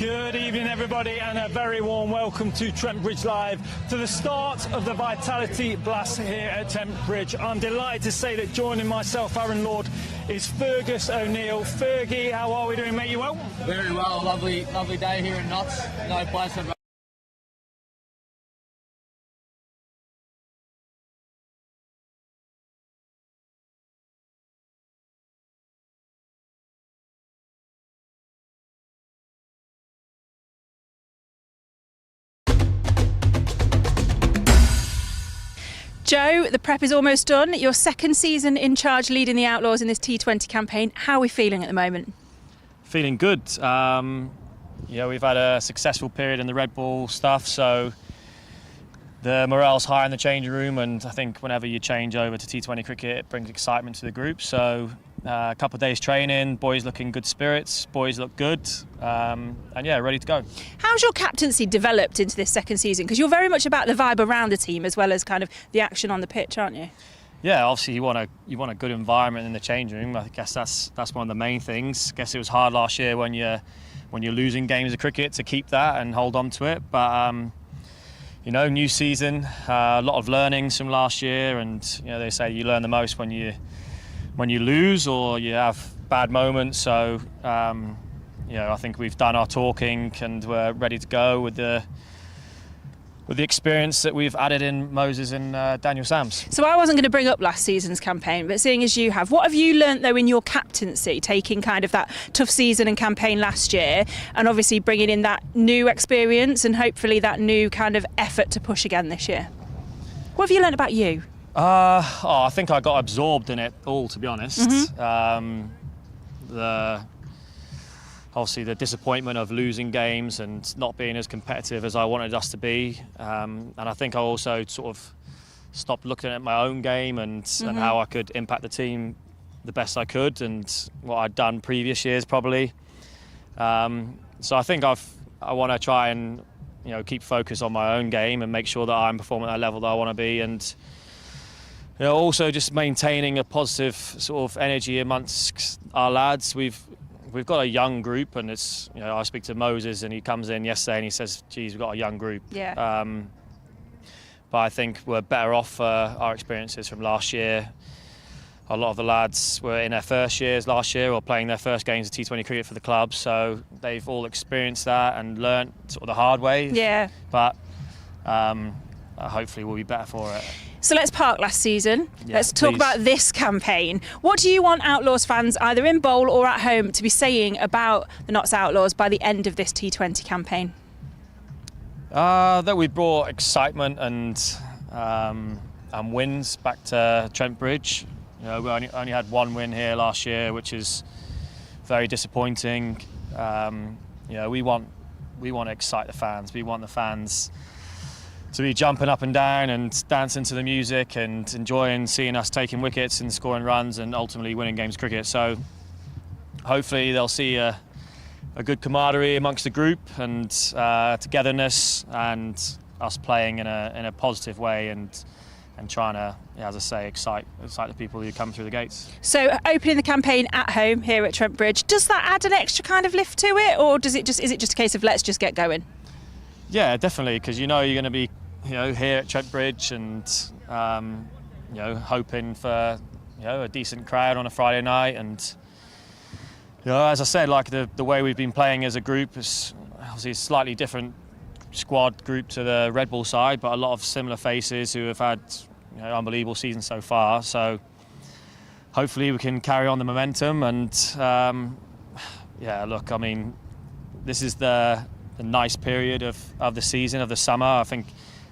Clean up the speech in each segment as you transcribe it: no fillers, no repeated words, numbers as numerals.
Good evening, everybody, and a very warm welcome to Trent Bridge Live, to the start of the Vitality Blast here at Trent Bridge. I'm delighted to say that joining myself, Aaron Lord, is Fergus O'Neill. Fergie, how are we doing, mate? You well? Very well. Lovely day here in Notts. No place I'd Joe, the prep is almost done. Your second season in charge leading the Outlaws in this T20 campaign. How are we feeling at the moment? Feeling good. We've had a successful period in the Red Bull stuff, so the morale's high in the changing room, and I think whenever you change over to T20 cricket, it brings excitement to the group. So a couple of days training, boys look in good spirits, boys look good, and yeah, ready to go. How's your captaincy developed into this second season? Because you're very much about the vibe around the team as well as kind of the action on the pitch, aren't you? Yeah, obviously you want a good environment in the changing room. I guess that's one of the main things. I guess it was hard last year when you're losing games of cricket to keep that and hold on to it, but new season, a lot of learnings from last year, and they say you learn the most when you lose or you have bad moments. So I think we've done our talking and we're ready to go with the experience that we've added in Moses and Daniel Sams. So I wasn't going to bring up last season's campaign, but seeing as you have, what have you learnt though in your captaincy, taking kind of that tough season and campaign last year and obviously bringing in that new experience and hopefully that new kind of effort to push again this year? What have you learnt about you? I think I got absorbed in it all, to be honest. Mm-hmm. Obviously the disappointment of losing games and not being as competitive as I wanted us to be. And I think I also sort of stopped looking at my own game and how I could impact the team the best I could and what I'd done previous years probably. So I think I want to try and keep focus on my own game and make sure that I'm performing at that level that I want to be, and also just maintaining a positive sort of energy amongst our lads. We've got a young group, and it's I speak to Moses and he comes in yesterday and he says, geez, we've got a young group. Yeah. But I think we're better off for our experiences from last year. A lot of the lads were in their first years last year or playing their first games of T20 cricket for the club, so they've all experienced that and learnt sort of the hard way. Yeah. But hopefully we'll be better for it. So let's park last season. Yeah, let's talk about this campaign. What do you want Outlaws fans, either in bowl or at home, to be saying about the Notts Outlaws by the end of this T20 campaign? That we brought excitement and wins back to Trent Bridge. We only had one win here last year, which is very disappointing. We want to excite the fans. We want the fans to be jumping up and down and dancing to the music and enjoying seeing us taking wickets and scoring runs and ultimately winning games of cricket. So hopefully they'll see a good camaraderie amongst the group and togetherness and us playing in a positive way and trying to, as I say, excite the people who come through the gates. So opening the campaign at home here at Trent Bridge, does that add an extra kind of lift to it, or is it just a case of let's just get going? Yeah, definitely, because you're going to be here at Trent Bridge and hoping for a decent crowd on a Friday night, and as I said, like the way we've been playing as a group is obviously a slightly different squad group to the Red Bull side, but a lot of similar faces who have had unbelievable seasons so far. So hopefully we can carry on the momentum and this is the nice period of the season, of the summer. I think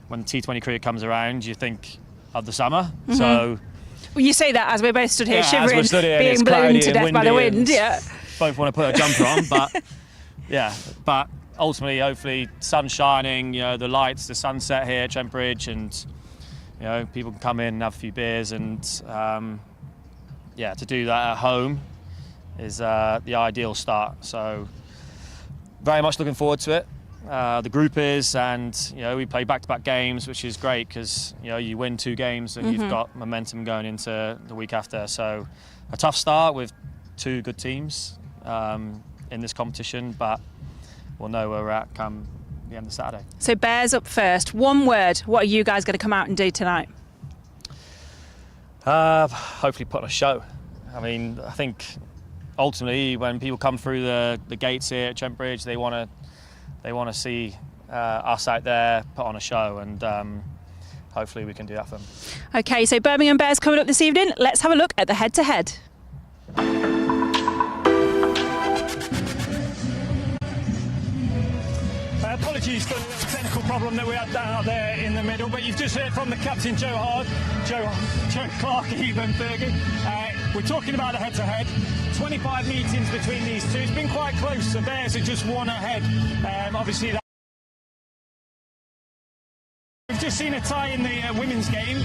when T20 cricket comes around, you think of the summer. Mm-hmm. So, well, you say that as we're both stood here shivering, being blown to death by the wind. Yeah, both want to put a jumper on, but ultimately, hopefully, sun shining. The lights, the sunset here at Trent Bridge, and people can come in and have a few beers, and to do that at home is the ideal start. So, very much looking forward to it. The group is, and we play back-to-back games, which is great because you win 2 games and you've got momentum going into the week after. So a tough start with 2 good teams in this competition, but we'll know where we're at come the end of Saturday. So Bears up first. One word. What are you guys going to come out and do tonight? Hopefully put on a show. I mean, I think ultimately when people come through the gates here at Trent Bridge, they want to see us out there put on a show, and hopefully we can do that for them. Okay, so Birmingham Bears coming up this evening. Let's have a look at the head-to-head. Apologies for the technical problem that we had out there in the middle, but you've just heard from the captain, Joe Clark, even Fergie. We're talking about a head-to-head. 25 meetings between these two. It's been quite close. The Bears are just one ahead. Obviously, we've just seen a tie in the women's game.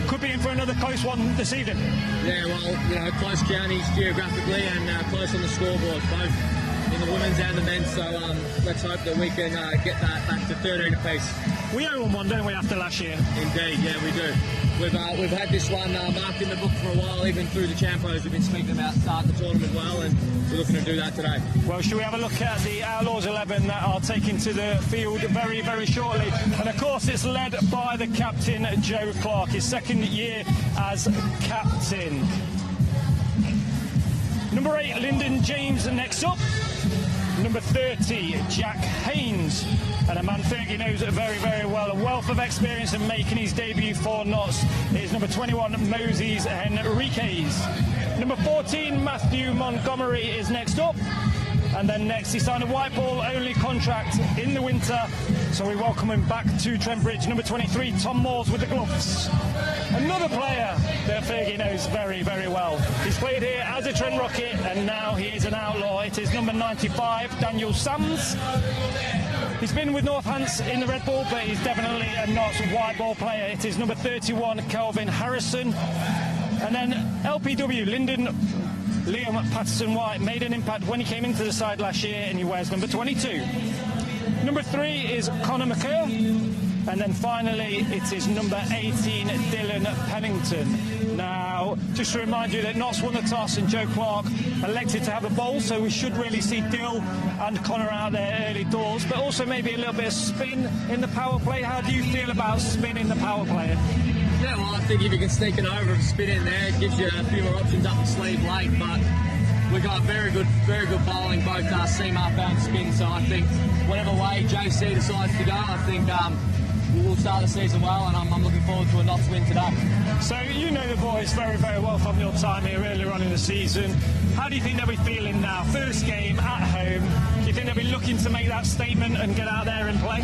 Could be in for another close one this evening. Yeah, well, close counties geographically and close on the scoreboard, both in the women's and the men's. So let's hope that we can get that back to 13 apiece. We own one, don't we, after last year? Indeed, yeah, we do. We've had this one marked in the book for a while, even through the Champos. We've been speaking about starting the tournament well, and we're looking to do that today. Well, should we have a look at the Outlaws 11 that are taking to the field very, very shortly? And of course, it's led by the captain, Joe Clark, his second year as captain. Number 8, Lyndon James next up. Number 30, Jack Haynes. And a man Fergie knows very, very well. A wealth of experience in making his debut for Notts is number 21, Moses Henriquez. Number 14, Matthew Montgomery is next up. And then next, he signed a white ball only contract in the winter. So we welcome him back to Trent Bridge. Number 23, Tom Moores with the gloves. Another player that Fergie knows very, very well. He's played here as a Trent Rocket and now he is an Outlaw. It is number 95, Daniel Sams. He's been with Northants in the red ball, but he's definitely a Notts white ball player. It is number 31, Kelvin Harrison. And then LPW, Liam Patterson-White made an impact when he came into the side last year, and he wears number 22. Number 3 is Connor McCurr. And then finally, it is number 18, Dylan Pennington. Now, just to remind you that Notts won the toss and Joe Clark elected to have a bowl, so we should really see Dill and Connor out there early doors, but also maybe a little bit of spin in the power play. How do you feel about spin in the power play? Yeah, well, I think if you can sneak it over and spin in there, it gives you a few more options up the sleeve late, but we've got very good bowling, both seam up and spin, so I think whatever way JC decides to go, I think we'll start the season well, and I'm looking forward to a Notts win today. So you know the boys very, very well from your time here earlier on in the season. How do you think they'll be feeling now? First game at home. Do you think they'll be looking to make that statement and get out there and play?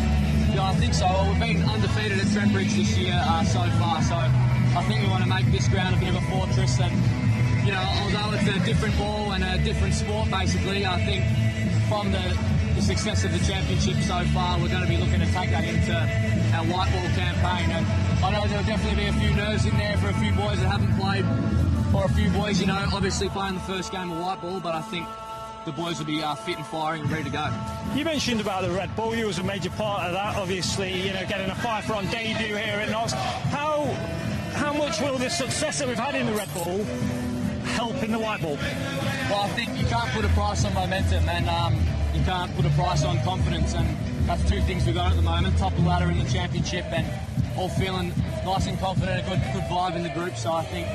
Yeah, I think so. Well, we've been undefeated at Trent Bridge this year so far, so I think we want to make this ground a bit of a fortress. And although it's a different ball and a different sport, basically, I think from the success of the championship so far, we're going to be looking to take that into our white ball campaign. And I know there'll definitely be a few nerves in there for a few boys that haven't played, or a few boys, obviously playing the first game of white ball, but I think the boys will be fit and firing and ready to go. You mentioned about the red ball. You was a major part of that, obviously, getting a 5-run debut here at Notts. How much will the success that we've had in the red ball help in the white ball? Well, I think you can't put a price on momentum, and you can't put a price on confidence, and that's two things we've got at the moment. Top of the ladder in the championship and all feeling nice and confident, a good vibe in the group, so I think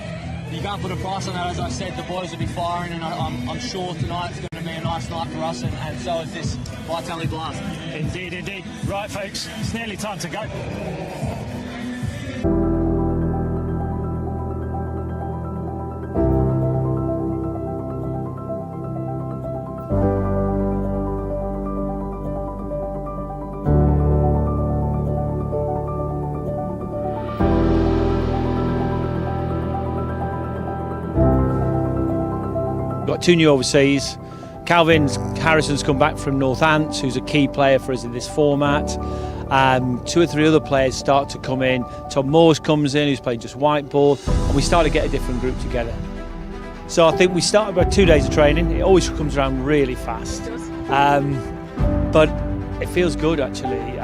you can't put a price on that. As I said, the boys will be firing, and I'm sure tonight's going to be a nice night for us, and so is this Vitality Blast. Indeed, indeed. Right, folks, it's nearly time to go. Got 2 new overseas. Calvin Harrison's come back from Northants, who's a key player for us in this format. 2 or 3 other players start to come in. Tom Moores comes in, who's playing just white ball, and we start to get a different group together. So I think we started about 2 days of training. It always comes around really fast, but it feels good actually.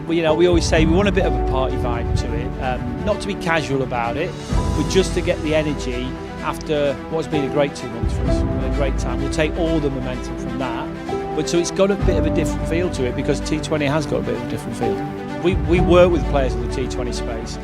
We always say we want a bit of a party vibe to it, not to be casual about it, but just to get the energy after what's been a great 2 months for us. A great time. We'll take all the momentum from that But so it's got a bit of a different feel to it because T20 has got a bit of a different feel. We work with players in the T20 space.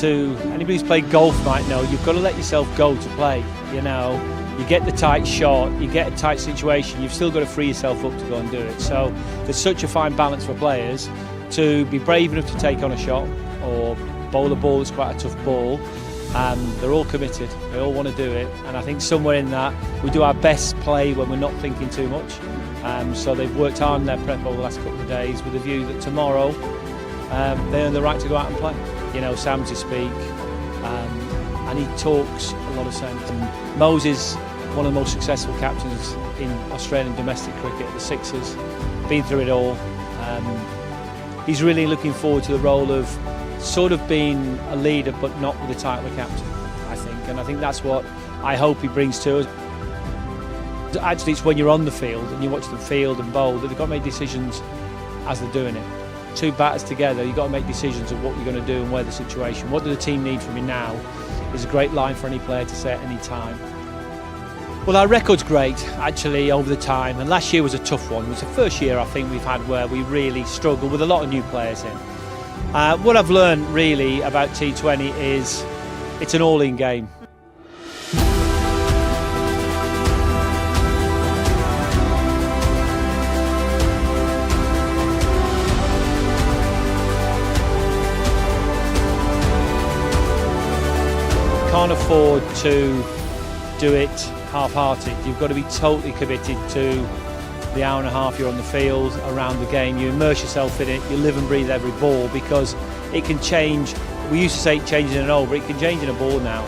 To anybody who's played golf might know you've got to let yourself go to play. You know, you get the tight shot, you get a tight situation, you've still got to free yourself up to go and do it. So there's such a fine balance for players to be brave enough to take on a shot or bowl a ball that's quite a tough ball. They're all committed, they all want to do it, and I think somewhere in that we do our best play when we're not thinking too much. So they've worked hard in their prep over the last couple of days with a view that tomorrow they earn the right to go out and play. You know, Sam to speak, and he talks a lot of sense. And Moses, one of the most successful captains in Australian domestic cricket, the Sixers, been through it all. He's really looking forward to the role of sort of being a leader but not with the title of captain, I think, and I think that's what I hope he brings to us. Actually, it's when you're on the field and you watch them field and bowl that they've got to make decisions as they're doing it. Two batters together, you've got to make decisions of what you're going to do and where the situation. What do the team need from you now is a great line for any player to say at any time. Well, our record's great, actually, over the time, and last year was a tough one. It was the first year, I think, we've had where we really struggled with a lot of new players in. What I've learned, really, about T20 is it's an all-in game. Can't afford to do it half-hearted. You've got to be totally committed to the hour and a half you're on the field, around the game. You immerse yourself in it, you live and breathe every ball because it can change. We used to say it changes in an over, it can change in a ball now.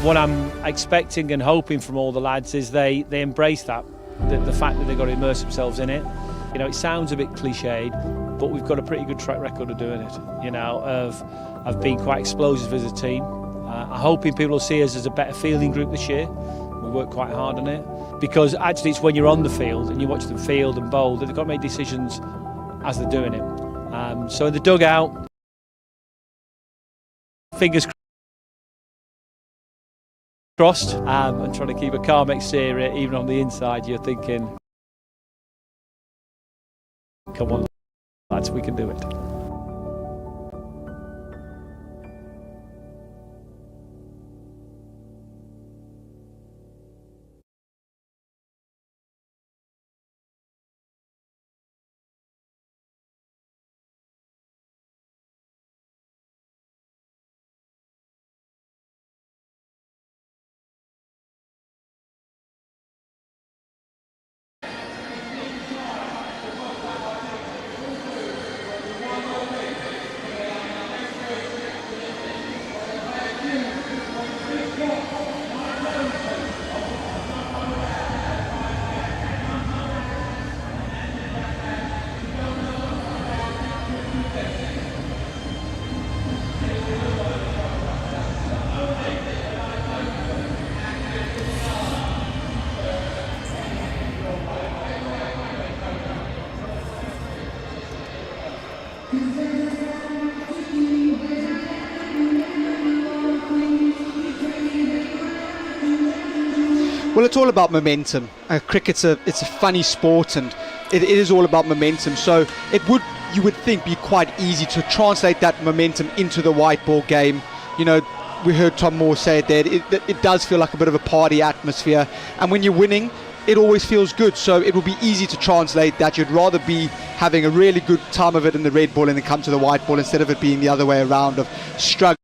What I'm expecting and hoping from all the lads is they embrace that, the fact that they've got to immerse themselves in it. You know, it sounds a bit cliched, but we've got a pretty good track record of doing it, you know, of being quite explosive as a team. I'm hoping people will see us as a better fielding group this year. We work quite hard on it because actually it's when you're on the field and you watch them field and bowl that they've got to make decisions as they're doing it. So in the dugout, fingers crossed, and trying to keep a calm exterior. Even on the inside you're thinking, come on lads, we can do it. Well, it's all about momentum. Cricket's it's a funny sport, and it is all about momentum. So you would think, be quite easy to translate that momentum into the white ball game. You know, we heard Tom Moore say it there. It does feel like a bit of a party atmosphere, and when you're winning, it always feels good. So it will be easy to translate that. You'd rather be having a really good time of it in the red ball and then come to the white ball instead of it being the other way around of struggling.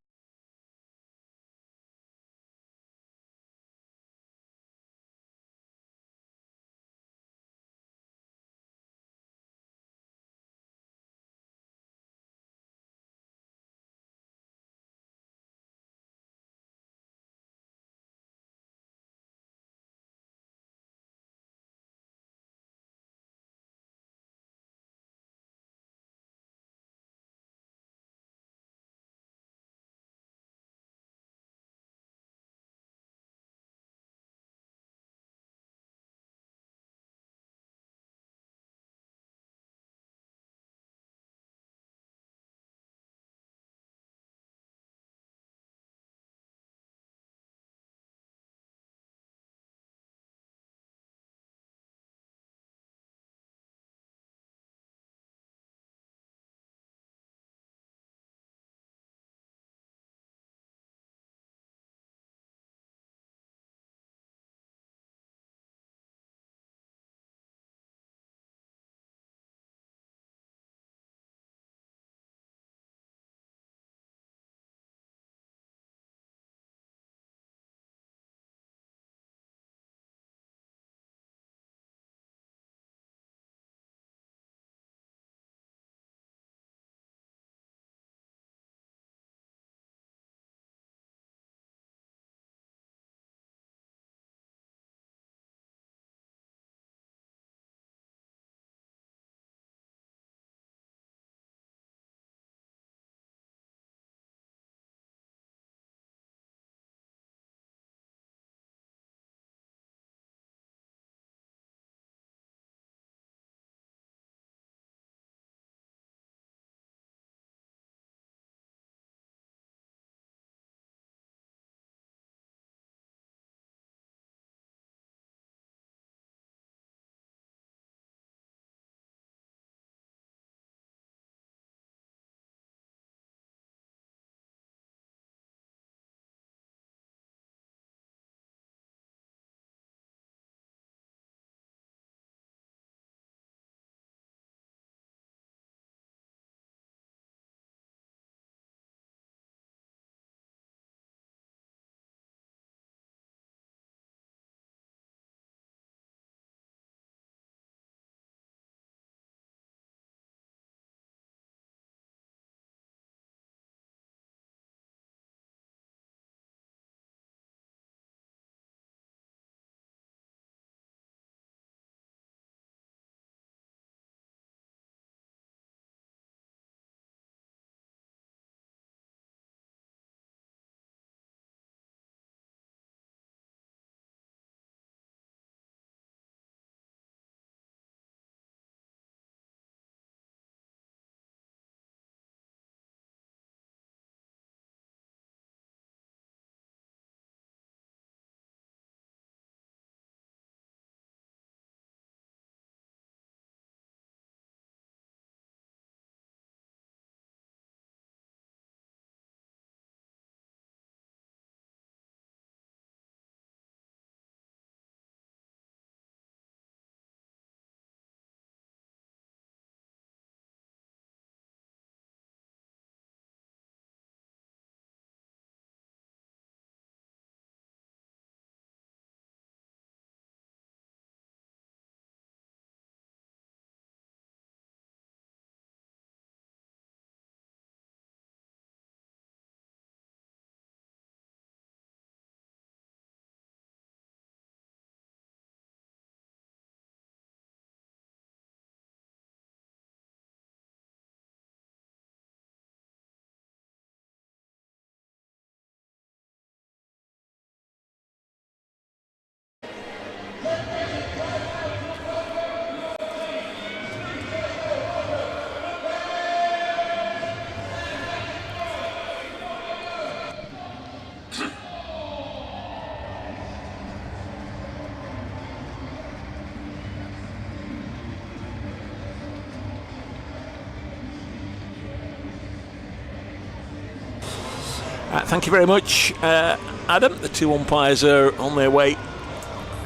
Thank you very much, Adam. The two umpires are on their way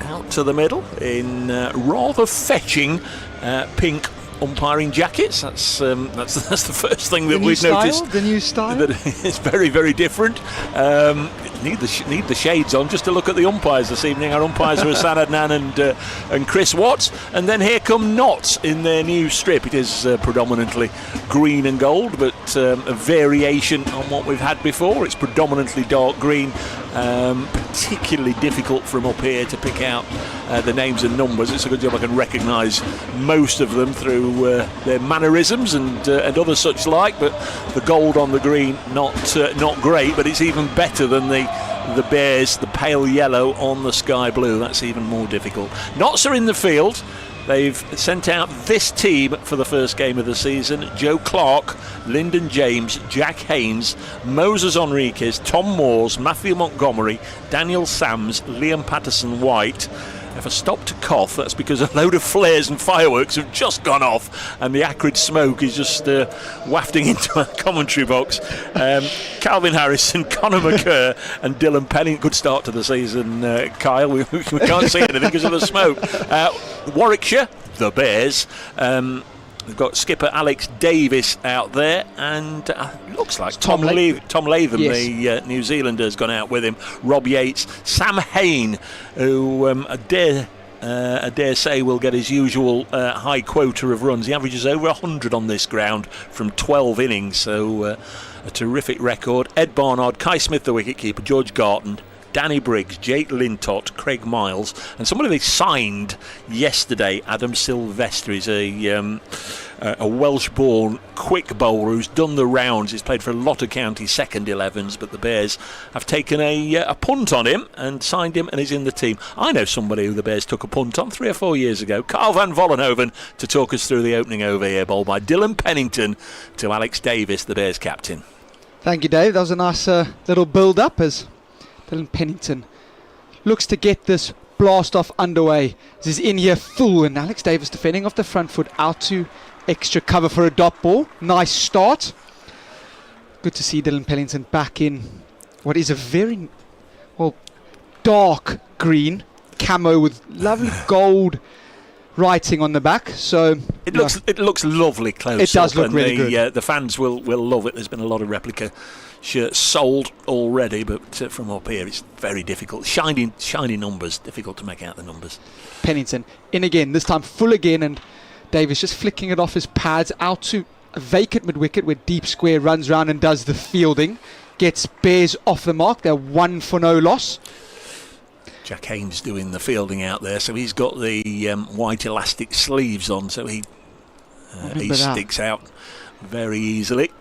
out to the middle in rather fetching pink umpiring jackets. That's the first thing that we've noticed. The new style. That it's very, very different. Need the shades on just to look at the umpires this evening. Our umpires are Hassan Adnan and Chris Watts, and then here come Notts in their new strip. It is predominantly green and gold, but a variation on what we've had before. It's predominantly dark green, particularly difficult from up here to pick out the names and numbers. It's a good job I can recognise most of them through their mannerisms and other such like. But the gold on the green, not great, but it's even better than the Bears, the pale yellow on the sky blue. That's even more difficult. Notts are in the field. They've sent out this team for the first game of the season: Joe Clark, Lyndon James, Jack Haynes, Moses Enriquez, Tom Moores, Matthew Montgomery, Daniel Sams, Liam Patterson-White. If I stop to cough, that's because a load of flares and fireworks have just gone off and the acrid smoke is just wafting into our commentary box. Calvin Harrison, Conor McCurr and Dylan Pennington. Good start to the season, Kyle. We can't see anything because of the smoke. Warwickshire, the Bears. We've got skipper Alex Davis out there, and looks like Tom Latham, yes. The New Zealander, has gone out with him. Rob Yates, Sam Hain, who I dare say will get his usual high quota of runs. He averages over 100 on this ground from 12 innings, so a terrific record. Ed Barnard, Kai Smith, the wicketkeeper, George Garton, Danny Briggs, Jake Lintott, Craig Miles, and somebody they signed yesterday, Adam Sylvester, is a Welsh-born quick bowler who's done the rounds. He's played for a lot of county second 11s, but the Bears have taken a punt on him and signed him, and he's in the team. I know somebody who the Bears took a punt on 3 or 4 years ago. Carl van Vollenhoven to talk us through the opening over here, bowled by Dylan Pennington to Alex Davis, the Bears captain. Thank you, Dave. That was a nice little build-up as Dylan Pennington looks to get this blast off underway. This is in here full, and Alex Davis defending off the front foot, out to extra cover for a dot ball. Nice start. Good to see Dylan Pennington back in what is a very dark green camo with lovely gold writing on the back. So it looks lovely close. It does look really good. The fans will love it. There's been a lot of replica shirts sold already, but from up here it's very difficult. Shiny numbers, difficult to make out the numbers. Pennington in again, this time full again, and Davis just flicking it off his pads out to a vacant mid-wicket where Deep Square runs round and does the fielding. Gets Bears off the mark. They're 1 for no loss. Jack Haynes doing the fielding out there, so he's got the white elastic sleeves on, so he sticks out very easily.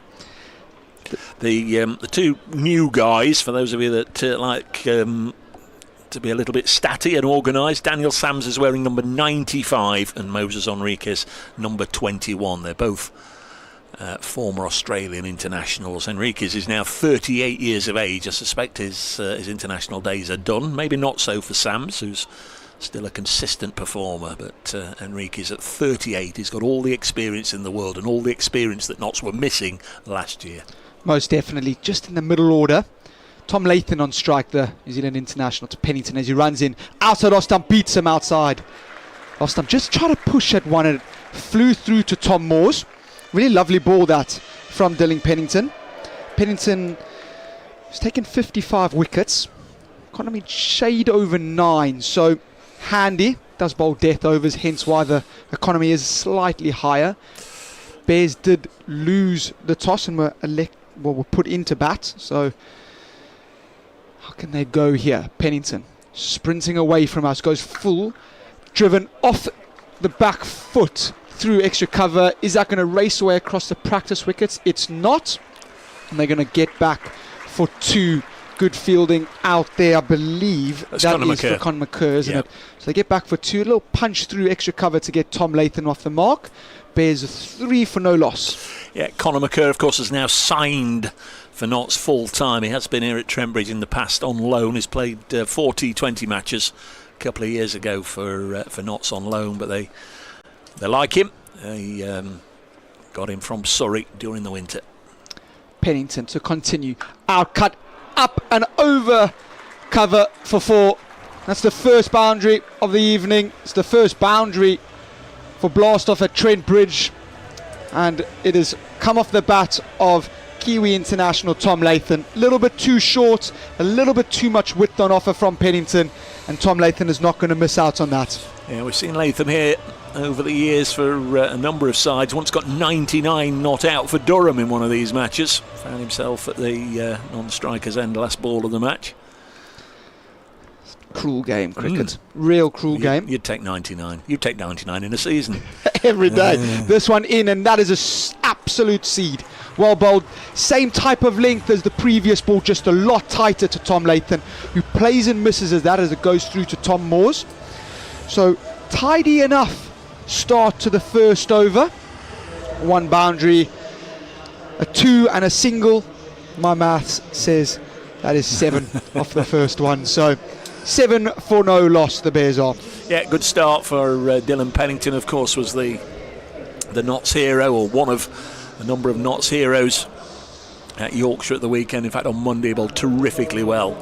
The two new guys, for those of you that like to be a little bit statty and organised, Daniel Sams is wearing number 95 and Moses Enriquez number 21. They're both former Australian internationals. Enriquez is now 38 years of age. I suspect his international days are done. Maybe not so for Sams, who's still a consistent performer, but Enriquez at 38, he's got all the experience in the world and all the experience that Notts were missing last year. Most definitely. Just in the middle order, Tom Latham on strike, the New Zealand international, to Pennington as he runs in. Outside Ostam beats him outside. Ostam just tried to push at one and it flew through to Tom Moores. Really lovely ball that from Dylan Pennington. Pennington has taken 55 wickets. Economy shade over 9, so handy. Does bowl death overs, hence why the economy is slightly higher. Bears did lose the toss and were put into bat, so how can they go here? Pennington sprinting away from us, goes full, driven off the back foot through extra cover. Is that going to race away across the practice wickets? It's not, and they're going to get back for 2. Good fielding out there, I believe. That's that Conor is McCurr. For Conor McCurr, isn't it? So they get back for 2. A little punch through extra cover to get Tom Latham off the mark. Bears 3 for no loss. Yeah, Conor McCurr, of course, has now signed for Notts full time. He has been here at Trent Bridge in the past on loan. He's played 40 T20 matches a couple of years ago for Notts on loan, but they like him. They got him from Surrey during the winter. Pennington to continue. Outcut up and over cover for 4. That's the first boundary of the evening. It's the first boundary for Blastoff at Trent Bridge, and it has come off the bat of Kiwi international Tom Latham. A little bit too short, a little bit too much width on offer from Pennington, and Tom Latham is not going to miss out on that. Yeah, we've seen Latham here over the years for a number of sides. Once got 99 not out for Durham in one of these matches. Found himself at the non-striker's end last ball of the match. Cruel game, cricket. Real cruel game. You'd take 99. You'd take 99 in a season. Every day. This one in, and that is an absolute seed. Well bowled. Same type of length as the previous ball, just a lot tighter to Tom Latham, who plays and misses as it goes through to Tom Moores. So tidy enough start to the first over. 1 boundary, a 2 and a single. My maths says that is 7 off the first one. So 7 for no loss, the Bears are. Yeah, good start for Dylan Pennington, of course, was the Notts hero, or one of a number of Notts heroes at Yorkshire at the weekend. In fact, on Monday, he bowled terrifically well.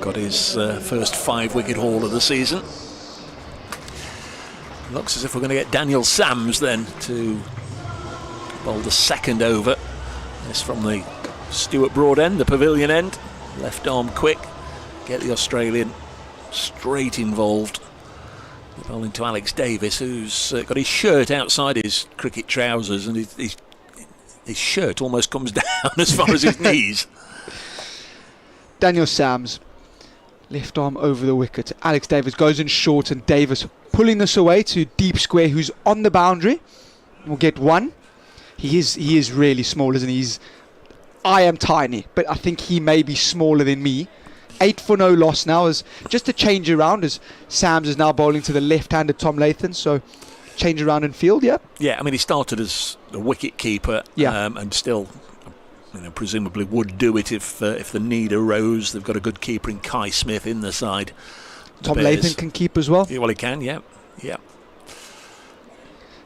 Got his first 5-wicket haul of the season. Looks as if we're going to get Daniel Sams then to bowl the second over. This from the Stuart Broad end, the pavilion end. Left arm quick. Get the Australian straight involved. They're bowling to Alex Davis, who's got his shirt outside his cricket trousers, and his shirt almost comes down as far as his knees. Daniel Sams, left arm over the wicket. Alex Davis goes in short, and Davis pulling this away to Deep Square, who's on the boundary. We'll get 1. He is really small, isn't he? I am tiny, but I think he may be smaller than me. 8 for no loss now, as just a change around, as Sams is now bowling to the left-handed Tom Latham, so change around in field. Yeah, I mean, he started as a wicket keeper, and still, presumably would do it if the need arose. They've got a good keeper in Kai Smith in the side. Tom Latham can keep as well. Yeah, well, he can. Yeah.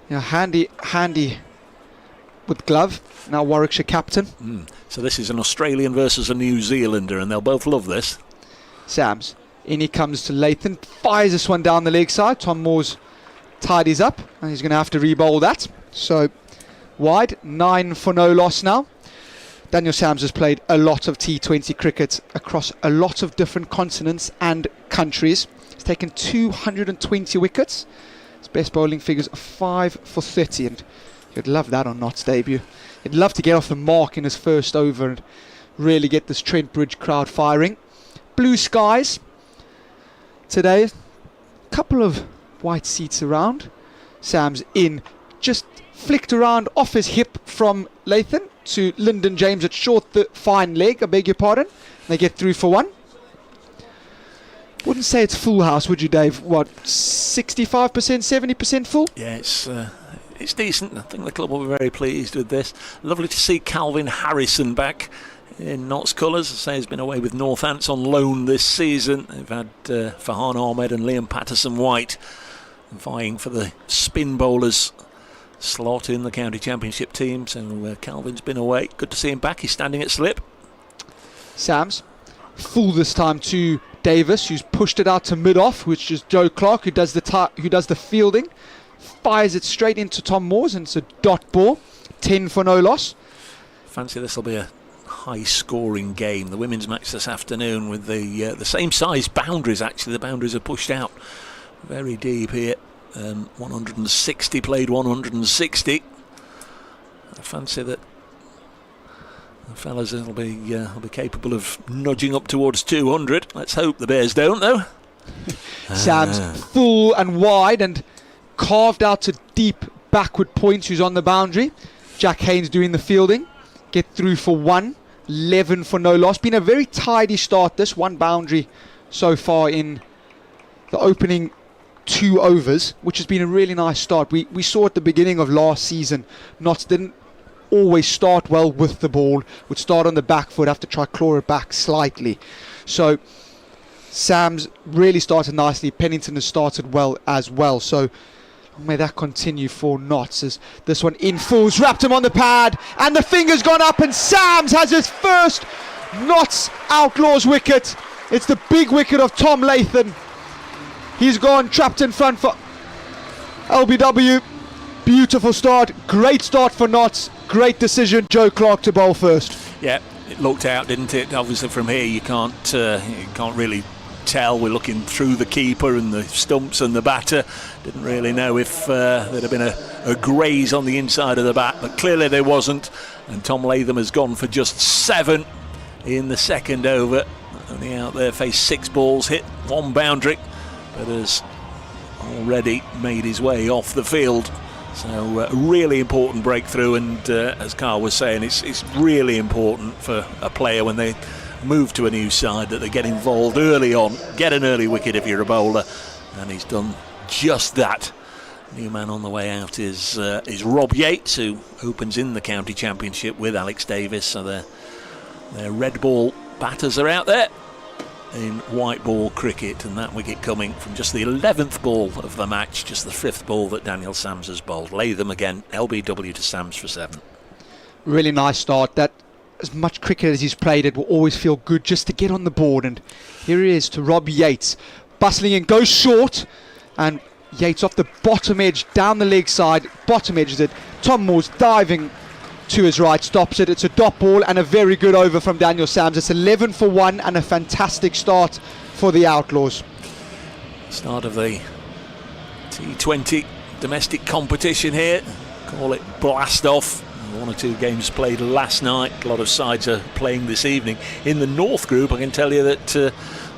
Handy with glove. Now Warwickshire captain. So this is an Australian versus a New Zealander, and they'll both love this. Sams, in he comes to Latham, fires this one down the leg side. Tom Moores tidies up, and he's going to have to re-bowl that. So wide, 9 for no loss now. Daniel Sams has played a lot of T20 cricket across a lot of different continents and countries. He's taken 220 wickets. His best bowling figures are 5 for 30, and you'd love that on Nott's debut. He'd love to get off the mark in his first over and really get this Trent Bridge crowd firing. Blue skies today. A couple of white seats around. Sams in, just flicked around off his hip from Latham to Lyndon James at short, the fine leg, I beg your pardon. They get through for 1. Wouldn't say it's full house, would you, Dave? What, 65%, 70% full? Yeah, it's decent. I think the club will be very pleased with this. Lovely to see Calvin Harrison back in Notts colours. I say he's been away with Northants on loan this season. They've had Farhan Ahmed and Liam Patterson-White vying for the spin bowlers slot in the county championship team. So Calvin's been away. Good to see him back. He's standing at slip. Sams, full this time to Davis, who's pushed it out to mid-off, which is Joe Clark, who does the fielding. Fires it straight into Tom Moores, and it's a dot ball. 10 for no loss. Fancy this will be a high-scoring game. The women's match this afternoon with the same size boundaries. Actually, the boundaries are pushed out very deep here. 160 played 160. I fancy that the fellas will be capable of nudging up towards 200. Let's hope the Bears don't, though. Sams full and wide and carved out to deep backward point, who's on the boundary. Jack Haynes doing the fielding. Get through for 1. 11 for no loss. Been a very tidy start, this. 1 boundary so far in the opening 2 overs, which has been a really nice start. We saw at the beginning of last season, Notts didn't always start well with the ball. Would start on the back foot, have to try claw it back slightly. So Sams really started nicely. Pennington has started well as well. So may that continue for Notts, as this one in fulls, wrapped him on the pad, and the finger's gone up, and Sams has his first Notts Outlaws wicket. It's the big wicket of Tom Latham. He's gone trapped in front for LBW. Beautiful start, great start for Notts. Great decision, Joe Clark to bowl first. Yeah, it looked out, didn't it? Obviously from here you can't really tell. We're looking through the keeper and the stumps and the batter. Didn't really know if there'd have been a graze on the inside of the bat, but clearly there wasn't. And Tom Latham has gone for just 7 in the second over. Only out there, faced 6 balls, hit 1 boundary, but has already made his way off the field. So a really important breakthrough, and as Carl was saying, it's really important for a player when they move to a new side that they get involved early on, get an early wicket if you're a bowler, and he's done just that. New man on the way out is Rob Yates, who opens in the county championship with Alex Davis. So their red ball batters are out there in white ball cricket, and that wicket coming from just the 11th ball of the match, just the 5th ball that Daniel Sams has bowled. Latham again, LBW to Sams for 7. Really nice start. That, as much cricket as he's played, it will always feel good just to get on the board. And here he is to Rob Yates, bustling in, goes short, and Yates off the bottom edge, down the leg side, bottom edge is it. Tom Moore's diving to his right, stops it. It's a dot ball and a very good over from Daniel Sams. It's 11 for 1 and a fantastic start for the Outlaws. Start of the T20 domestic competition here. Call it blast off. 1 or 2 games played last night. A lot of sides are playing this evening. In the North Group, I can tell you that the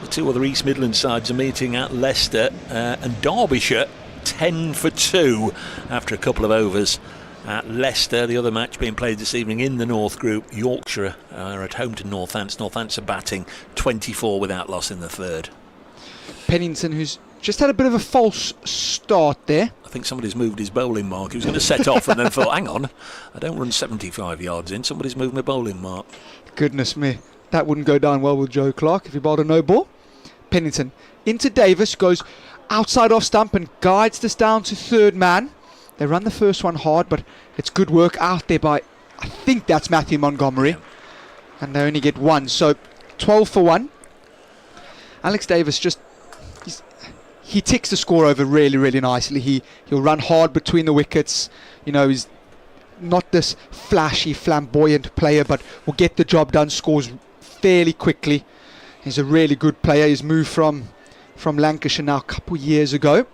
2 other East Midlands sides are meeting at Leicester and Derbyshire, 10 for 2 after a couple of overs at Leicester. The other match being played this evening in the North Group, Yorkshire are at home to Northants. Northants are batting 24 without loss in the 3rd. Pennington, who's just had a bit of a false start there. I think somebody's moved his bowling mark. He was going to set off and then thought, hang on, I don't run 75 yards in. Somebody's moved my bowling mark. Goodness me, that wouldn't go down well with Joe Clark if he bowled a no ball. Pennington into Davis, goes outside off stump and guides this down to 3rd man. They run the first one hard, but it's good work out there by, I think that's Matthew Montgomery. And they only get 1, so 12 for 1. Alex Davis he ticks the score over really, really nicely. He'll run hard between the wickets. You know, he's not this flashy, flamboyant player, but will get the job done, scores fairly quickly. He's a really good player. He's moved from Lancashire now a couple of years ago.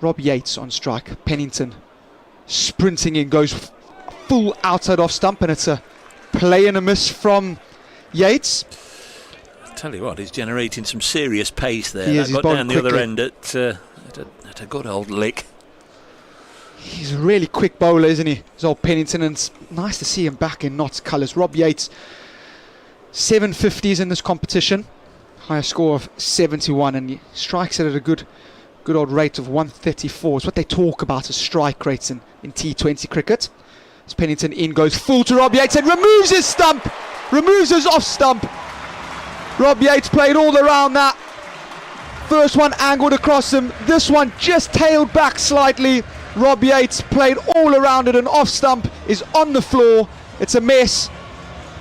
Rob Yates on strike. Pennington sprinting in, goes full outside off stump, and it's a play and a miss from Yates. I'll tell you what, he's generating some serious pace there. He's got down the quickly. other end at a good old lick. He's a really quick bowler, isn't he? It's old Pennington, and it's nice to see him back in Notts colours. Rob Yates, 750s in this competition, higher score of 71, and he strikes it at a good old rate of 134. It's what they talk about as strike rates in T20 cricket. As Pennington in, goes full to Rob Yates and removes his off stump. Rob Yates played all around that. First one angled across him, this one just tailed back slightly. Rob Yates played all around it, and off stump is on the floor. It's a mess.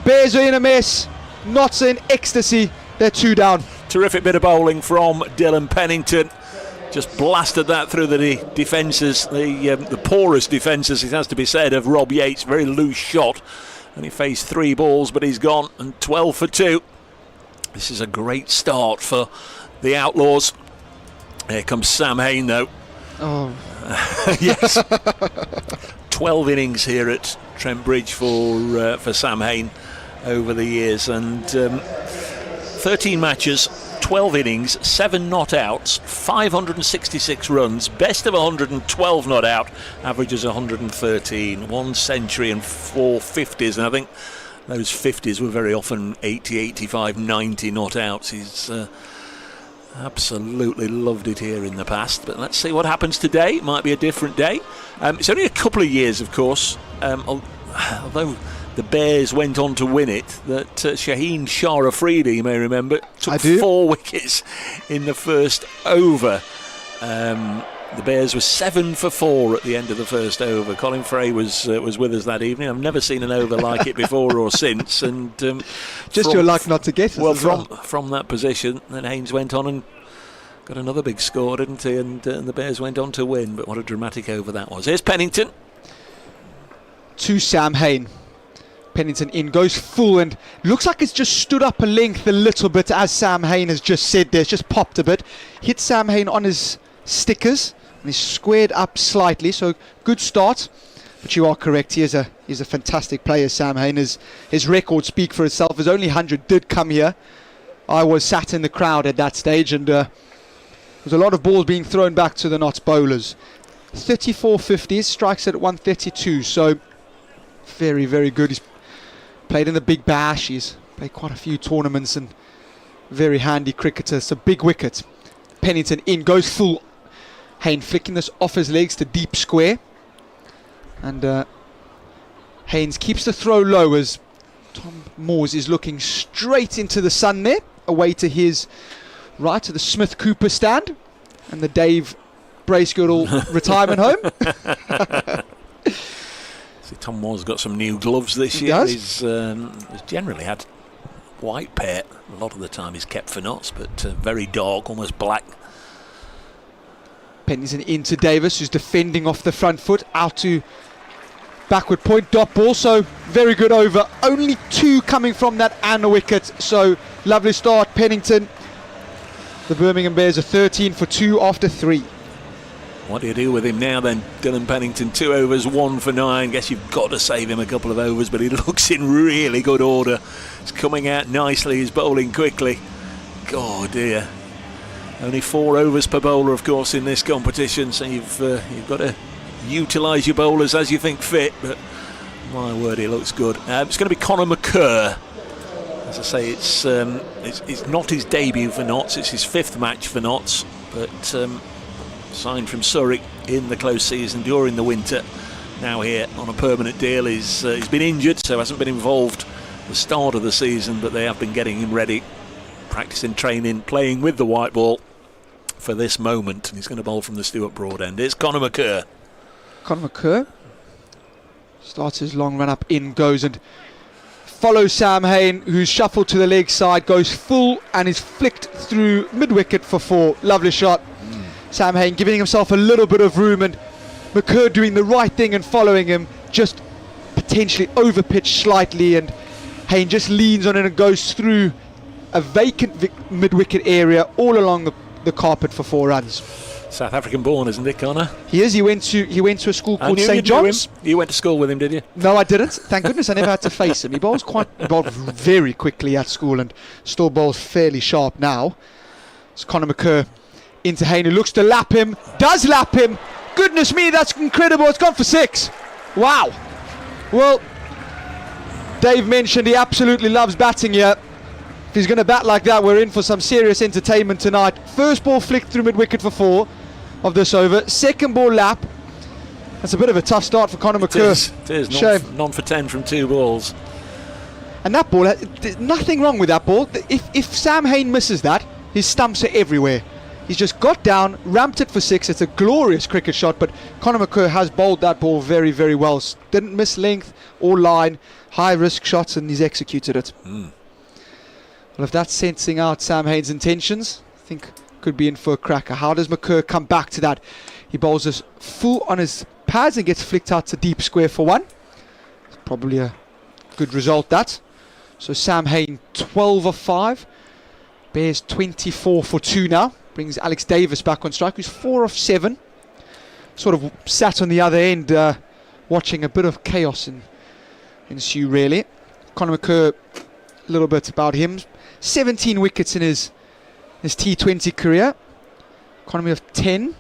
Bears are in a mess. Notts in ecstasy. They're 2 down. Terrific bit of bowling from Dylan Pennington. Just blasted that through the defences, the porous defences, it has to be said, of Rob Yates. Very loose shot, and he faced 3 balls, but he's gone, and 12 for 2. This is a great start for the Outlaws. Here comes Sam Hain, though. Oh. Yes. 12 innings here at Trent Bridge for Sam Hain over the years, and 13 matches, 12 innings, 7 not outs, 566 runs, best of 112 not out, averages 113, 1 century and 4 50s, and I think those 50s were very often 80, 85, 90 not outs. He's absolutely loved it here in the past, but let's see what happens today. It might be a different day. It's only a couple of years, of course, although the Bears went on to win it, that Shaheen Shah Afridi, you may remember, took 4 wickets in the first over The Bears were 7 for 4 at the end of the first over. Colin Fray was with us that evening. I've never seen an over like it before or since. And just your luck not to get it. Well, from that position, then Haynes went on and got another big score, didn't he? And the Bears went on to win. But what a dramatic over that was. Here's Pennington. To Sam Hain. Pennington in, goes full, and looks like it's just stood up a length a little bit, as Sam Hain has just said there. It's just popped a bit. Hit Sam Hain on his stickers, and he's squared up slightly, so good start. But you are correct, he is a fantastic player, Sam Hain. His records speak for itself. His only 100 did come here. I was sat in the crowd at that stage, and there was a lot of balls being thrown back to the Notts bowlers. 34 50s, strikes at 132, so very, very good. He's played in the Big Bash, he's played quite a few tournaments, and very handy cricketer. So big wicket. Pennington in, goes full. Hain flicking this off his legs to deep square, and Haynes keeps the throw low as Tom Moores is looking straight into the sun there, away to his right, to the Smith Cooper stand and the Dave Bracegirdle retirement home. See, Tom Moore's got some new gloves this year. He's generally had white pair. A lot of the time he's kept for Notts, but very dark, almost black. Pennington into Davis, who's defending off the front foot, out to backward point, dot ball, so very good over. Only 2 coming from that and a wicket, so lovely start, Pennington. The Birmingham Bears are 13 for 2 after 3. What do you do with him now then, Dylan Pennington? 2 overs, 1 for 9. Guess you've got to save him a couple of overs, but he looks in really good order. He's coming out nicely, he's bowling quickly. God dear. Only 4 overs per bowler, of course, in this competition, so you've got to utilise your bowlers as you think fit, but my word, he looks good. It's going to be Conor McCurr. As I say, it's not his debut for Notts, it's his 5th match for Notts, but signed from Surrey in the close season during the winter. Now here on a permanent deal. He's been injured, so hasn't been involved at the start of the season, but they have been getting him ready, practicing, training, playing with the white ball for this moment. And he's going to bowl from the Stuart Broad end. It's Conor McCurr. Conor McCurr starts his long run up, in goes, and follows Sam Hain, who's shuffled to the leg side, goes full and is flicked through mid-wicket for 4. Lovely shot. Sam Hain giving himself a little bit of room, and McCurr doing the right thing and following him, just potentially over-pitched slightly, and Hain just leans on it and goes through a vacant mid-wicket area all along the carpet for 4 runs. South African born, isn't it, Conor? He is. He went to a school called St. John's. You went to school with him, did you? No, I didn't. Thank goodness I never had to face him. He bowled very quickly at school and still bowls fairly sharp now. It's Conor McCurr into Hain, who looks to lap him. Does lap him. Goodness me, that's incredible. It's gone for 6. Wow. Well, Dave mentioned he absolutely loves batting here. If he's going to bat like that, we're in for some serious entertainment tonight. First ball flicked through mid-wicket for 4 of this over. Second ball lap. That's a bit of a tough start for Conor McCurr. It is. None for 10 from 2 balls. And that ball, there's nothing wrong with that ball. If Sam Hain misses that, his stumps are everywhere. He's just got down, ramped it for 6. It's a glorious cricket shot, but Conor McCurr has bowled that ball very, very well. Didn't miss length or line. High risk shots, and he's executed it. Well, if that's sensing out Sam Hain's intentions, I think could be in for a cracker. How does McCurr come back to that? He bowls us full on his pads and gets flicked out to deep square for 1. It's probably a good result, that. So Sam Hain 12 of 5. Bears 24 for 2 now. Brings Alex Davis back on strike, who's 4 of 7. Sort of sat on the other end, watching a bit of chaos ensue, really. Conor McCurr, a little bit about him. 17 wickets in his T20 career. Economy of 10.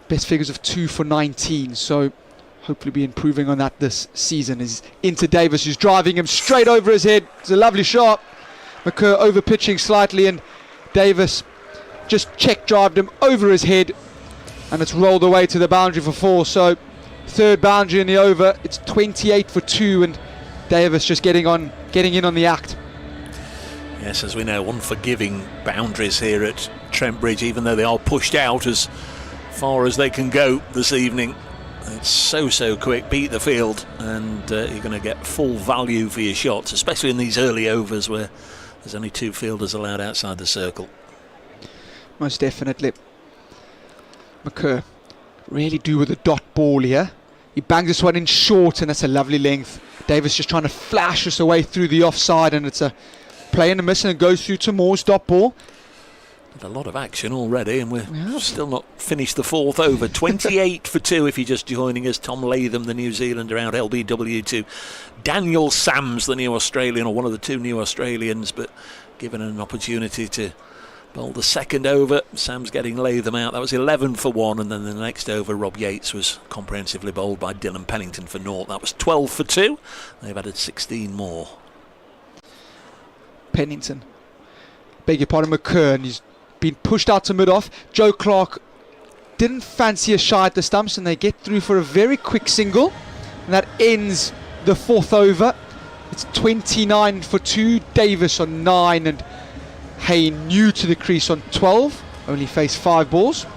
Best figures of 2 for 19. So hopefully be improving on that this season. Is into Davis, who's driving him straight over his head. It's a lovely shot. McCurr over pitching slightly, and Davis just check drived him over his head, and it's rolled away to the boundary for 4. So 3rd boundary in the over. It's 28 for 2, and Davis just getting in on the act. Yes, as we know, unforgiving boundaries here at Trent Bridge, even though they are pushed out as far as they can go this evening. It's so quick, beat the field, and you're going to get full value for your shots, especially in these early overs where there's only 2 fielders allowed outside the circle. Most definitely. McCurr really do with a dot ball here. He bangs this one in short, and that's a lovely length. Davis just trying to flash us away through the offside, and it's a play and a miss, and it goes through to Moore's dot ball. A lot of action already, and we're still not finished the 4th over. 28 for 2 if you're just joining us. Tom Latham, the New Zealander, out LBW to Daniel Sams, the new Australian, or one of the 2 new Australians, but given an opportunity to bowl the 2nd over. Sam's getting Latham out. That was 11 for 1, and then the next over, Rob Yates was comprehensively bowled by Dylan Pennington for 0. That was 12 for 2. They've added 16 more. Pennington, beg your pardon, McCurr, and he's been pushed out to mid-off. Joe Clark didn't fancy a shy at the stumps, and they get through for a very quick single, and that ends the 4th over. It's 29 for 2. Davis on 9, and Hayne new to the crease on 12. Only faced 5 balls.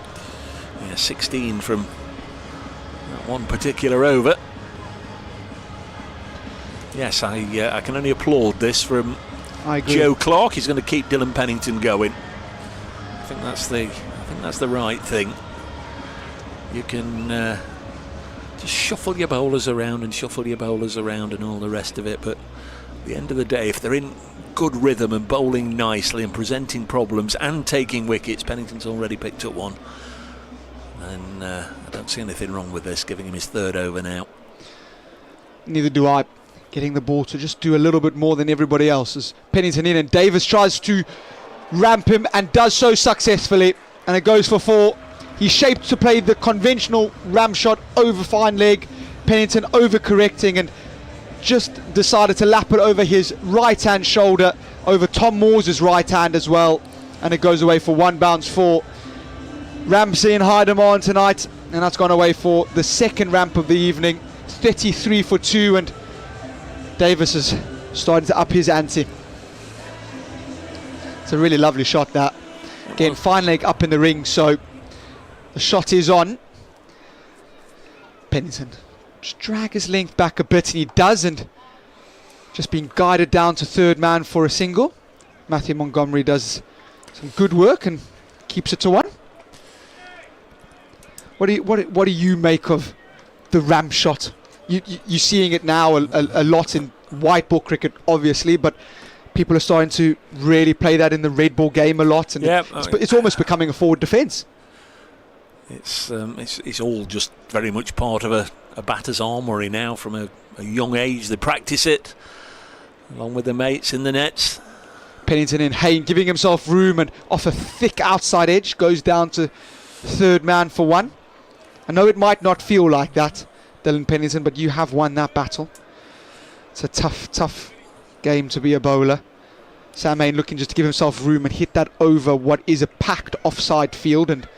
Yeah, 16 from that one particular over. Yes, I can only applaud this from Joe Clark. He's going to keep Dylan Pennington going. I think that's the right thing. You can just shuffle your bowlers around and all the rest of it, but at the end of the day, if they're in good rhythm and bowling nicely and presenting problems and taking wickets, Pennington's already picked up one, and I don't see anything wrong with this, giving him his 3rd over now. Neither do I. Getting the ball to just do a little bit more than everybody else. As Pennington in, and Davis tries to ramp him and does so successfully, and it goes for 4. He's shaped to play the conventional ram shot over fine leg. Pennington overcorrecting and just decided to lap it over his right hand shoulder, over Tom Moore's right hand as well, and it goes away for 1 bounce for Ramsey in high demand tonight, and that's gone away for the 2nd ramp of the evening. 33 for 2, and Davis is starting to up his ante. It's a really lovely shot, that. Again, fine leg up in the ring, so the shot is on. Pennington just drag his length back a bit, and he does, and just being guided down to 3rd man for a single. Matthew Montgomery does some good work and keeps it to 1. What do you make of the ram shot? You're seeing it now a lot in white ball cricket, obviously, but people are starting to really play that in the red ball game a lot, and it's almost becoming a forward defence. It's all just very much part of a batter's armoury now from a young age. They practice it along with the mates in the nets. Pennington in, Hayne giving himself room, and off a thick outside edge goes down to 3rd man for 1. I know it might not feel like that, Dylan Pennington, but you have won that battle. It's a tough game to be a bowler. Sam Hayne looking just to give himself room and hit that over what is a packed offside field, and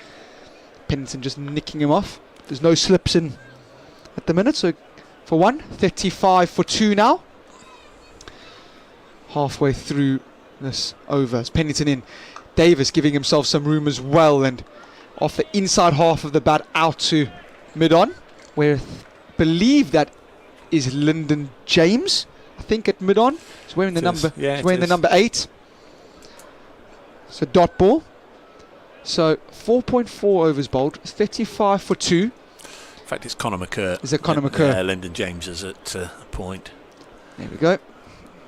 Pennington just nicking him off. There's no slips in at the minute, so for 1, 35 for 2 now. Halfway through this over, as Pennington in, Davis giving himself some room as well, and off the inside half of the bat out to mid-on, where I believe that is Lyndon James, I think, at mid-on. He's wearing the number 8. So dot ball. So 4.4 overs bowled, 35 for 2. In fact, it's Conor McCurr. Is it Conor McCurr? Yeah, Lyndon James is at a point. There we go.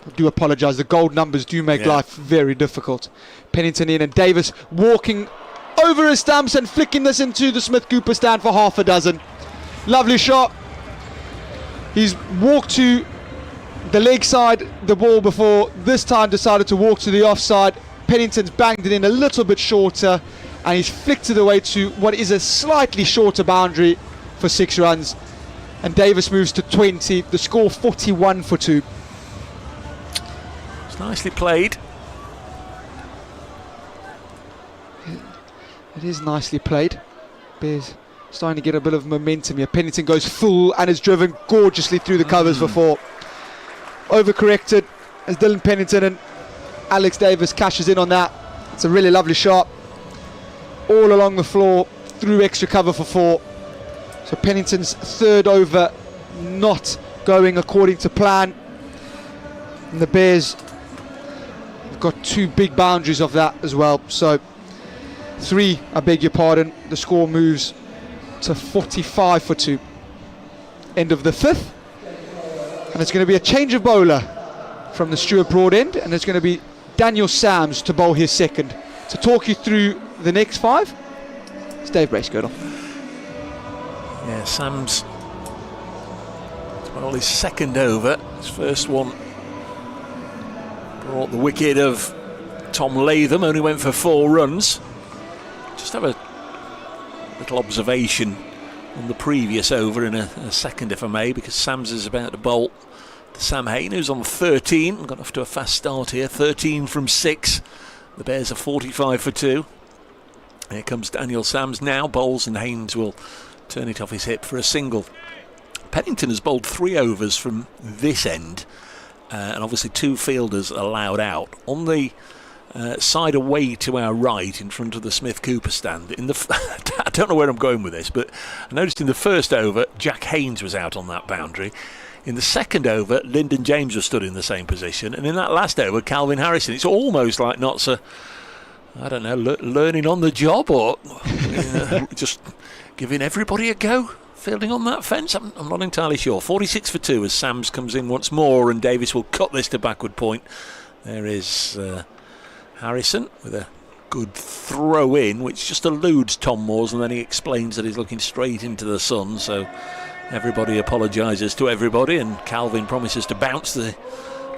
I do apologise, the gold numbers do make life very difficult. Pennington in, and Davis walking over his stumps and flicking this into the Smith Cooper stand for half a dozen. Lovely shot. He's walked to the leg side, the ball before, this time decided to walk to the offside. Pennington's banged it in a little bit shorter, and he's flicked it away to what is a slightly shorter boundary for 6 runs. And Davis moves to 20, the score 41 for 2. It's nicely played. It is nicely played. Bears starting to get a bit of momentum here. Pennington goes full and is driven gorgeously through the covers for 4. Overcorrected as Dylan Pennington, and Alex Davis cashes in on that. It's a really lovely shot. All along the floor. through extra cover for 4. So Pennington's third over not going according to plan. And the Bears have got 2 big boundaries of that as well. So 3, I beg your pardon. The score moves to 45 for 2. End of the 5th. And it's going to be a change of bowler from the Stuart Broad end, and it's going to be Daniel Sams to bowl his second. To talk you through the next 5, it's Dave Bracegirdle. Yeah, Sams, well, his second over. His first one brought the wicket of Tom Latham, only went for 4 runs. Just have a little observation on the previous over in a second, if I may, because Sams is about to bowl to Sam Hayne, who's on 13. Got off to a fast start here, 13 from 6. The Bears are 45 for 2. Here comes Daniel Sams now, bowls, and Haynes will turn it off his hip for a single. Pennington has bowled 3 overs from this end, and obviously 2 fielders allowed out. On the side away to our right, in front of the Smith Cooper stand, I don't know where I'm going with this, but I noticed in the first over Jack Haynes was out on that boundary. In the second over, Lyndon James was stood in the same position, and in that last over, Calvin Harrison. It's almost like not so, I don't know, learning on the job, or just giving everybody a go fielding on that fence. I'm not entirely sure. 46 for 2 as Sams comes in once more, and Davis will cut this to backward point. There is Harrison with a good throw in, which just eludes Tom Moores, and then he explains that he's looking straight into the sun, so everybody apologises to everybody, and Calvin promises to bounce the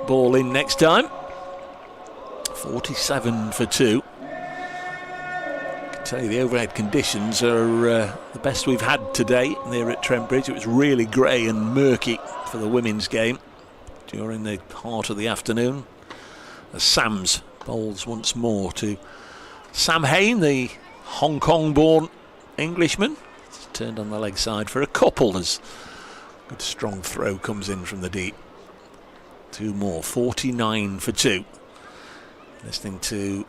ball in next time. 47 for 2. I can tell you the overhead conditions are the best we've had today there at Trent Bridge. It was really grey and murky for the women's game during the heart of the afternoon. As Sams bowls once more to Sam Hayne, the Hong Kong-born Englishman. It's turned on the leg side for a couple as a good strong throw comes in from the deep. 2 more, 49 for 2. Listening to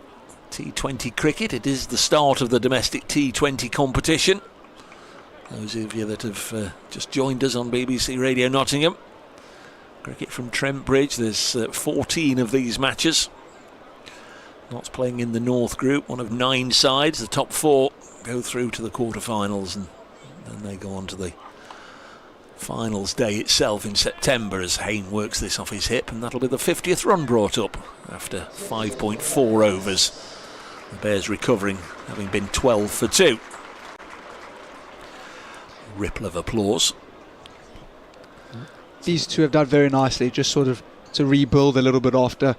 T20 cricket. It is the start of the domestic T20 competition. Those of you that have just joined us on BBC Radio Nottingham. Cricket from Trent Bridge. There's 14 of these matches. Notts playing in the North Group, one of 9 sides. The top 4 go through to the quarter-finals, and then they go on to the finals day itself in September as Hayne works this off his hip, and that'll be the 50th run brought up after 5.4 overs. The Bears recovering, having been 12 for 2. Ripple of applause. These 2 have done very nicely, just sort of to rebuild a little bit after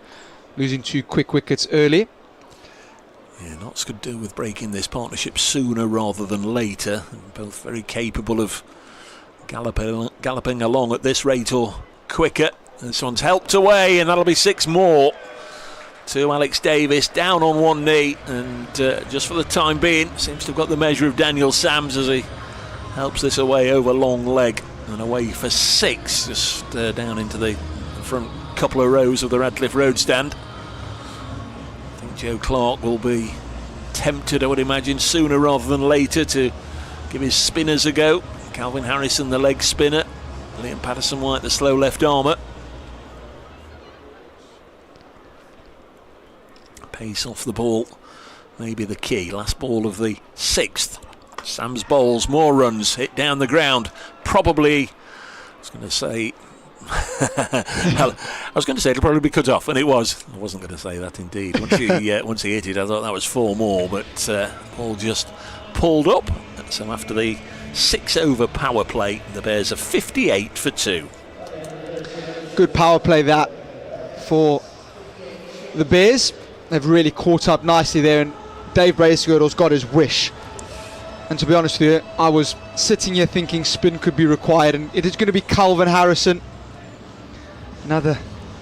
losing 2 quick wickets early. Yeah, Notts could do with breaking this partnership sooner rather than later. They're both very capable of galloping along at this rate or quicker. This one's helped away, and that'll be 6 more to Alex Davis, down on one knee, and just for the time being seems to have got the measure of Daniel Sams as he helps this away over long leg and away for 6, just down into the front couple of rows of the Radcliffe Road stand. I think Joe Clark will be tempted, I would imagine, sooner rather than later to give his spinners a go. Calvin Harrison, the leg spinner. Liam Patterson-White, the slow left armour. Pace off the ball may be the key. Last ball of the 6th. Sams bowls, more runs, hit down the ground. Probably, I was going to say it'll probably be cut off, and it was. I wasn't going to say that indeed. Once he hit it, I thought that was 4 more, but ball just pulled up. So after the 6-over power play, the Bears are 58 for 2. Good power play that for the Bears. They've really caught up nicely there, and Dave Bracegirdle's got his wish. And to be honest with you, I was sitting here thinking spin could be required, and it is going to be Calvin Harrison, another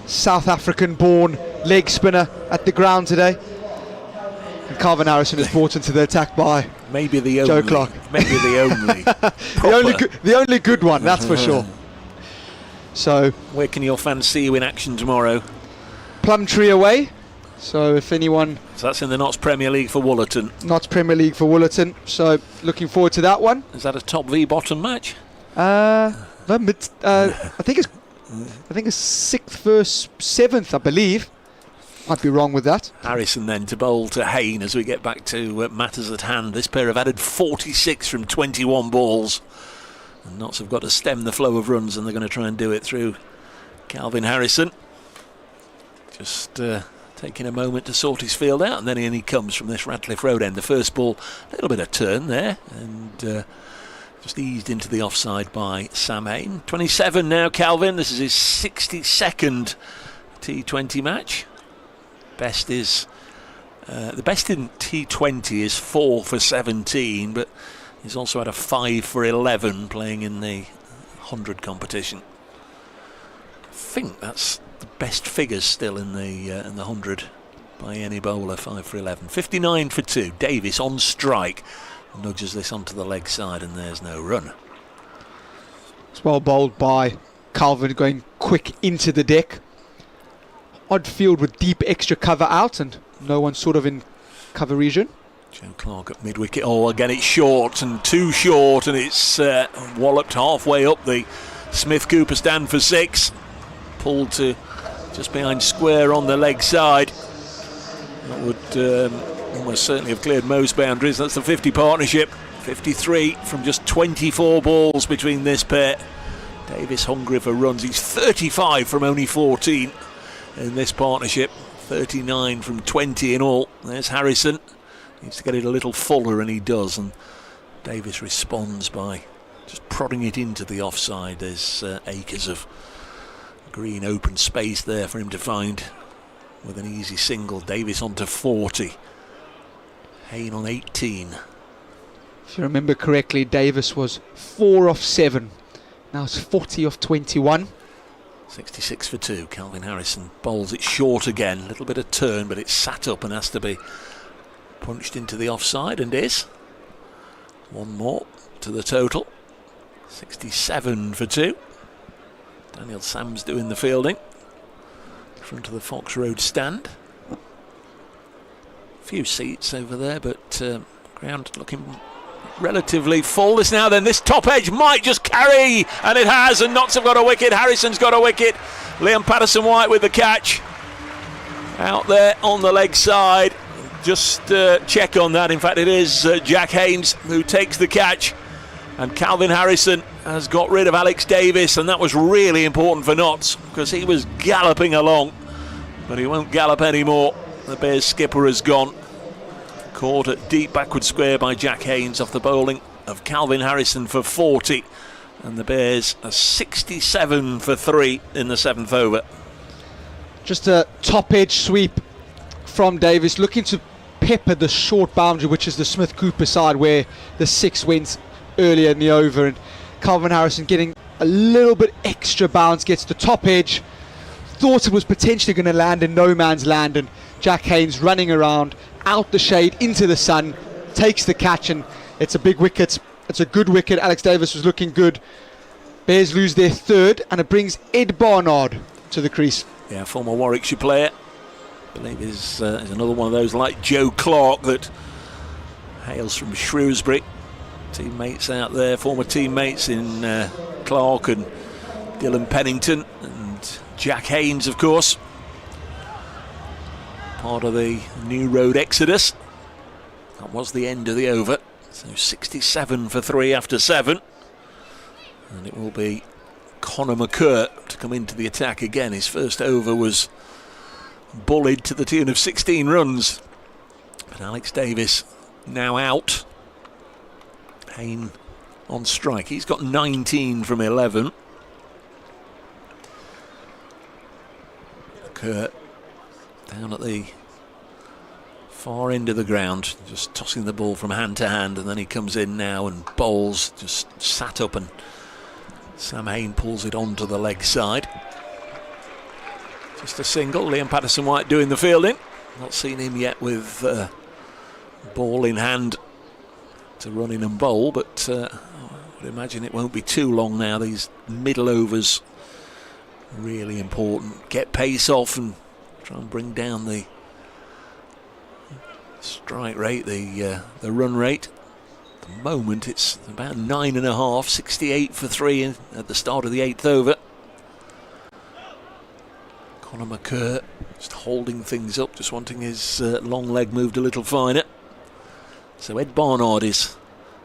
South African-born leg spinner at the ground today. And Calvin Harrison is brought into the attack by maybe the Joe only, Clark. Maybe the only, the only good one, that's for sure. So, where can your fans see you in action tomorrow? Plumtree away, So if anyone... So that's in the Notts Premier League for Woollerton. Notts Premier League for Woollerton. So looking forward to that one. Is that a top v bottom match? I think it's 6th versus 7th, I believe. Might be wrong with that. Harrison then to bowl to Hayne as we get back to matters at hand. This pair have added 46 from 21 balls. And Notts have got to stem the flow of runs, and they're going to try and do it through Calvin Harrison. Just taking a moment to sort his field out, and then in he comes from this Radcliffe Road end. The first ball, a little bit of turn there, and just eased into the offside by Sam Hayne. 27 now, Calvin. This is his 62nd T20 match. Best is the best in T20 is 4 for 17, but he's also had a 5 for 11 playing in the 100 competition. I think that's the best figures still in the 100 by any bowler. 5 for 11, 59 for 2. Davis on strike nudges this onto the leg side, and there's no run. It's well bowled by Calvin, going quick into the deck. Odd field with deep extra cover out, and no one sort of in cover region. Joe Clark at mid-wicket. Oh, again it's short, and too short, and it's walloped halfway up the Smith-Cooper stand for 6. Pulled to just behind square on the leg side. That would almost certainly have cleared most boundaries. That's the 50 partnership. 53 from just 24 balls between this pair. Davis hungry for runs. He's 35 from only 14 in this partnership. 39 from 20 in all. There's Harrison. Needs to get it a little fuller, and he does. And Davis responds by just prodding it into the offside. There's acres of green open space there for him to find with an easy single. Davis on to 40. Hayne on 18. If you remember correctly, Davis was 4 off 7. Now it's 40 off 21. 66 for 2. Calvin Harrison bowls it short again. A little bit of turn, but it's sat up and has to be punched into the offside, and is. One more to the total. 67 for 2. Daniel Sams doing the fielding. In front of the Fox Road stand. A few seats over there, but ground looking relatively full. This top edge might just carry, and it has, and Notts have got a wicket. Harrison's got a wicket. Liam Patterson-White with the catch. Out there on the leg side. Just check on that. In fact, it is Jack Haynes who takes the catch, and Calvin Harrison has got rid of Alex Davis, and that was really important for Notts because he was galloping along, but he won't gallop anymore. The Bears skipper has gone. Caught at deep backward square by Jack Haynes off the bowling of Calvin Harrison for 40, and the Bears are 67 for 3 in the 7th over. Just a top edge sweep from Davis, looking to pepper the short boundary, which is the Smith-Cooper side where the 6 went earlier in the over, and Calvin Harrison getting a little bit extra bounce, gets the top edge. Thought it was potentially going to land in no man's land, and Jack Haynes running around out the shade into the sun, takes the catch, and it's a big wicket. It's a good wicket. Alex Davis was looking good. Bears lose their 3rd, and it brings Ed Barnard to the crease. Yeah, former Warwickshire player. I believe is another one of those like Joe Clark that hails from Shrewsbury. Teammates out there, former teammates in Clark and Dylan Pennington, and Jack Haynes, of course. Part of the New Road exodus. That was the end of the over. So 67 for 3 after 7. And it will be Connor McCurr to come into the attack again. His first over was bullied to the tune of 16 runs. But Alex Davis now out. Hayne on strike. He's got 19 from 11. McCurr down at the far end of the ground, just tossing the ball from hand to hand, and then he comes in now and bowls, just sat up, and Sam Hayne pulls it onto the leg side. Just a single. Liam Patterson-White doing the fielding. Not seen him yet with ball in hand to run in and bowl, but I would imagine it won't be too long now. These middle overs really important. Get pace off and try and bring down the strike rate, the run rate. At the moment it's about 9.5, 68 for 3 at the start of the 8th over. Conor McCurr just holding things up, just wanting his long leg moved a little finer. So Ed Barnard is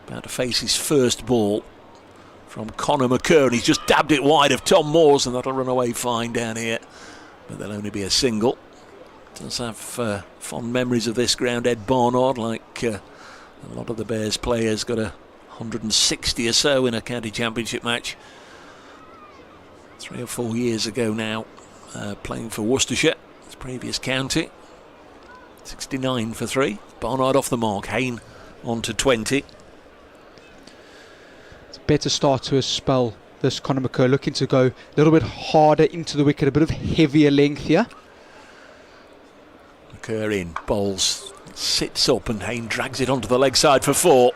about to face his first ball from Conor McCurr, and he's just dabbed it wide of Tom Moores, and that'll run away fine down here, but there'll only be a single. Does have fond memories of this ground, Ed Barnard, like a lot of the Bears players. Got 160 or so in a county championship match 3 or 4 years ago now, playing for Worcestershire, his previous county. 69 for 3. Barnard off the mark. Hayne on to 20. It's a better start to a spell, this Conor McCurr, looking to go a little bit harder into the wicket, a bit of heavier length here. McCurr in, bowls, sits up, and Hayne drags it onto the leg side for 4.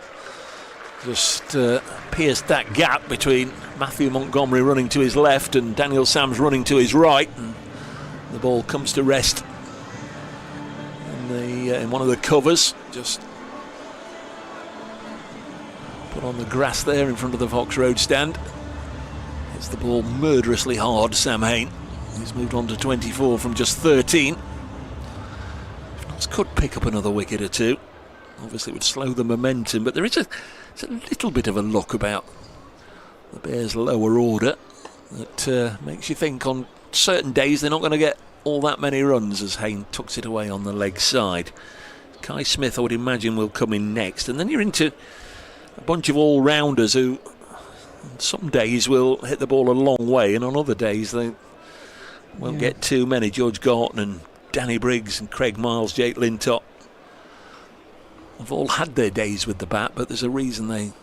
Just pierced that gap between Matthew Montgomery running to his left and Daniel Sams running to his right, and the ball comes to rest in one of the covers, just put on the grass there in front of the Fox Road stand. Hits the ball murderously hard, Sam Hayne. He's moved on to 24 from just 13. Could pick up another wicket or two. Obviously it would slow the momentum, but it's a little bit of a look about the Bears' lower order that makes you think on certain days they're not going to get all that many runs, as Hayne tucks it away on the leg side. Kai Smith, I would imagine, will come in next, and then you're into a bunch of all-rounders who some days will hit the ball a long way, and on other days they won't get too many. George Garton and Danny Briggs and Craig Miles, Jake Lintop have all had their days with the bat, but there's a reason they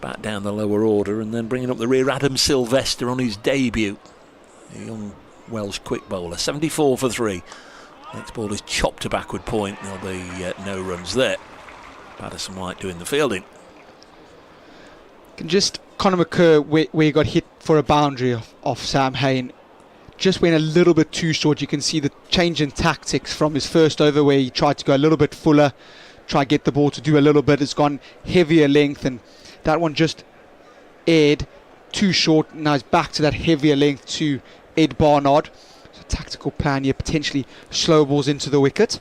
bat down the lower order. And then bringing up the rear, Adam Sylvester on his debut, a young Welsh quick bowler. 74 for 3. Next ball is chopped to backward point. There'll be no runs there. Patterson White doing the fielding. Just Conor McCurr, where he got hit for a boundary off Sam Hayne, just went a little bit too short. You can see the change in tactics from his first over, where he tried to go a little bit fuller, try to get the ball to do a little bit. It's gone heavier length, and that one just aired too short. Now he's back to that heavier length to Ed Barnard. So tactical plan here, potentially slow balls into the wicket.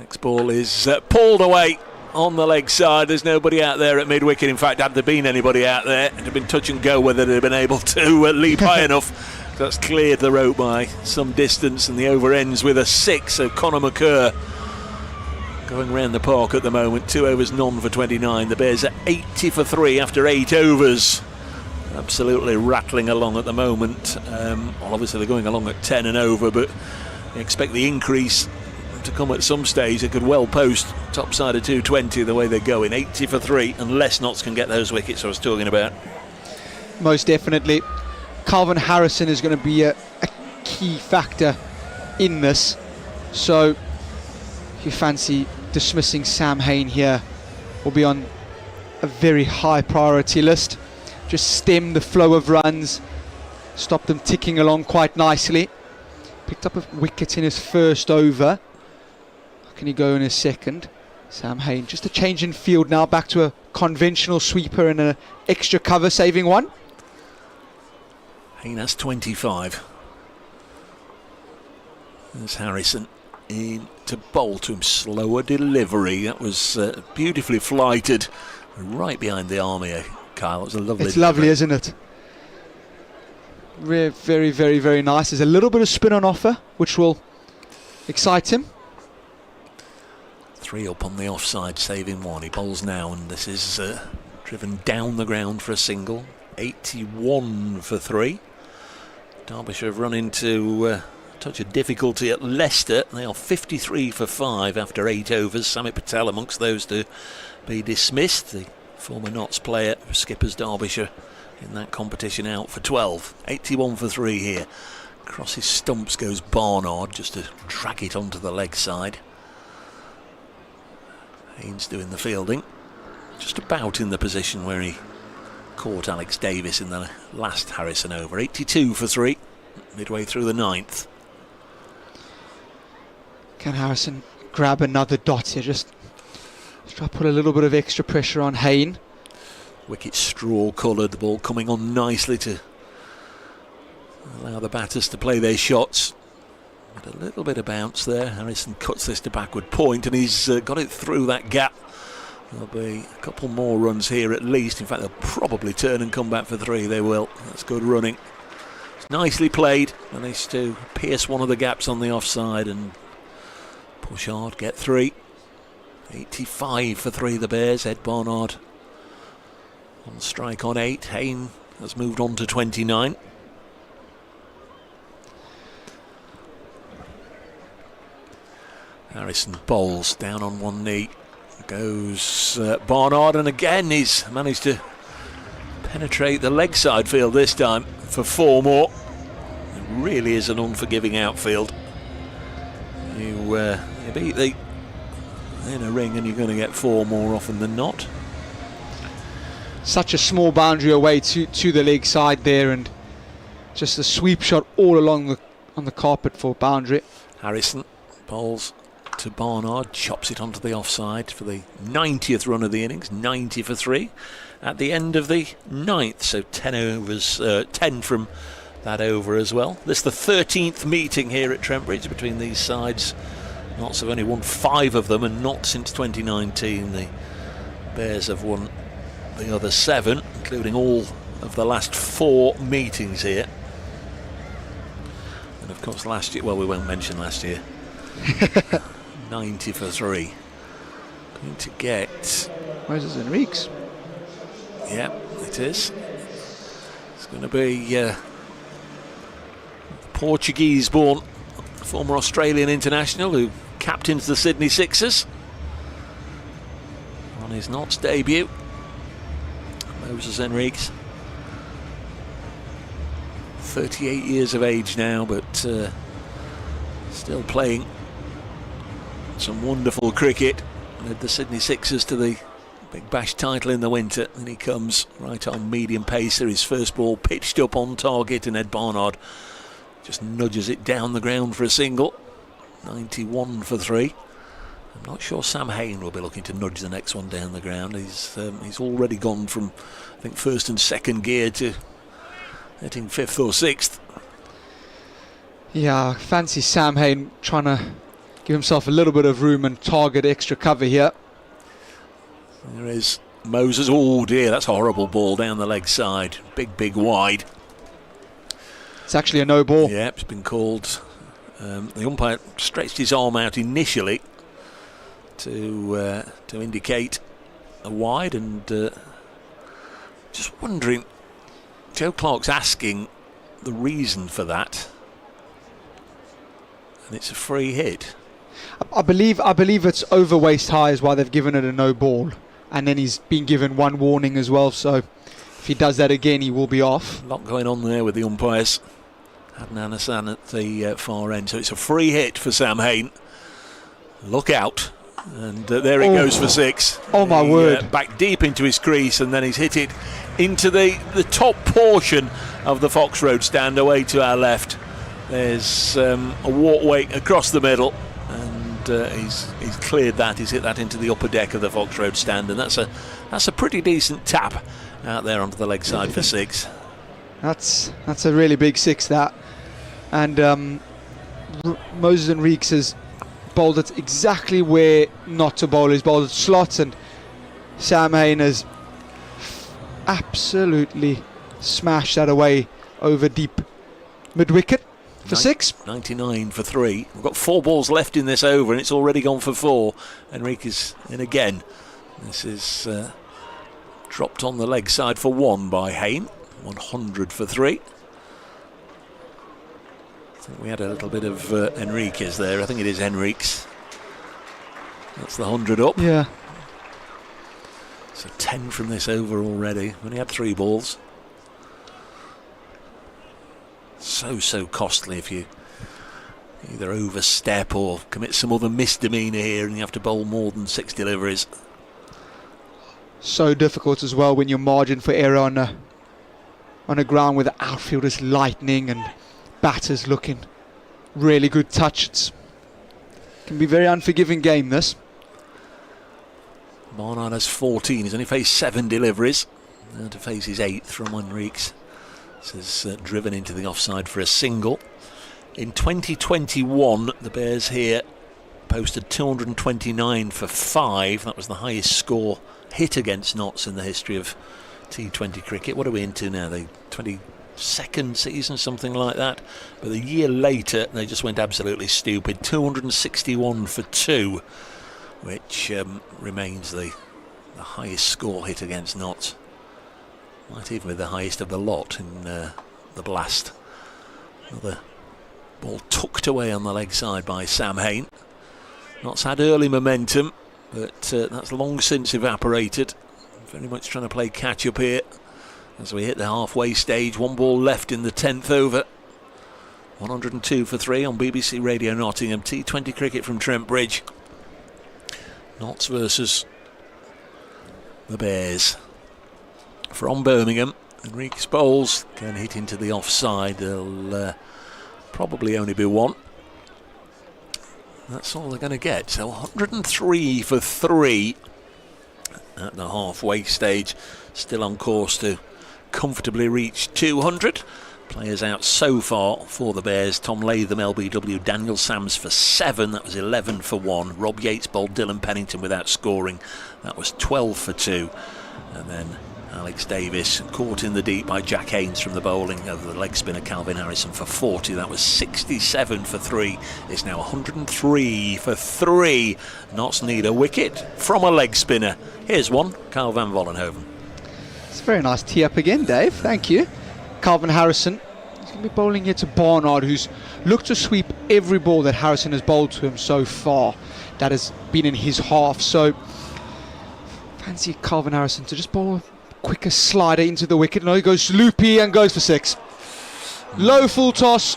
Next ball is pulled away on the leg side. There's nobody out there at mid-wicket. In fact, had there been anybody out there, it'd have been touch and go whether they'd have been able to leap high enough. That's cleared the rope by some distance, and the over ends with a 6. So Conor McCurr going round the park at the moment. 2 overs, none for 29. The Bears are 80 for 3 after 8 overs. Absolutely rattling along at the moment. Well, obviously they're going along at 10 and over, but you expect the increase to come at some stage. They could well post top side of 220 the way they're going. 80 for 3, unless Notts can get those wickets I was talking about. Most definitely. Calvin Harrison is going to be a key factor in this. So if you fancy dismissing Sam Hayne here, will be on a very high priority list. Just stem the flow of runs, stop them ticking along quite nicely. Picked up a wicket in his first over. How can he go in his second? Sam Hayne, just a change in field now, back to a conventional sweeper and an extra cover saving one. Hayne has 25. There's Harrison in to bowl to him. Slower delivery. That was beautifully flighted, right behind the arm here, Kyle. It was a lovely. It's lovely, isn't it? Very, very, very, very nice. There's a little bit of spin on offer, which will excite him. 3 up on the offside, saving 1. He bowls now, and this is driven down the ground for a single. 81 for 3. Derbyshire have run into a touch of difficulty at Leicester. They are 53 for 5 after 8 overs. Samit Patel amongst those to be dismissed. The former Notts player who skippers Derbyshire in that competition out for 12. 81 for 3 here. Across his stumps goes Barnard just to drag it onto the leg side. Haynes doing the fielding. Just about in the position where he caught Alex Davis in the last Harrison over. 82 for 3, midway through the 9th. Can Harrison grab another dot here. Just try to put a little bit of extra pressure on Hayne. Wicket straw coloured, the ball coming on nicely to allow the batters to play their shots. But a little bit of bounce there. Harrison cuts this to backward point, and he's got it through that gap. There'll be a couple more runs here at least. In fact, they'll probably turn and come back for 3. They will. That's good running. It's nicely played. Managed to pierce one of the gaps on the offside and push hard, get 3. 85 for 3, the Bears. Ed Barnard on strike on 8. Hayne has moved on to 29. Harrison bowls down on one knee. Goes Barnard, and again he's managed to penetrate the leg side field this time for 4 more. It really is an unforgiving outfield. You beat the in a ring and you're going to get 4 more often than not. Such a small boundary away to the leg side there, and just a sweep shot all along on the carpet for boundary. Harrison bowls to Barnard, chops it onto the offside for the 90th run of the innings, 90 for 3 at the end of the 9th, so 10 overs, 10 from that over as well. This is the 13th meeting here at Trent Bridge between these sides. Notts have only won 5 of them, and not since 2019. The Bears have won the other 7, including all of the last 4 meetings here. And of course last year, well, we won't mention last year. 90 for 3. Going to get Moses Enriques. Yeah, it is. It's going to be Portuguese-born former Australian international who captains the Sydney Sixers on his Notts debut. Moses Enriques, 38 years of age now, but still playing some wonderful cricket. Led the Sydney Sixers to the Big Bash title in the winter, and he comes right on medium pace there. His first ball pitched up on target, and Ed Barnard just nudges it down the ground for a single. 91 for 3. I'm not sure Sam Hayne will be looking to nudge the next one down the ground. He's already gone from, I think, 1st and 2nd gear to hitting 5th or 6th. Yeah, fancy Sam Hayne trying to give himself a little bit of room and target extra cover here. There is Moses. Oh dear, that's a horrible ball down the leg side. Big wide. It's actually a no ball. Yeah, it's been called. The umpire stretched his arm out initially to indicate a wide, and just wondering, Joe Clark's asking the reason for that, and it's a free hit. I believe it's over waist high is why they've given it a no ball, and then he's been given 1 warning as well, so if he does that again he will be off. A lot going on there with the umpires. Adnan Hassan at the far end, so it's a free hit for Sam Hayne. Look out, and there it goes for 6. Oh my word. Back deep into his crease, and then he's hit it into the top portion of the Fox Road stand away to our left. There's a walkway across the middle, and he's cleared that. He's hit that into the upper deck of the Fox Road stand, and that's a pretty decent tap out there onto the leg side for 6. That's a really big 6, that. And Moses Enriques has bowled it exactly where not to bowl. He's bowled it slot, and Sam Hayne has absolutely smashed that away over deep mid-wicket for 6. 99 for 3. We've got 4 balls left in this over, and it's already gone for 4. Enrique is in again. This is dropped on the leg side for 1 by Hayne. 100 for 3. I think we had a little bit of Enriquez there. I think it is Enriquez. That's the 100 up. Yeah. So 10 from this over already. Only had 3 balls. So costly if you either overstep or commit some other misdemeanour here and you have to bowl more than 6 deliveries. So difficult as well when your margin for error on a ground where the outfield is lightning and batters looking really good touch. It's Can be a very unforgiving game, this. Barnard has 14. He's only faced 7 deliveries. Now to face his 8th from Enriques. This is driven into the offside for a single. In 2021, the Bears here posted 229 for 5. That was the highest score hit against Notts in the history of T20 cricket. What are we into now? The 22nd season, something like that. But a year later, they just went absolutely stupid. 261 for 2, which remains the highest score hit against Notts. Might even be the highest of the lot in the blast. Another ball tucked away on the leg side by Sam Hain. Notts had early momentum, but that's long since evaporated. Very much trying to play catch up here as we hit the halfway stage. 1 ball left in the 10th over. 102 for 3 on BBC Radio Nottingham. T20 cricket from Trent Bridge. Notts versus the Bears. From Birmingham, Enriquez bowls can hit into the offside. There'll probably only be 1. That's all they're going to get. So 103 for 3 at the halfway stage. Still on course to comfortably reach 200. Players out so far for the Bears. Tom Latham, LBW, Daniel Sams for 7. That was 11 for 1. Rob Yates bowled Dylan Pennington without scoring. That was 12 for 2. And then Alex Davis caught in the deep by Jack Haynes from the bowling of the leg spinner Calvin Harrison for 40. That was 67 for 3. It's now 103 for 3. Notts need a wicket from a leg spinner. Here's one, Carl van Vollenhoven. It's a very nice tee up again, Dave. Thank you. Calvin Harrison. He's going to be bowling here to Barnard, who's looked to sweep every ball that Harrison has bowled to him so far. That has been in his half. So fancy Calvin Harrison to just bowl quicker slider into the wicket. No, he goes loopy and goes for 6. Low full toss,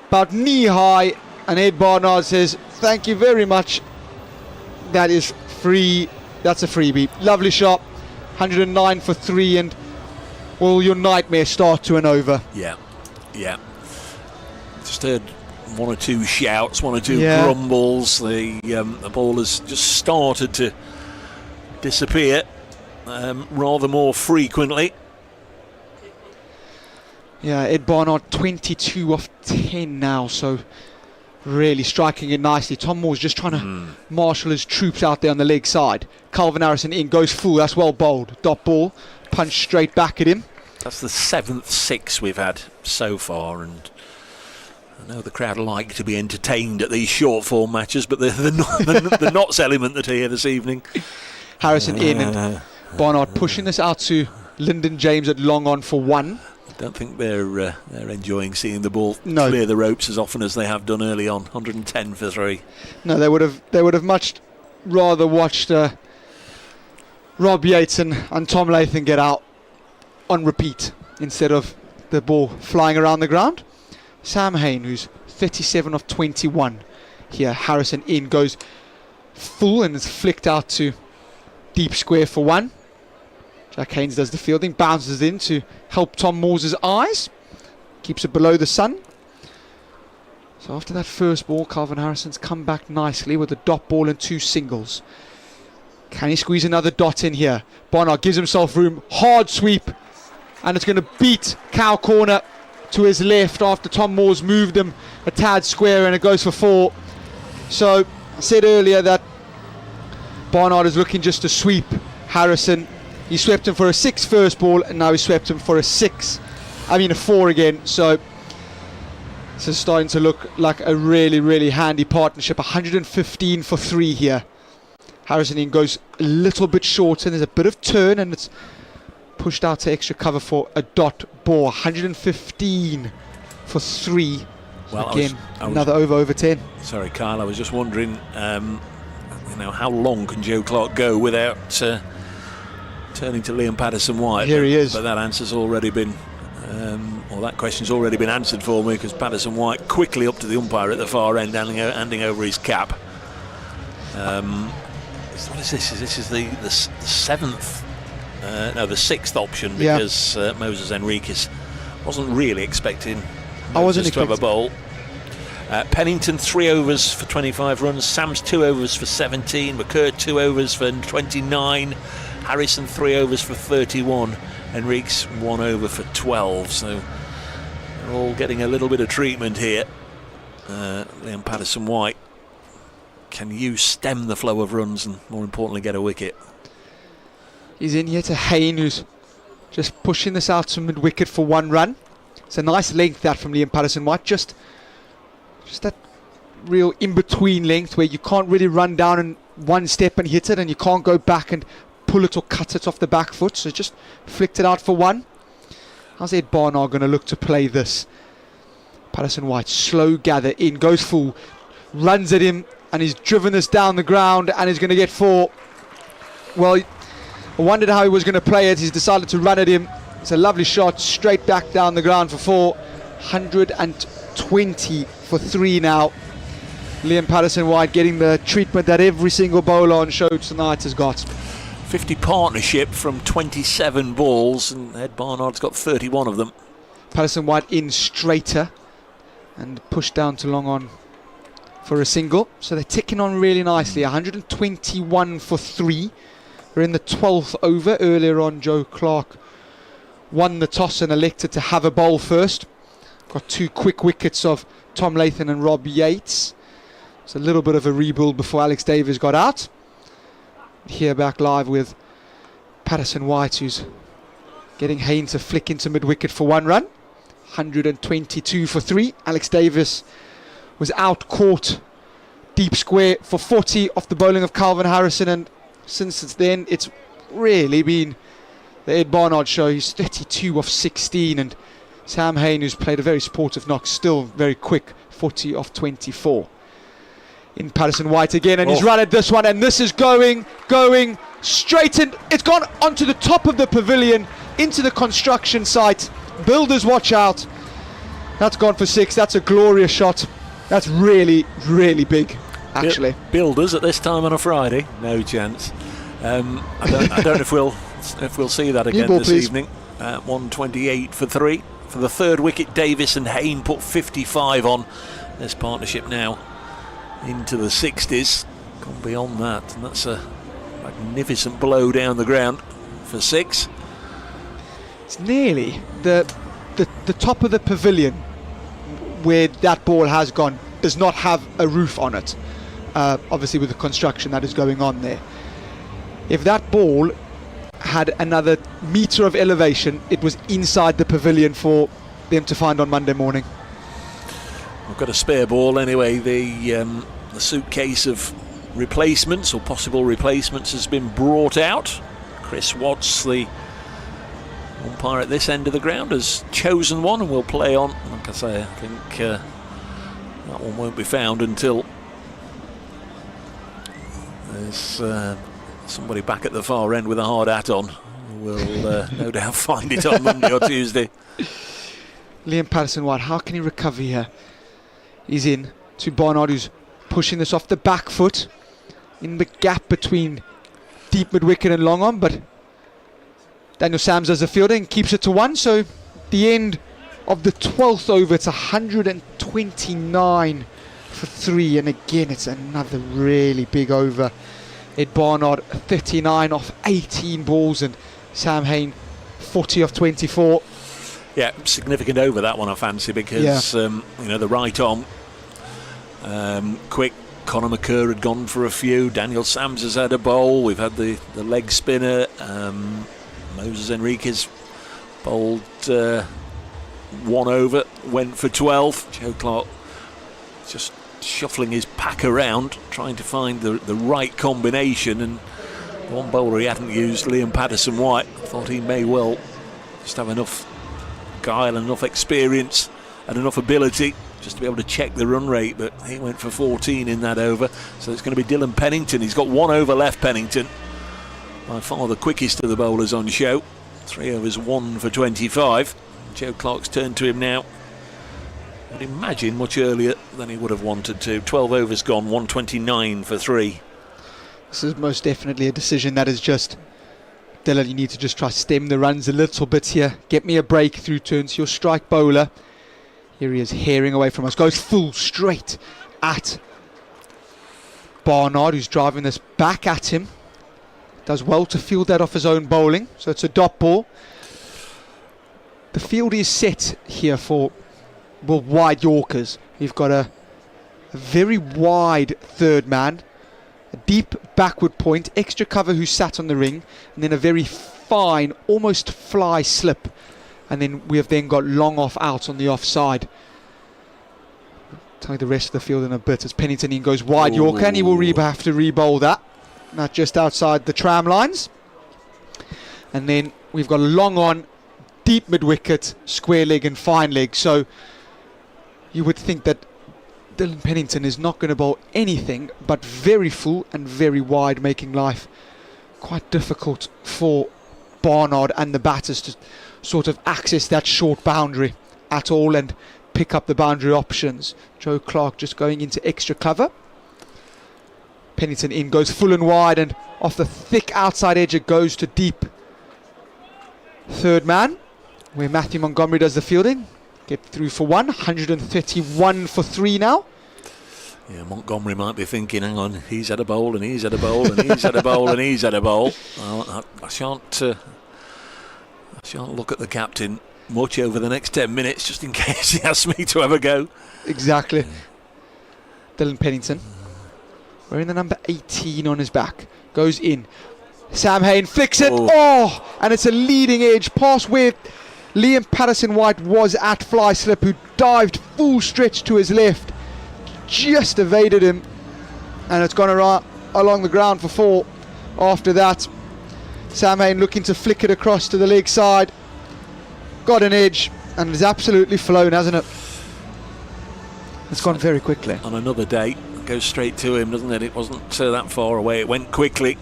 about knee high, and Ed Barnard says, thank you very much. That is free. That's a freebie. Lovely shot. 109 for 3, and will your nightmare start to an over? Yeah. Just heard 1 or 2 shouts, 1 or 2 grumbles. The ball has just started to disappear. Rather more frequently. Yeah, Ed Barnard 22 off 10 now, so really striking it nicely. Tom Moore's just trying to marshal his troops out there on the leg side. Calvin Harrison in, goes full, that's well bowled. Dot ball, punch straight back at him. That's the 7th 6 we've had so far, and I know the crowd like to be entertained at these short form matches, but the Notts element that are here this evening. Harrison in, and Barnard pushing this out to Lyndon James at long on for 1. I don't think they're enjoying seeing the ball clear the ropes as often as they have done early on. 110 for 3. No, they would have much rather watched Rob Yates and Tom Latham get out on repeat instead of the ball flying around the ground. Sam Hain, who's 37 off 21 here. Harrison in, goes full and is flicked out to deep square for 1. Jack Haynes does the fielding, bounces in to help Tom Moore's eyes, keeps it below the sun. So after that first ball, Calvin Harrison's come back nicely with a dot ball and 2 singles. Can he squeeze another dot in here? Barnard gives himself room, hard sweep, and it's going to beat cow corner to his left after Tom Moore's moved him a tad square, and it goes for 4. So I said earlier that Barnard is looking just to sweep Harrison. He swept him for a 6 first ball, and now he swept him for a 4 again. So this is starting to look like a really, really handy partnership. 115 for 3 here. Harrison in, goes a little bit short, and there's a bit of turn, and it's pushed out to extra cover for a dot ball. 115 for 3. Well, again, another over 10. Sorry, Kyle, I was just wondering, how long can Joe Clark go without turning to Liam Patterson-White? Here he is. But that answer's already been, that question's already been answered for me, because Patterson-White quickly up to the umpire at the far end, handing over his cap. What is this? This is the 7th, the 6th option, because Moses Enriquez wasn't really expecting Moses to have a bowl. Pennington 3 overs for 25 runs, Sam's 2 overs for 17, McCurd 2 overs for 29, Harrison 3 overs for 31, Enrique's 1 over for 12. So they're all getting a little bit of treatment here. Liam Patterson-White, can you stem the flow of runs and more importantly get a wicket? He's in here to Hayne, who's just pushing this out to mid-wicket for 1 run. It's a nice length that from Liam Patterson-White, just that real in-between length where you can't really run down in one step and hit it, and you can't go back and pull it or cut it off the back foot, so just flicked it out for 1. How's Ed Barnard going to look to play this? Patterson-White, slow gather in, goes full, runs at him, and he's driven this down the ground, and he's going to get 4. Well, I wondered how he was going to play it. He's decided to run at him. It's a lovely shot, straight back down the ground for 4. 120 for 3 now. Liam Patterson-White getting the treatment that every single bowler on show tonight has got. 50 partnership from 27 balls, and Ed Barnard's got 31 of them. Patterson-White in straighter and pushed down to long on for a single. So they're ticking on really nicely. 121 for 3. We're in the 12th over. Earlier on, Joe Clark won the toss and elected to have a bowl first. Got 2 quick wickets of Tom Latham and Rob Yates. It's a little bit of a rebuild before Alex Davies got out. Here back live with Patterson-White, who's getting Hayne to flick into mid-wicket for 1 run. 122 for 3. Alex Davies was out caught deep square for 40 off the bowling of Calvin Harrison, and since then it's really been the Ed Barnard show. He's 32 off 16, and Sam Hayne, who's played a very sportive knock, still very quick, 40 off 24. In Patterson-White again, and he's run at this one, and this is going straight in. It's gone onto the top of the pavilion, into the construction site. Builders, watch out. That's gone for 6. That's a glorious shot. That's really, really big, actually. Builders at this time on a Friday, no chance. I don't know if we'll see that again this evening. 128 for 3. For the 3rd wicket, Davis and Hayne put 55 on. This partnership now into the 60s. Gone beyond that, and that's a magnificent blow down the ground for 6. It's nearly the top of the pavilion where that ball has gone does not have a roof on it, obviously with the construction that is going on there. If that ball had another metre of elevation, it was inside the pavilion for them to find on Monday morning. We've got a spare ball anyway. The suitcase of replacements or possible replacements has been brought out. Chris Watts, the umpire at this end of the ground, has chosen one and will play on. Like I say, I think that one won't be found until there's somebody back at the far end with a hard hat on. We'll no doubt find it on Monday or Tuesday. Liam Patterson-White, how can he recover here? He's in to Barnard, who's pushing this off the back foot in the gap between deep mid-wicket and long on, but Daniel Sams does the fielding and keeps it to 1. So the end of the 12th over, it's 129 for 3, and again it's another really big over. Ed Barnard 39 off 18 balls, and Sam Hayne 40 off 24. Yeah, significant over that one, I fancy, because the right arm quick. Conor McCurr had gone for a few. Daniel Sams has had a bowl. We've had the leg spinner. Moses Enriquez bowled 1 over, went for 12. Joe Clark just shuffling his pack around, trying to find the right combination, and one bowler he hadn't used, Liam Patterson-White, thought he may well just have enough guile and enough experience and enough ability just to be able to check the run rate, but he went for 14 in that over. So it's going to be Dylan Pennington. He's got 1 over left, Pennington, by far the quickest of the bowlers on show. 3 overs, 1 for 25. Joe Clark's turned to him now, I'd imagine much earlier than he would have wanted to. 12 overs gone, 129 for 3. This is most definitely a decision that is just, Dylan, you need to just try to stem the runs a little bit here. Get me a breakthrough, turn to your strike bowler. Here he is, herring away from us. Goes full straight at Barnard, who's driving this back at him. Does well to field that off his own bowling. So it's a dot ball. The field is set here for wide Yorkers. We've got a very wide third man, a deep backward point, extra cover who sat on the ring, and then a very fine, almost fly slip. And then we have then got long off out on the offside. Tell you the rest of the field in a bit as Pennington in goes wide Yorker, and he will have to re-bowl that. Not just outside the tram lines. And then we've got a long on, deep mid-wicket, square leg and fine leg. So you would think that Dylan Pennington is not going to bowl anything but very full and very wide, making life quite difficult for Barnard and the batters to sort of access that short boundary at all and pick up the boundary options. Joe Clark just going into extra cover. Pennington in, goes full and wide, and off the thick outside edge it goes to deep third man, where Matthew Montgomery does the fielding. Get through for 131 for 3 now. Yeah, Montgomery might be thinking, hang on, he's had a bowl and he's had a bowl and he's had a bowl and he's had a bowl. I shan't look at the captain much over the next 10 minutes just in case he asks me to have a go. Exactly. Dylan Pennington wearing the number 18 on his back. Goes in. Sam Hain flicks it. And it's a leading edge past where Liam Patterson-White was at fly slip, who dived full stretch to his left. Just evaded him. And it's gone along the ground for 4 after that. Sam Hain looking to flick it across to the leg side. Got an edge and it's absolutely flown, hasn't it? It's gone very quickly. On another day, it goes straight to him, doesn't it? It wasn't that far away. It went quickly.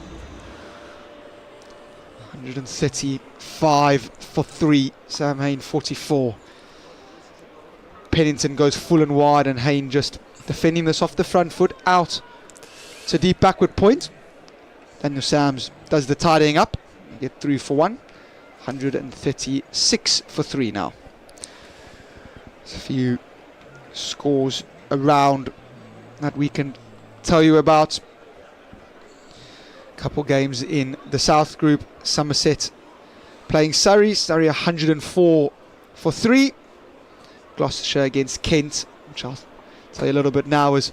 135 for 3. Sam Hain 44. Pennington goes full and wide, and Hain just defending this off the front foot out to deep backward point. Daniel Sams does the tidying up. Get through for 1. 136 for 3 now. There's a few scores around that we can tell you about. Couple games in the South Group. Somerset playing Surrey. Surrey 104 for 3. Gloucestershire against Kent, which I'll tell you a little bit now as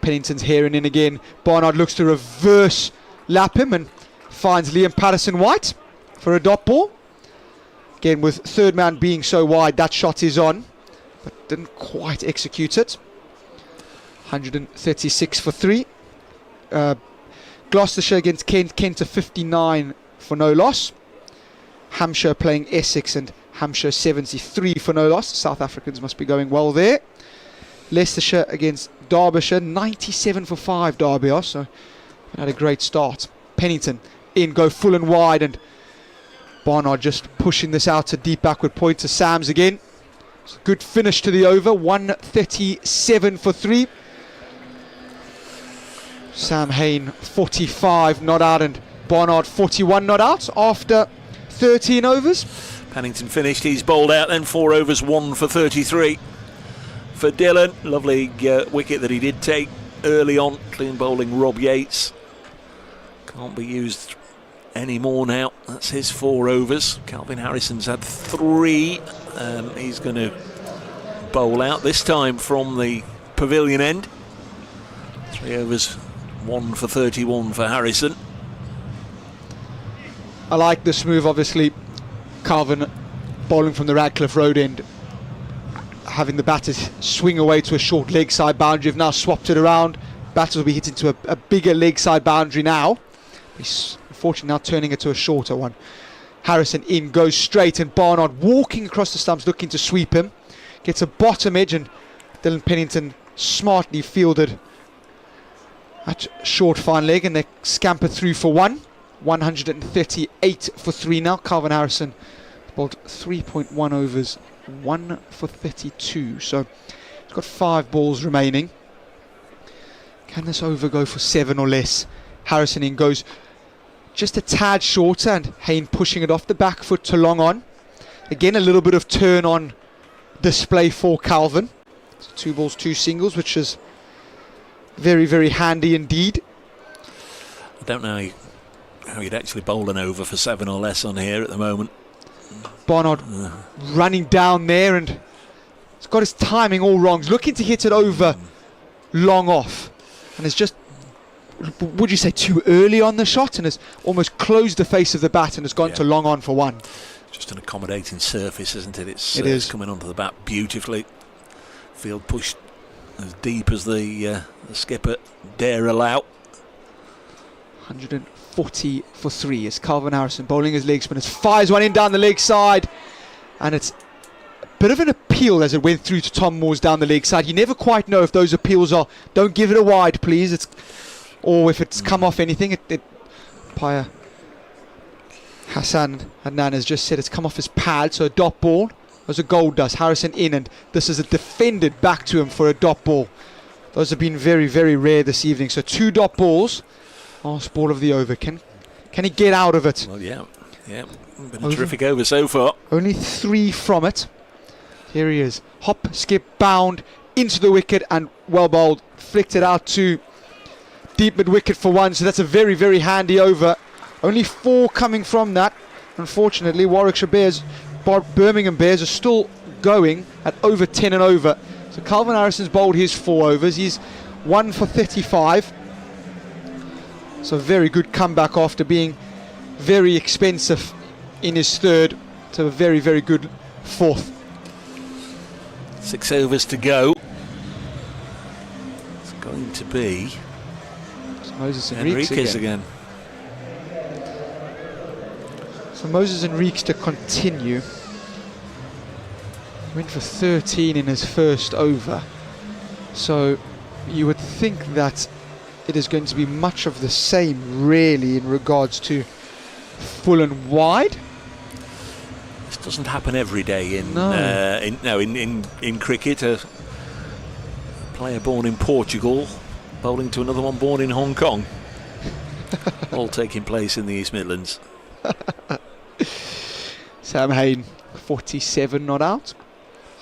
Pennington's herring in again. Barnard looks to reverse lap him and finds Liam Patterson-White for a dot ball. Again, with third man being so wide, that shot is on, but didn't quite execute it. 136 for 3. Gloucestershire against Kent. Kent to 59 for no loss. Hampshire playing Essex, and Hampshire 73 for no loss. South Africans must be going well there. Leicestershire against Derbyshire, 97 for 5 Derby are, so had a great start. Pennington in, go full and wide, and Barnard just pushing this out to deep backward point to Sams again. It's a good finish to the over, 137 for 3. Sam Hain 45 not out, and Barnard 41 not out after 13 overs. Pennington finished, he's bowled out then 4 overs, 1 for 33 for Dylan. Lovely wicket that he did take early on, clean bowling Rob Yates. Can't be used anymore now. That's his 4 overs. Calvin Harrison's had 3. He's going to bowl out this time from the pavilion end. 3 overs, 1 for 31 for Harrison. I like this move, obviously. Calvin bowling from the Radcliffe Road end, having the batters swing away to a short leg side boundary. Have now swapped it around. Batters will be hit into a bigger leg side boundary now. He's unfortunately now turning it to a shorter one. Harrison in, goes straight, and Barnard walking across the stumps looking to sweep him. Gets a bottom edge, and Dylan Pennington smartly fielded at short fine leg, and they scamper through for 1. 138 for 3 now. Calvin Harrison bowled 3.1 overs, 1 for 32. So he's got 5 balls remaining. Can this over go for 7 or less? Harrison in, goes just a tad shorter, and Hain pushing it off the back foot to long on. Again, a little bit of turn on display for Calvin. So 2 balls, 2 singles, which is very, very handy indeed. I don't know how you'd actually bowl an over for 7 or less on here at the moment. Barnard running down there, and he's got his timing all wrong. He's looking to hit it over long off, and it's just, would you say, too early on the shot, and has almost closed the face of the bat and has gone to long on for 1. Just an accommodating surface, isn't it? It's coming onto the bat beautifully. Field pushed as deep as the skipper dare allow. 140 for 3 as Calvin Harrison bowling his leg spinners, fires one in down the leg side, and it's a bit of an appeal as it went through to Tom Moores down the leg side. You never quite know if those appeals are, don't give it a wide please, or if it's come off anything. Umpire Hassan Adnan has just said it's come off his pad, so a dot ball. As a goal does. Harrison in, and this is a defended back to him for a dot ball. Those have been very, very rare this evening. So 2 dot balls. Last ball of the over. Can he get out of it? Well, yeah. Been a terrific over so far. Only 3 from it. Here he is. Hop, skip, bound into the wicket, and well bowled. Flicked it out to deep mid wicket for 1. So that's a very, very handy over. Only 4 coming from that. Unfortunately, Birmingham Bears are still going at over 10 and over. So Calvin Harrison's bowled his 4 overs. He's 1 for 35. So very good comeback after being very expensive in his 3rd. So a very, very good 4th. 6 overs to go. It's going to be Moses Enriquez again. So Moses Enriquez to continue. Went for 13 in his first over. So you would think that it is going to be much of the same really in regards to full and wide. This doesn't happen every day in cricket. A player born in Portugal bowling to another one born in Hong Kong. All taking place in the East Midlands. Sam Hain, 47 not out.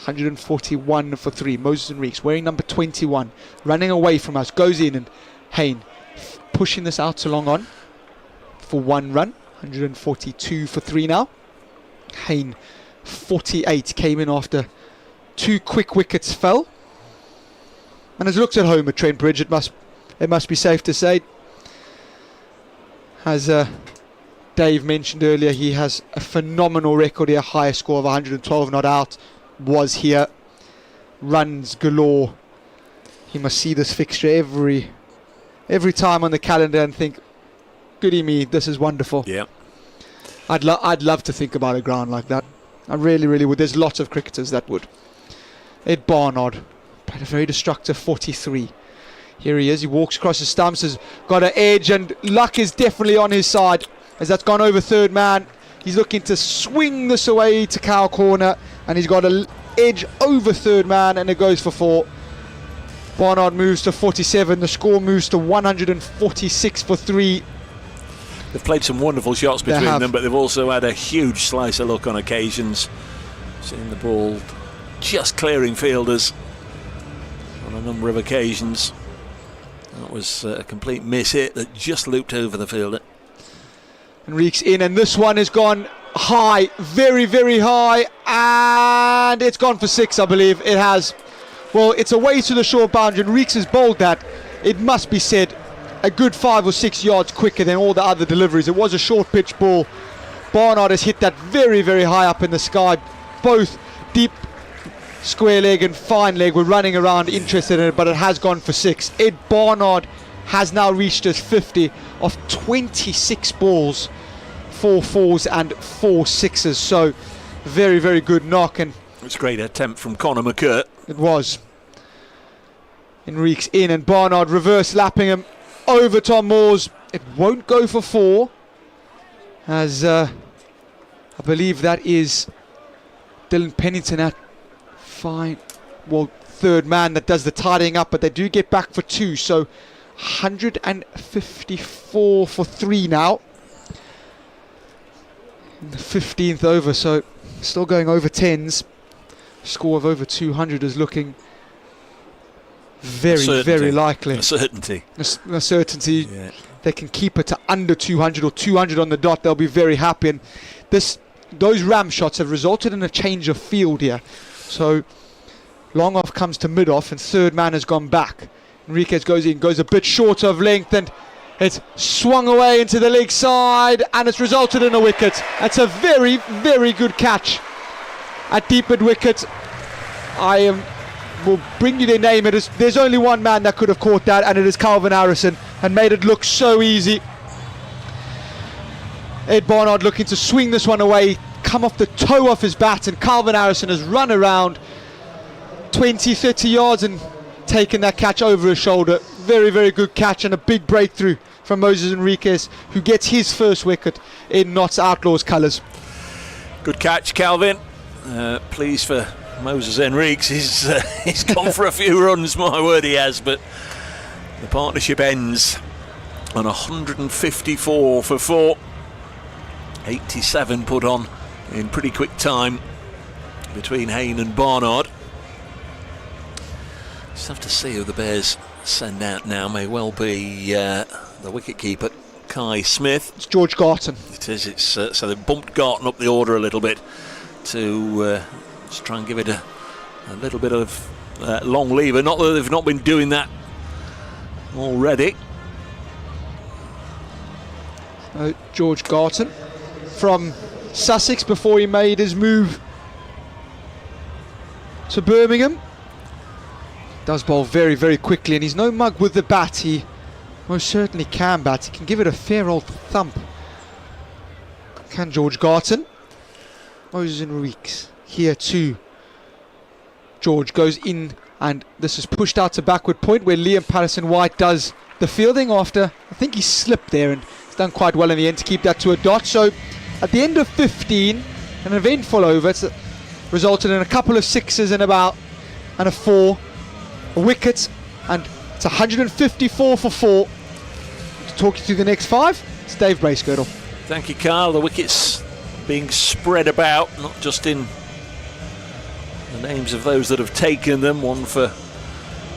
141 for 3. Moses Enriquez wearing number 21, running away from us, goes in, and Hain pushing this out to long on for 1 run. 142 for 3 now. Hain 48 came in after 2 quick wickets fell, and has looked at home at Trent Bridge. It must be safe to say, as Dave mentioned earlier, he has a phenomenal record here. Highest score of 112 not out was here. Runs galore. He must see this fixture every time on the calendar and think, goody me, this is wonderful. Yeah. I'd love to think about a ground like that. I really, really would. There's lots of cricketers that would. Ed Barnard played a very destructive 43. Here he is. He walks across the stumps, has got an edge, and luck is definitely on his side as that's gone over 3rd man. He's looking to swing this away to cow corner, and he's got an edge over 3rd man, and it goes for 4. Barnard moves to 47. The score moves to 146 for 3. They've played some wonderful shots between them, but they've also had a huge slice of luck on occasions. Seeing the ball just clearing fielders on a number of occasions. That was a complete miss hit that just looped over the fielder. Enriquez in, and this one has gone high, very, very high, and it's gone for 6, I believe. It has. Well, it's away to the short boundary. Enriquez has bowled that, it must be said, a good 5 or 6 yards quicker than all the other deliveries. It was a short pitch ball. Barnard has hit that very, very high up in the sky. Both deep square leg and fine leg were running around interested in it, but it has gone for 6. Ed Barnard has now reached his 50 of 26 balls, 4 4s and 4 6s. So very, very good knock, and it's a great attempt from Conor McCurt. It was. Enriquez in, and Barnard reverse lapping him over Tom Moores. It won't go for 4, as I believe that is Dylan Pennington at fine, well, 3rd man that does the tidying up, but they do get back for 2. So 154 for 3 now in the 15th over, so still going over 10s. score of over 200 is looking very, certainty. very likely. A certainty. A certainty. Yeah. They can keep it to under 200 or 200 on the dot. They'll be very happy. And those ram shots have resulted in a change of field here. So long off comes to mid off, and third man has gone back. Enriquez goes in, goes a bit short of length, and it's swung away into the leg side, and it's resulted in a wicket. That's a very, very good catch at deep mid wicket. Will bring you their name. There's only one man that could have caught that, and it is Calvin Harrison, and made it look so easy. Ed Barnard looking to swing this one away, come off the toe of his bat, and Calvin Harrison has run around 20-30 yards and taken that catch over his shoulder. Very, very good catch, and a big breakthrough from Moses Enriquez, who gets his first wicket in Notts Outlaws colours. Good catch, Calvin. Pleased for Moses Enriquez. He's gone for a few runs, my word he has, but the partnership ends on 154 for 4. 87 put on in pretty quick time between Hayne and Barnard. Just have to see who the Bears send out now. May well be the wicketkeeper, Kai Smith. It's George Garton. It is. It's so they've bumped Garton up the order a little bit to just try and give it a little bit of long lever. Not that they've not been doing that already. George Garton from Sussex before he made his move to Birmingham. Does bowl very, very quickly, and he's no mug with the bat. He most certainly can bat. He can give it a fair old thump. Can George Garton. Moses Enriquez here too. George goes in, and this is pushed out to backward point where Liam Patterson-White does the fielding after, I think he slipped there, and he's done quite well in the end to keep that to a dot. So at the end of 15, an eventful over. It's resulted in a couple of sixes and a 4, a wicket, and it's 154 for 4. To talk you through the next 5, it's Dave Bracegirdle. Thank you, Carl. The wickets being spread about, not just in the names of those that have taken them. One for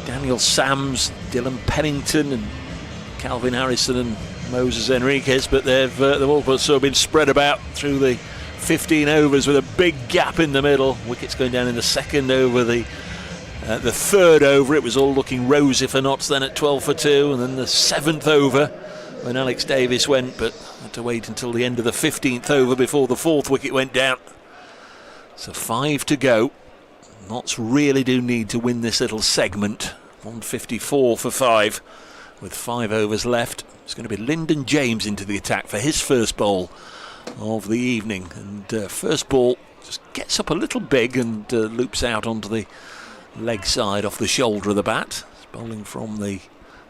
Daniel Sams, Dylan Pennington, and Calvin Harrison and Moses Enriquez, but they've all also been spread about through the 15 overs with a big gap in the middle. Wickets going down in the second over, the third over it was all looking rosy for Notts then at 12 for 2, and then the 7th over when Alex Davis went, but had to wait until the end of the 15th over before the 4th wicket went down. So 5 to go. Notts really do need to win this little segment. 154 for 5 with 5 overs left. It's going to be Lyndon James into the attack for his first bowl of the evening, and first ball just gets up a little big and loops out onto the leg side off the shoulder of the bat. It's bowling from the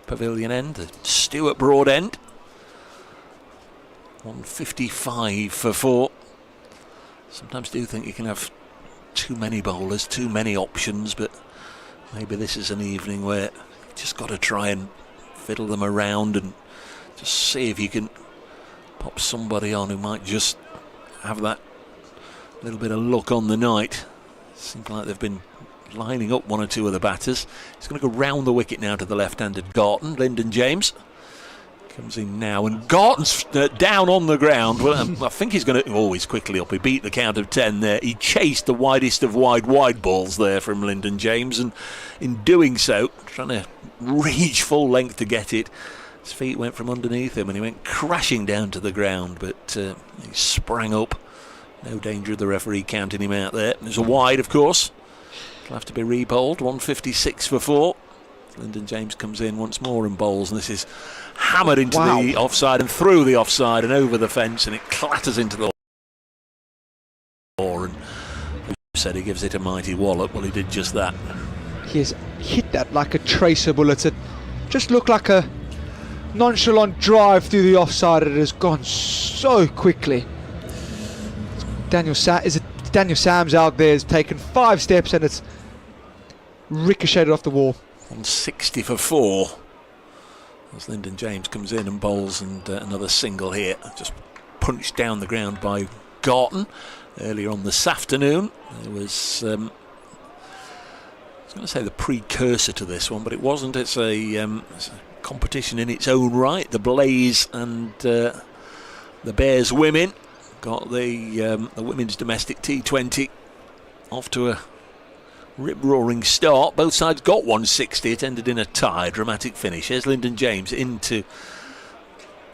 pavilion end, the Stuart Broad end. 155 for 4. Sometimes do think you can have too many bowlers, too many options, but maybe this is an evening where you've just got to try and fiddle them around and just see if you can pop somebody on who might just have that little bit of luck on the night. Seems like they've been lining up one or two of the batters. He's going to go round the wicket now to the left-handed Garton. Lyndon James comes in now, and Garton's down on the ground. Well, I think he's going to... Oh, he's quickly up. He beat the count of 10 there. He chased the widest of wide balls there from Lyndon James, and in doing so, trying to reach full length to get it, his feet went from underneath him and he went crashing down to the ground, but he sprang up. No danger of the referee counting him out there. There's a wide, of course. It'll have to be re-bowled. 156 for 4. Lyndon James comes in once more and bowls, and this is hammered into the offside and through the offside and over the fence, and it clatters into the floor. And who said he gives it a mighty wallop? Well, he did just that. He has hit that like a tracer bullet. It just looked like a nonchalant drive through the offside, and it has gone so quickly. Daniel Sams out there has taken 5 steps, and it's ricocheted off the wall. 160 for 4 as Lyndon James comes in and bowls, and another single here, just punched down the ground by Garton. Earlier on this afternoon there was was going to say the precursor to this one, but it wasn't. It's a competition in its own right. The Blaze and the Bears women got the women's domestic T20 off to a rip-roaring start. Both sides got 160. It ended in a tie, dramatic finish. Here's Lyndon James into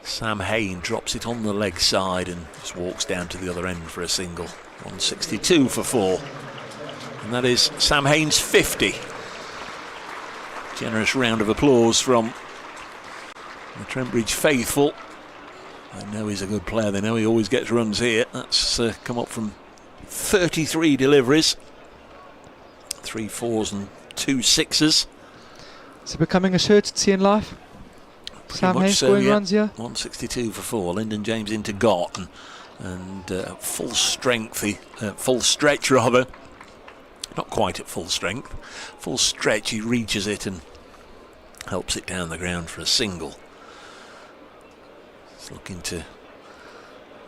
Sam Hain, drops it on the leg side and just walks down to the other end for a single. 162 for 4. And that is Sam Hain's 50. Generous round of applause from the Trent Bridge faithful. They know he's a good player. They know he always gets runs here. That's come up from 33 deliveries. 3 4s and 2 6s. Is it becoming a certainty in life? Sam Hain scoring runs, yeah. 162 for 4. Lyndon James into Garton. And full stretch rather. Not quite at full strength. Full stretch, he reaches it and helps it down the ground for a single. He's looking to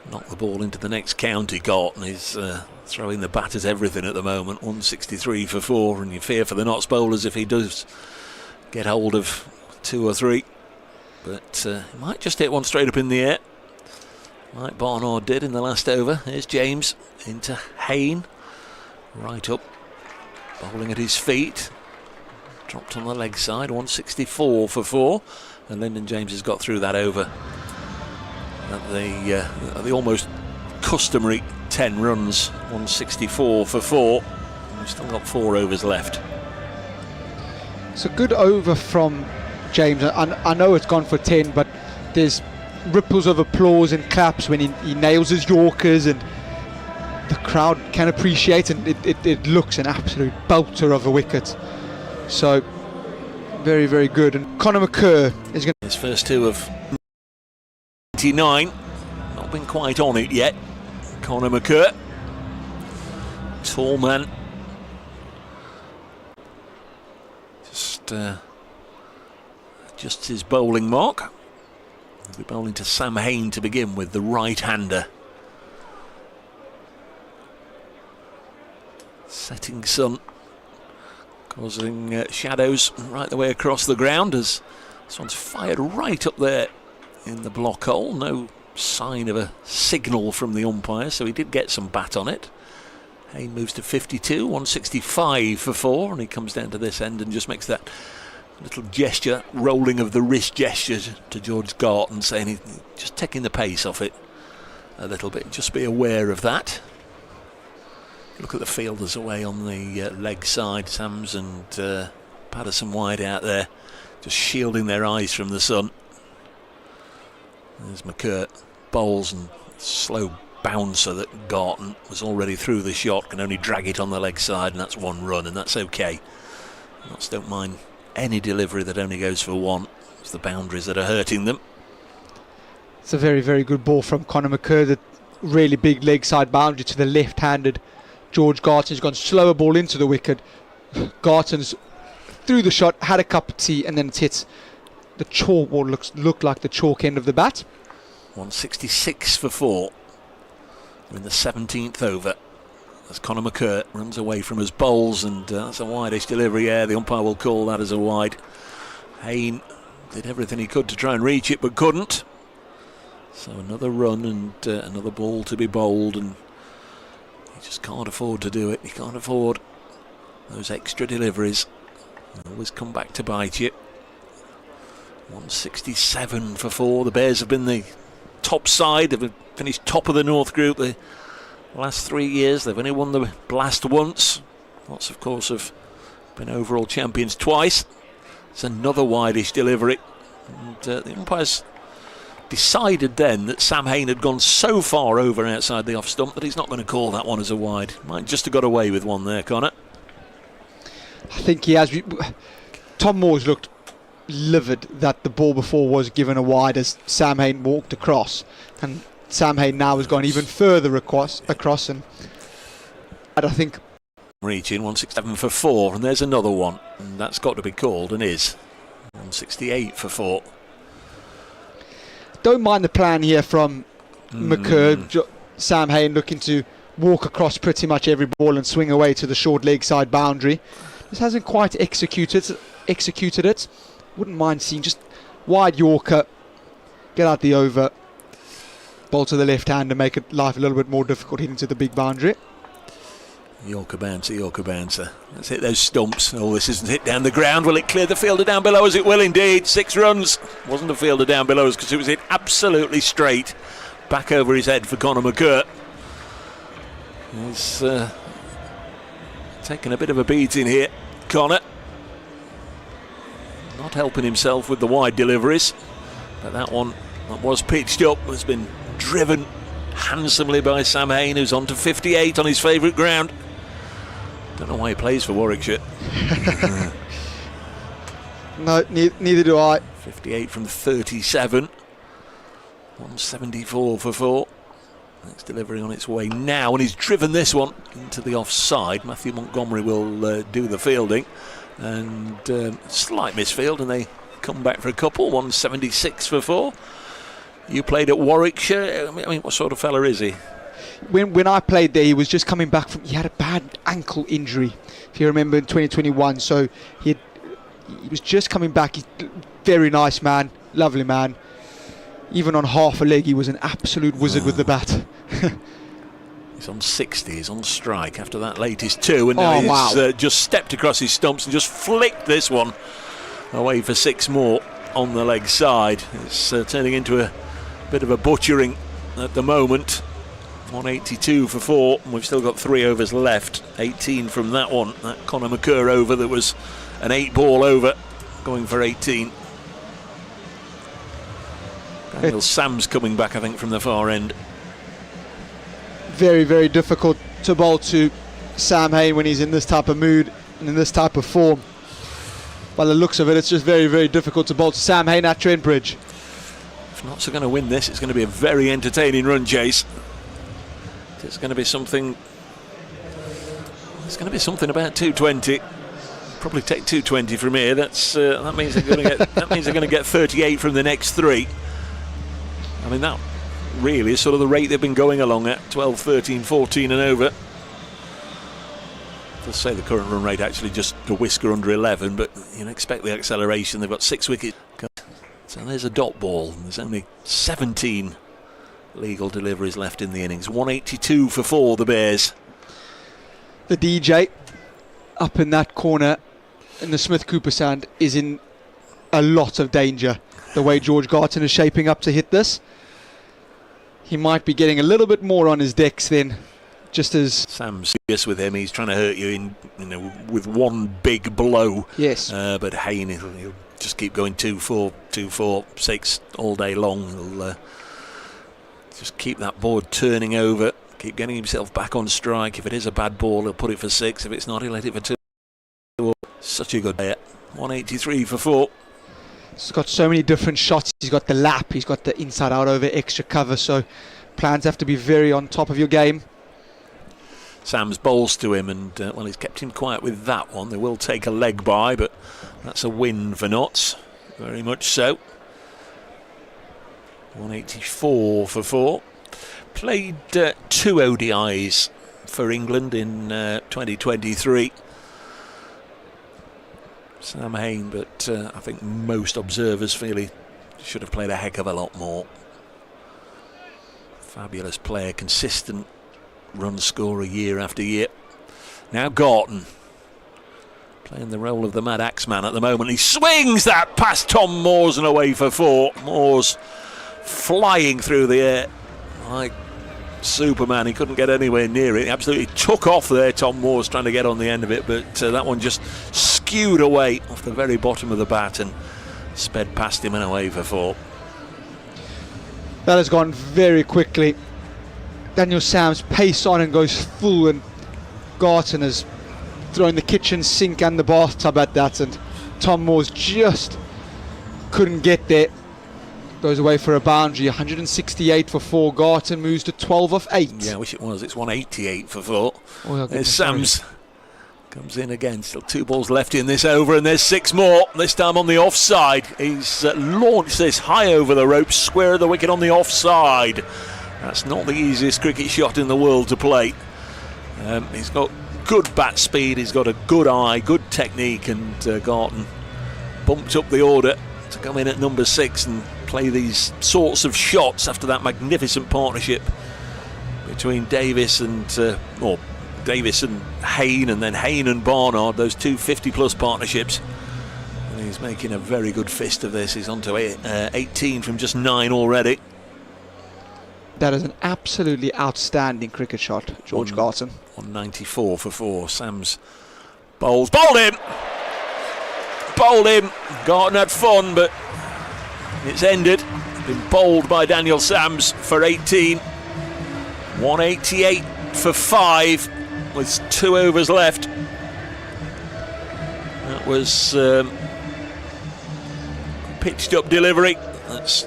knock the ball into the next county. Garton is throwing the bat at everything at the moment. 163 for 4, and you fear for the Notts bowlers if he does get hold of 2 or 3. But he might just hit one straight up in the air, like Barnard did in the last over. Here's James into Hain, right up, bowling at his feet. Dropped on the leg side, 164 for 4, and Lyndon James has got through that over at the almost customary 10 runs. 164 for 4. We've still got 4 overs left. It's a good over from James. I know it's gone for 10, but there's ripples of applause and claps when he nails his Yorkers, and the crowd can appreciate, and it looks an absolute belter of a wicket. So very, very good. And Conor McCurr is going to... His first 2 of 99. Not been quite on it yet. Conor McCurr, tall man. Just his bowling mark. He'll be bowling to Sam Hain to begin with, the right-hander. Setting sun causing shadows right the way across the ground as this one's fired right up there in the block hole. No sign of a signal from the umpire, so he did get some bat on it. Hain moves to 52, 165 for 4, and he comes down to this end and just makes that little gesture, rolling of the wrist gesture to George Garton, saying he's just taking the pace off it a little bit. Just be aware of that. Look at the fielders away on the leg side. Sams and Patterson wide out there, just shielding their eyes from the sun. There's McCurr, bowls and slow bouncer that Garton was already through the shot, can only drag it on the leg side, and that's 1 run, and that's okay. Notts don't mind any delivery that only goes for 1. It's the boundaries that are hurting them. It's a very, very good ball from Conor McCurr. The really big leg side boundary to the left-handed George Garton's gone slower ball into the wicket. Garton's through the shot, had a cup of tea, and then it hits the chalk ball. Looked like the chalk end of the bat. 166 for 4. We're in the 17th over as Conor McCurr runs away from his bowls, and that's a wide-ish delivery. Yeah, the umpire will call that as a wide. Hain did everything he could to try and reach it, but couldn't. So another run and another ball to be bowled, and he just can't afford to do it. He can't afford those extra deliveries. They always come back to bite you. 167 for 4. The Bears have been the top side. They've finished top of the North Group the last 3 years. They've only won the Blast once. Lots, of course, have been overall champions twice. It's another wide-ish delivery. And the umpires decided then that Sam Hain had gone so far over outside the off stump that he's not going to call that one as a wide. Might just have got away with one there, Connor. I think he has. Tom Moore's looked livid that the ball before was given a wide as Sam Hain walked across, and Sam Hain now has gone even further across and I think reaching 167 for 4, and there's another one, and that's got to be called, and is 168 for 4. Don't mind the plan here from McCurr. Sam Hain looking to walk across pretty much every ball and swing away to the short leg side boundary. Just hasn't quite executed it. Wouldn't mind seeing just wide Yorker, get out the over, bowl to the left hand and make it life a little bit more difficult hitting to the big boundary. Yorker bouncer. Let's hit those stumps. Oh, this isn't hit down the ground. Will it clear the fielder down below us? It will indeed. 6 runs. Wasn't a fielder down below us because it was hit absolutely straight. Back over his head for Conor McCurr. He's taken a bit of a beating here, Conor. Not helping himself with the wide deliveries. But that one that was pitched up has been driven handsomely by Sam Hain, who's on to 58 on his favourite ground. Don't know why he plays for Warwickshire. No, neither do I. 58 from 37. 174 for 4. It's delivery on its way now, and he's driven this one into the offside. Matthew Montgomery will do the fielding, and slight misfield, and they come back for a couple. 176 for 4. You played at Warwickshire. I mean, what sort of fella is he? When I played there, he was just coming back from. He had a bad ankle injury, if you remember, in 2021. So he was just coming back. He's very nice man, lovely man. Even on half a leg, he was an absolute wizard with the bat. He's on 60. He's on strike after that latest 2, and now he's just stepped across his stumps and just flicked this one away for 6 more on the leg side. It's turning into a bit of a butchering at the moment. 182 for 4, and we've still got 3 overs left. 18 from that one, that Conor McCurr over that was an 8-ball over, going for 18. Daniel Sam's coming back, I think, from the far end. Very, very difficult to bowl to Sam Hain when he's in this type of mood and in this type of form. By the looks of it, it's just very, very difficult to bowl to Sam Hain at Trent Bridge. If Notts are going to win this, it's going to be a very entertaining run chase. It's going to be something. It's going to be something about 220. Probably take 220 from here. That means they're going to get. That means they're going to get 38 from the next 3. I mean, that really is sort of the rate they've been going along at. 12, 13, 14 and over. Let's say the current run rate actually just a whisker under 11, but you expect the acceleration. They've got 6 wickets. So there's a dot ball. There's only 17 legal deliveries left in the innings. 182 for 4, the Bears. The DJ up in that corner in the Smith Cooper stand is in a lot of danger. The way George Garton is shaping up to hit this, he might be getting a little bit more on his decks then. Just as Sam's serious with him, he's trying to hurt you in, with one big blow. Yes. But Hain, he'll just keep going 2-4, 2-4, 6 all day long. He'll just keep that board turning over, keep getting himself back on strike. If it is a bad ball, he'll put it for 6. If it's not, he'll hit it for 2. Such a good player. 183 for 4. He's got so many different shots. He's got the lap, he's got the inside out over extra cover, so plans have to be very on top of your game. Sam's bowls to him, and well, he's kept him quiet with that one. They will take a leg by, but that's a win for Notts, very much so. 184 for 4. Played 2 ODIs for England in 2023. Sam Hain, but I think most observers feel he should have played a heck of a lot more. Fabulous player, consistent run scorer year after year. Now Garton playing the role of the Mad Axeman at the moment. He swings that past Tom Moores and away for 4. Moores flying through the air like Superman. He couldn't get anywhere near it. He absolutely took off there, Tom Moores, trying to get on the end of it, but that one just skewed away off the very bottom of the bat and sped past him and away for 4. That has gone very quickly. Daniel Sam's pace on and goes full, and Garton has thrown the kitchen sink and the bathtub at that, and Tom Moores just couldn't get there. Goes away for a boundary. 168 for 4. Garton moves to 12 off 8. Yeah, I wish it was. It's 188 for 4. Oh, there's Sam's. Comes in again. Still 2 balls left in this over, and there's 6 more. This time on the offside. He's launched this high over the ropes, square of the wicket on the offside. That's not the easiest cricket shot in the world to play. He's got good bat speed, he's got a good eye, good technique, and Garton bumped up the order to come in at number 6 and play these sorts of shots after that magnificent partnership between Davis and Hayne, and then Hayne and Barnard, those two 50-plus partnerships. And he's making a very good fist of this. He's on to 18 from just 9 already. That is an absolutely outstanding cricket shot, George Garton. 194 for 4. Sams bowls. Bowled him! Bowled him. Garton had fun, but it's ended. Been bowled by Daniel Sams for 18. 188 for 5 with 2 overs left. That was pitched up delivery. That's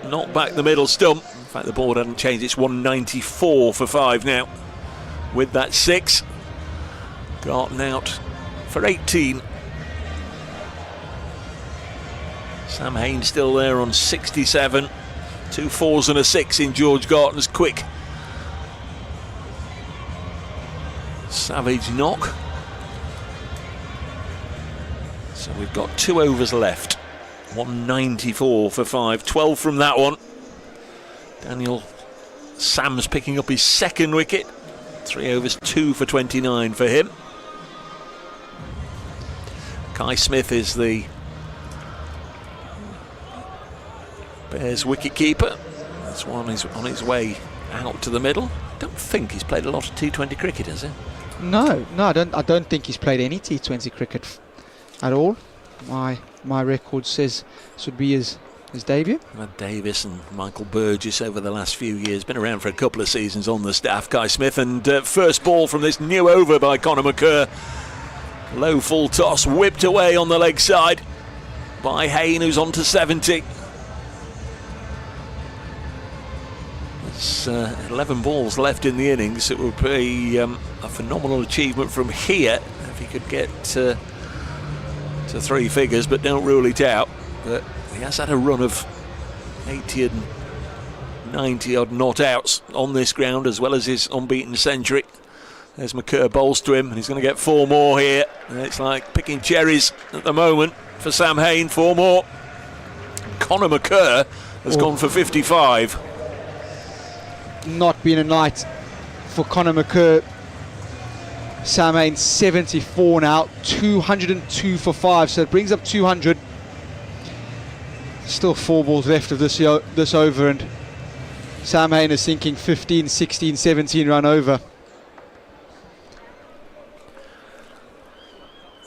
knocked back the middle stump. In fact, the board hadn't changed. It's 194 for 5 now with that 6. Garton out for 18. Sam Hayne still there on 67. 2 4s and a 6 in George Garton's quick savage knock. So we've got 2 overs left. 194 for 5. 12 from that one. Daniel Sams picking up his 2nd wicket. 3 overs, 2 for 29 for him. Kai Smith is the Bears wicket-keeper. That's one is on his way out to the middle. Don't think he's played a lot of T20 cricket, has he? No, I don't think he's played any T20 cricket at all. My record says this would be his debut. Matt Davis and Michael Burgess over the last few years. Been around for a couple of seasons on the staff. Kai Smith, and first ball from this new over by Conor McCurr. Low full toss, whipped away on the leg side by Hayne, who's on to 70. 11 balls left in the innings. It would be a phenomenal achievement from here if he could get to 3 figures, but don't rule it out. But he has had a run of 80 and 90 odd not outs on this ground, as well as his unbeaten century. There's McCurr, bowls to him, and he's going to get 4 more here. And it's like picking cherries at the moment for Sam Hayne. 4 more. Conor McCurr has gone for 55. Not been a night for Conor McCurr. Sam Hayne 74 now, 202 for 5, so it brings up 200. Still 4 balls left of this over, and Sam Hayne is sinking 15, 16, 17 run over.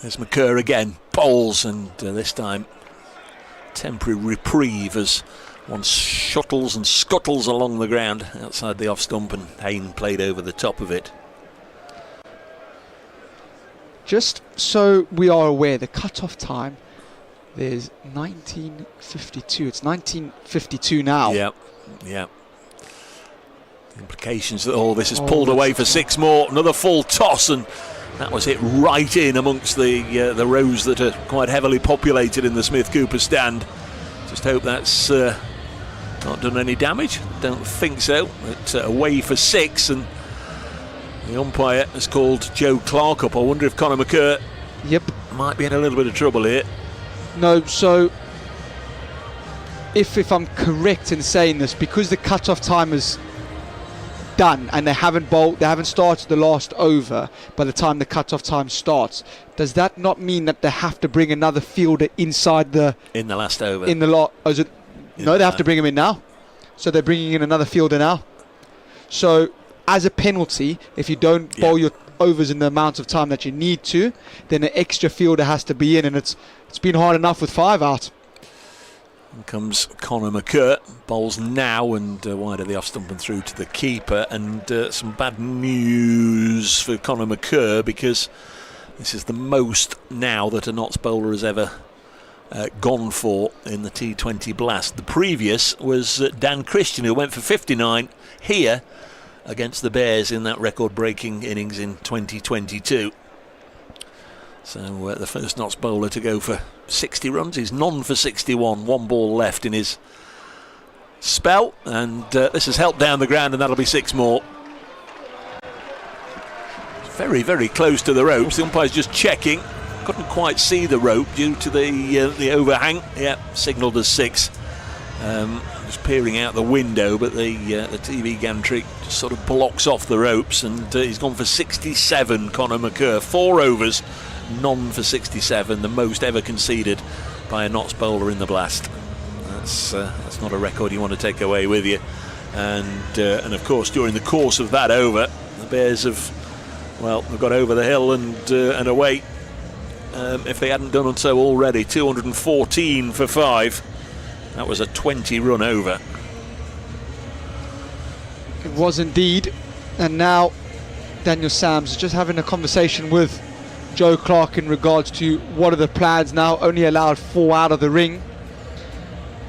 There's McCurr again, bowls, and this time temporary reprieve as one shuttles and scuttles along the ground outside the off stump, and Hayne played over the top of it. Just so we are aware, the cut-off time, there's 1952. It's 1952 now. Yeah. The implications that all this has pulled away for 6 more. Another full toss, and that was hit right in amongst the rows that are quite heavily populated in the Smith Cooper stand. Just hope that's not done any damage. Don't think so. But away for 6, and the umpire has called Joe Clark up. I wonder if Conor McCurr might be in a little bit of trouble here. No, so if I'm correct in saying this, because the cut-off time is done and they haven't started the last over by the time the cut-off time starts, does that not mean that they have to bring another fielder inside the last over? No, they have to bring him in now. So they're bringing in another fielder now. So as a penalty, if you don't bowl your overs in the amount of time that you need to, then an extra fielder has to be in, and it's been hard enough with 5 out. In comes Conor McCurr, bowls now and wide of the off stump and through to the keeper. And some bad news for Conor McCurr, because this is the most now that a Notts bowler has ever gone for in the T20 Blast. The previous was Dan Christian, who went for 59 here against the Bears in that record-breaking innings in 2022. So the first Notts bowler to go for 60 runs. He's none for 61. 1 ball left in his spell, and this has helped down the ground, and that'll be 6 more. very, very close to the ropes. The umpire's just checking. Couldn't quite see the rope due to the overhang. Yeah, signalled as 6. Just peering out the window, but the TV gantry just sort of blocks off the ropes, and he's gone for 67, Conor McCurr. 4 overs, none for 67, the most ever conceded by a Notts bowler in the Blast. That's not a record you want to take away with you. And of course, during the course of that over, the Bears have got over the hill and away. If they hadn't done so already, 214 for 5. That was a 20-run over. It was indeed. And now Daniel Sams is just having a conversation with Joe Clark in regards to what are the plans now. Only allowed 4 out of the ring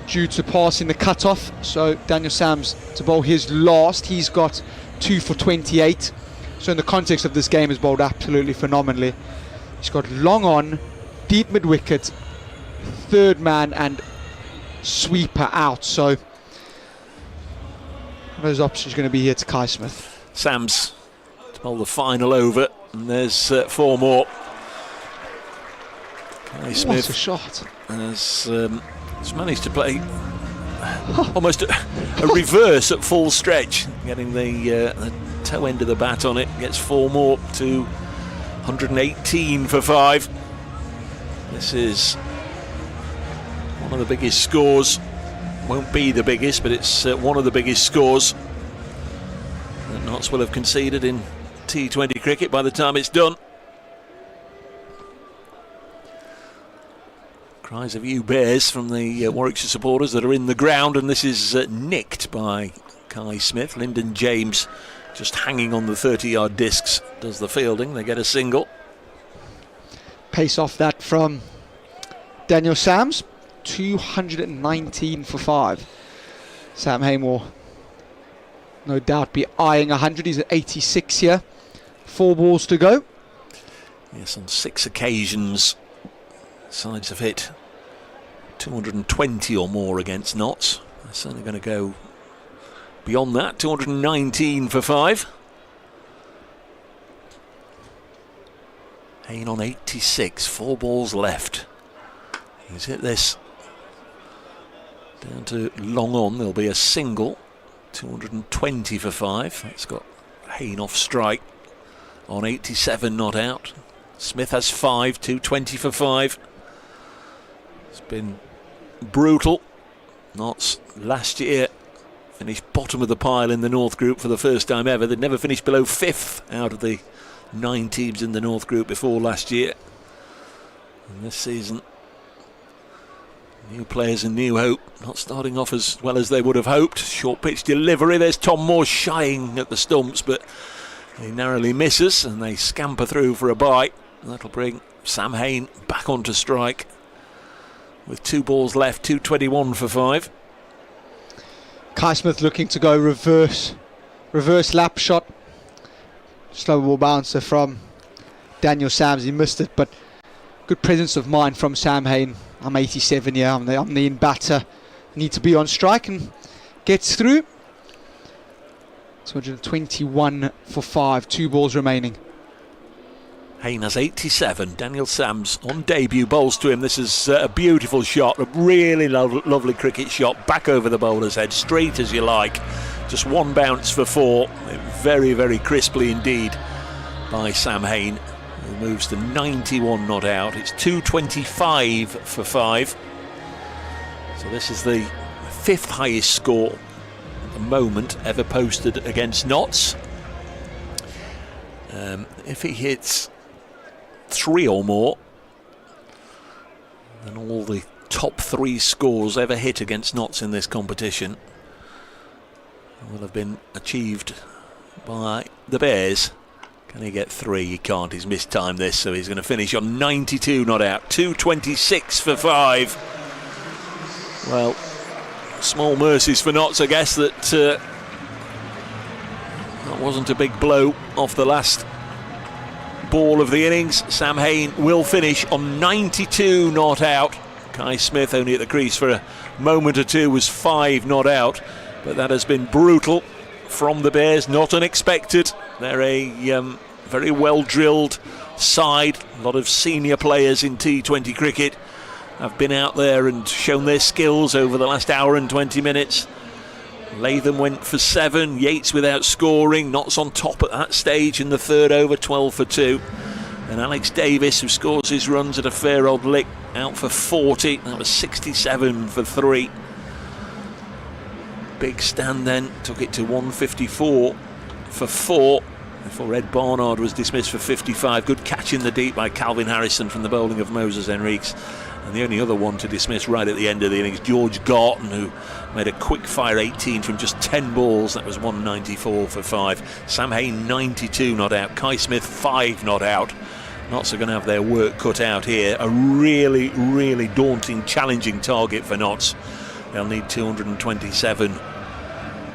due to passing the cut-off. So Daniel Sams to bowl his last. He's got 2 for 28. So in the context of this game, has bowled absolutely phenomenally. He's got long on, deep mid-wicket, third man and sweeper out. So those options are going to be here to Kai Smith. Sams to bowl the final over, and there's 4 more. Kai Smith, what a shot. has managed to play almost a reverse at full stretch, getting the toe end of the bat on it. Gets 4 more to 118 for 5. This is one of the biggest scores. Won't be the biggest, but it's one of the biggest scores that Notts will have conceded in T20 cricket by the time it's done. Cries of "you Bears" from the Warwickshire supporters that are in the ground, and this is nicked by Kai Smith. Lyndon James just hanging on the 30-yard discs does the fielding. They get a single. Pace off that from Daniel Sams. 219 for 5. Sam Hain will no doubt be eyeing 100. He's at 86 here. 4 balls to go. Yes, on 6 occasions sides have hit 220 or more against Notts. They're certainly going to go beyond that. 219 for 5. Hain on 86, 4 balls left. He's hit this down to long on. There'll be a single. 220 for 5. That's got Hain off strike on 87, not out. Smith has 5, 220 for 5. It's been brutal. Notts last year finished bottom of the pile in the North Group for the first time ever. They'd never finished below 5th out of the 9 teams in the North Group before last year. And this season, new players and new hope. Not starting off as well as they would have hoped. Short pitch delivery. There's Tom Moore shying at the stumps, but he narrowly misses, and they scamper through for a bite. That'll bring Sam Hain back onto strike with 2 balls left. 221 for 5. Kai Smith looking to go reverse lap shot. Slow ball bouncer from Daniel Sams. He missed it, but good presence of mind from Sam Hain. I'm 87 here. I'm the in batter. Need to be on strike and gets through. 221 for 5. 2 balls remaining. Hain has 87. Daniel Sams on debut bowls to him. This is a beautiful shot, a really lovely cricket shot, back over the bowler's head, straight as you like. Just 1 bounce for 4. Very, very crisply indeed by Sam Hain, who moves to 91 not out. It's 225 for 5. So this is the 5th highest score at the moment ever posted against Notts. If he hits 3 or more, then all the top 3 scores ever hit against Notts in this competition will have been achieved by the Bears. Can he get 3? He can't. He's mistimed this, so he's going to finish on 92 not out. 226 for 5. Well, small mercies for Notts, I guess, that wasn't a big blow off the last ball of the innings. Sam Hain will finish on 92 not out. Kai Smith, only at the crease for a moment or two, was 5 not out, but that has been brutal from the Bears, not unexpected. They're a very well drilled side. A lot of senior players in T20 cricket have been out there and shown their skills over the last hour and 20 minutes. Latham went for 7, Yates without scoring, Notts on top at that stage in the third over, 12 for 2. And Alex Davis, who scores his runs at a fair old lick, out for 40. That was 67 for 3. Big stand then, took it to 154 for 4 before Ed Barnard was dismissed for 55. Good catch in the deep by Calvin Harrison from the bowling of Moses Henriques. And the only other one to dismiss right at the end of the innings, George Garton, who made a quick fire 18 from just 10 balls. That was 194 for 5. Sam Hain 92 not out. Kai Smith 5 not out. Notts are going to have their work cut out here. A really, really daunting, challenging target for Notts. They'll need 227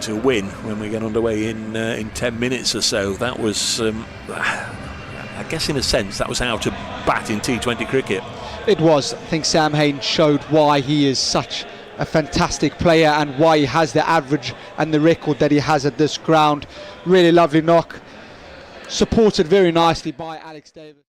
to win when we get underway in 10 minutes or so. That was, I guess in a sense, that was how to bat in T20 cricket. It was. I think Sam Hain showed why he is such a fantastic player and why he has the average and the record that he has at this ground. Really lovely knock, supported very nicely by Alex Davis.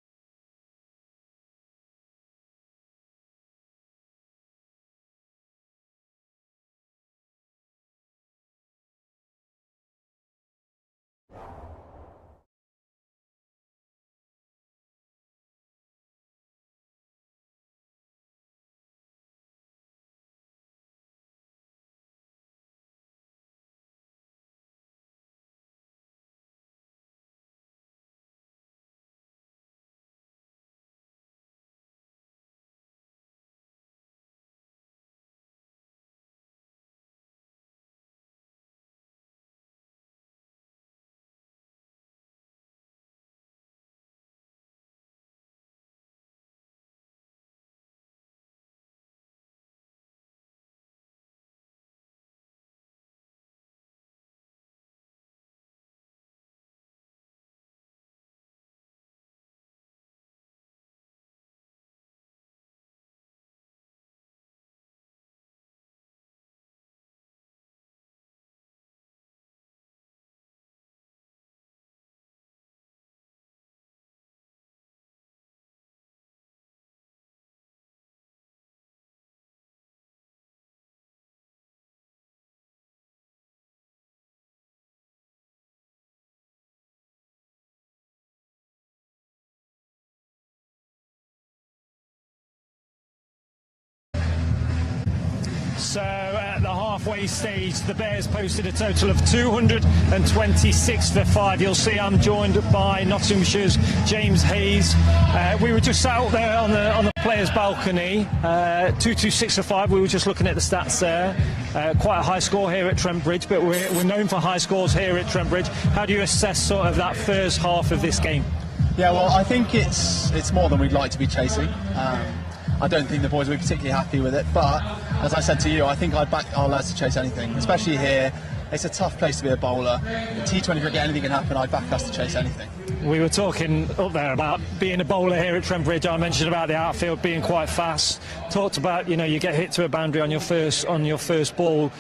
So at the halfway stage, the Bears posted a total of 226 for 5. You'll see I'm joined by Nottinghamshire's James Hayes. We were just out there on the players' balcony. 226 for 5. We were just looking at the stats there. Quite a high score here at Trent Bridge, but we're known for high scores here at Trent Bridge. How do you assess sort of that first half of this game? Yeah, well, I think it's more than we'd like to be chasing. I don't think the boys will be particularly happy with it, but as I said to you, I think I'd back our lads to chase anything, especially here. It's a tough place to be a bowler. In T20 cricket, anything can happen. I'd back us to chase anything. We were talking up there about being a bowler here at Trent Bridge. I mentioned about the outfield being quite fast. Talked about, you get hit to a boundary on your first ball,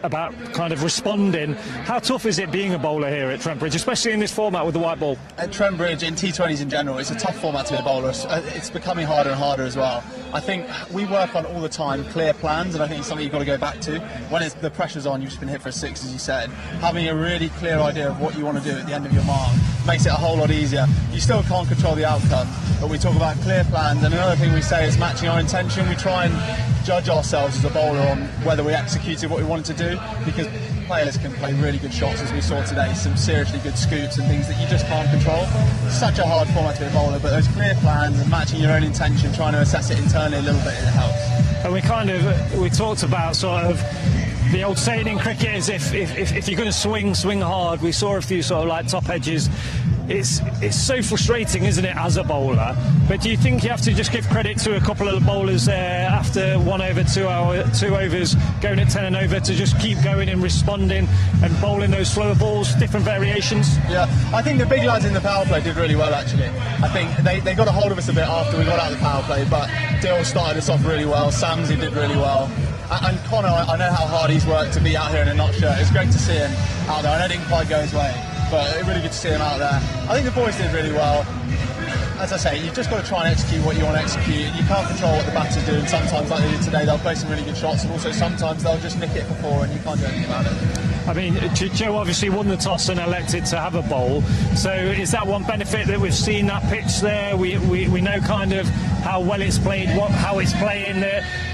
about kind of responding. How tough is it being a bowler here at Trent Bridge, especially in this format with the white ball? At Trent Bridge, in T20s in general, it's a tough format to be a bowler. It's becoming harder and harder as well. I think we work on all the time clear plans, and I think it's something you've got to go back to. When the pressure's on, you've just been hit for a 6, as you said. Having a really clear idea of what you want to do at the end of your mark makes it a whole lot easier. You still can't control the outcome, but we talk about clear plans, and another thing we say is matching our intention. We try and judge ourselves as a bowler on whether we executed what we wanted to do, because players can play really good shots, as we saw today, some seriously good scoops and things that you just can't control. It's such a hard format to be a bowler, but those clear plans and matching your own intention, trying to assess it internally a little bit, it helps. And we talked about sort of the old saying in cricket is if you're going to swing hard. We saw a few sort of like top edges. It's so frustrating, isn't it, as a bowler? But do you think you have to just give credit to a couple of the bowlers there after 1 over 2 overs, going at 10 and over, to just keep going and responding and bowling those slower balls, different variations? Yeah, I think the big lads in the power play did really well, actually. I think they got a hold of us a bit after we got out of the power play, but Dill started us off really well, Samsey did really well. And Connor, I know how hard he's worked to be out here in a Notts shirt. It's great to see him out there. I know it didn't quite go his way, but really good to see them out there. I think the boys did really well. As I say, you've just got to try and execute what you want to execute. You can't control what the batters do, and sometimes, like they did today, they'll play some really good shots, and also sometimes they'll just nick it for 4 and you can't do anything about it. I mean, Joe obviously won the toss and elected to have a bowl. So is that one benefit that we've seen that pitch there? We know kind of how well it's played, how it's playing.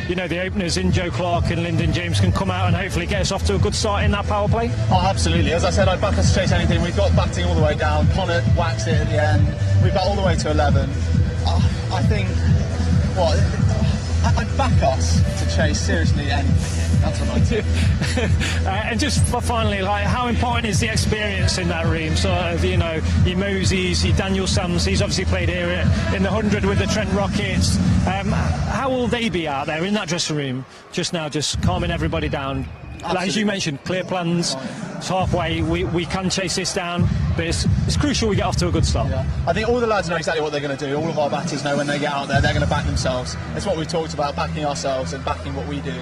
You know, the openers in Joe Clark and Lyndon James can come out and hopefully get us off to a good start in that power play. Oh, absolutely. As I said, I'd back us to chase anything. We've got batting all the way down. Connor waxed it at the end. We've got all the way to 11. I think, I'd back us to chase seriously anything. That's what I do. And just finally, like, how important is the experience in that room? Sort of, you know, your Moseys, your Daniel Sams, he's obviously played here in the 100 with the Trent Rockets. How will they be out there in that dressing room just now, just calming everybody down? Absolutely. As you mentioned, clear plans, it's halfway, we can chase this down, but it's crucial we get off to a good start. Yeah. I think all the lads know exactly what they're going to do. All of our batters know when they get out there, they're going to back themselves. It's what we've talked about, backing ourselves and backing what we do.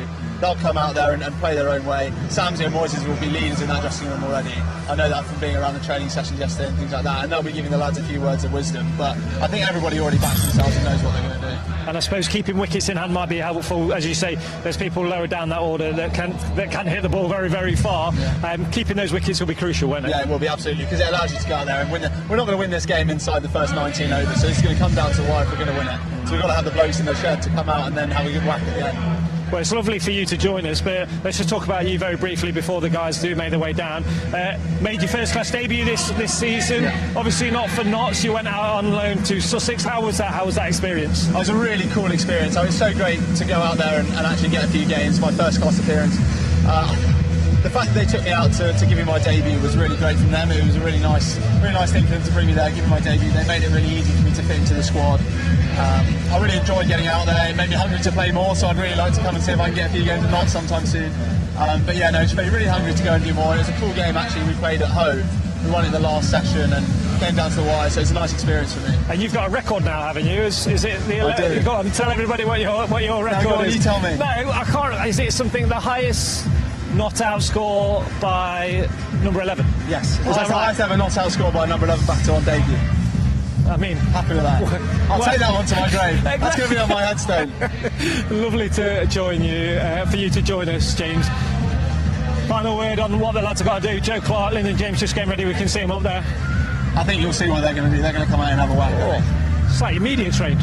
They'll come out there and play their own way. Samsey and Moises will be leaders in that dressing room already. I know that from being around the training sessions yesterday and things like that, and they'll be giving the lads a few words of wisdom, but I think everybody already backs themselves and knows what they're going to do. And I suppose keeping wickets in hand might be helpful. As you say, there's people lower down that order that can hit the ball very, very far. Yeah. Keeping those wickets will be crucial, won't it? Yeah, it will be, absolutely, because it allows you to go out there and win. We're not going to win this game inside the first 19 overs, so it's going to come down to wire if we're going to win it. So we've got to have the blokes in the shed to come out and then have a good whack at the end. Well, it's lovely for you to join us, but let's just talk about you very briefly before the guys do make their way down. Made your first class debut this season. Yeah. Obviously not for Notts. You went out on loan to Sussex. How was that experience? It was a really cool experience. It was so great to go out there and actually get a few games. My first class appearance. The fact that they took me out to give me my debut was really great from them. It was a really nice thing for them to bring me there, give me my debut. They made it really easy for me to fit into the squad. I really enjoyed getting out there. It made me hungry to play more, so I'd really like to come and see if I can get a few games of Notts sometime soon. But yeah, no, it's made me really hungry to go and do more. It was a cool game actually. We played at home. We won it in the last session and came down to the wire, so it's a nice experience for me. And you've got a record now, haven't you? Is it the? I do. Go on, tell everybody what your record go on, is. You tell me. No, I can't. Is it something the highest not out score by number 11? Yes. Is that right? Highest ever not out score by number 11 batter on debut. I mean, happy with that. I'll take that one to my grave. That's going to be on my headstone. Lovely to join you, for you to join us, James. Final word on what the lads have got to do. Joe Clark, Lyndon James just getting ready. We can see them up there. I think you'll see what they're going to do. They're going to come out and have a whack. Oh, slightly media trained.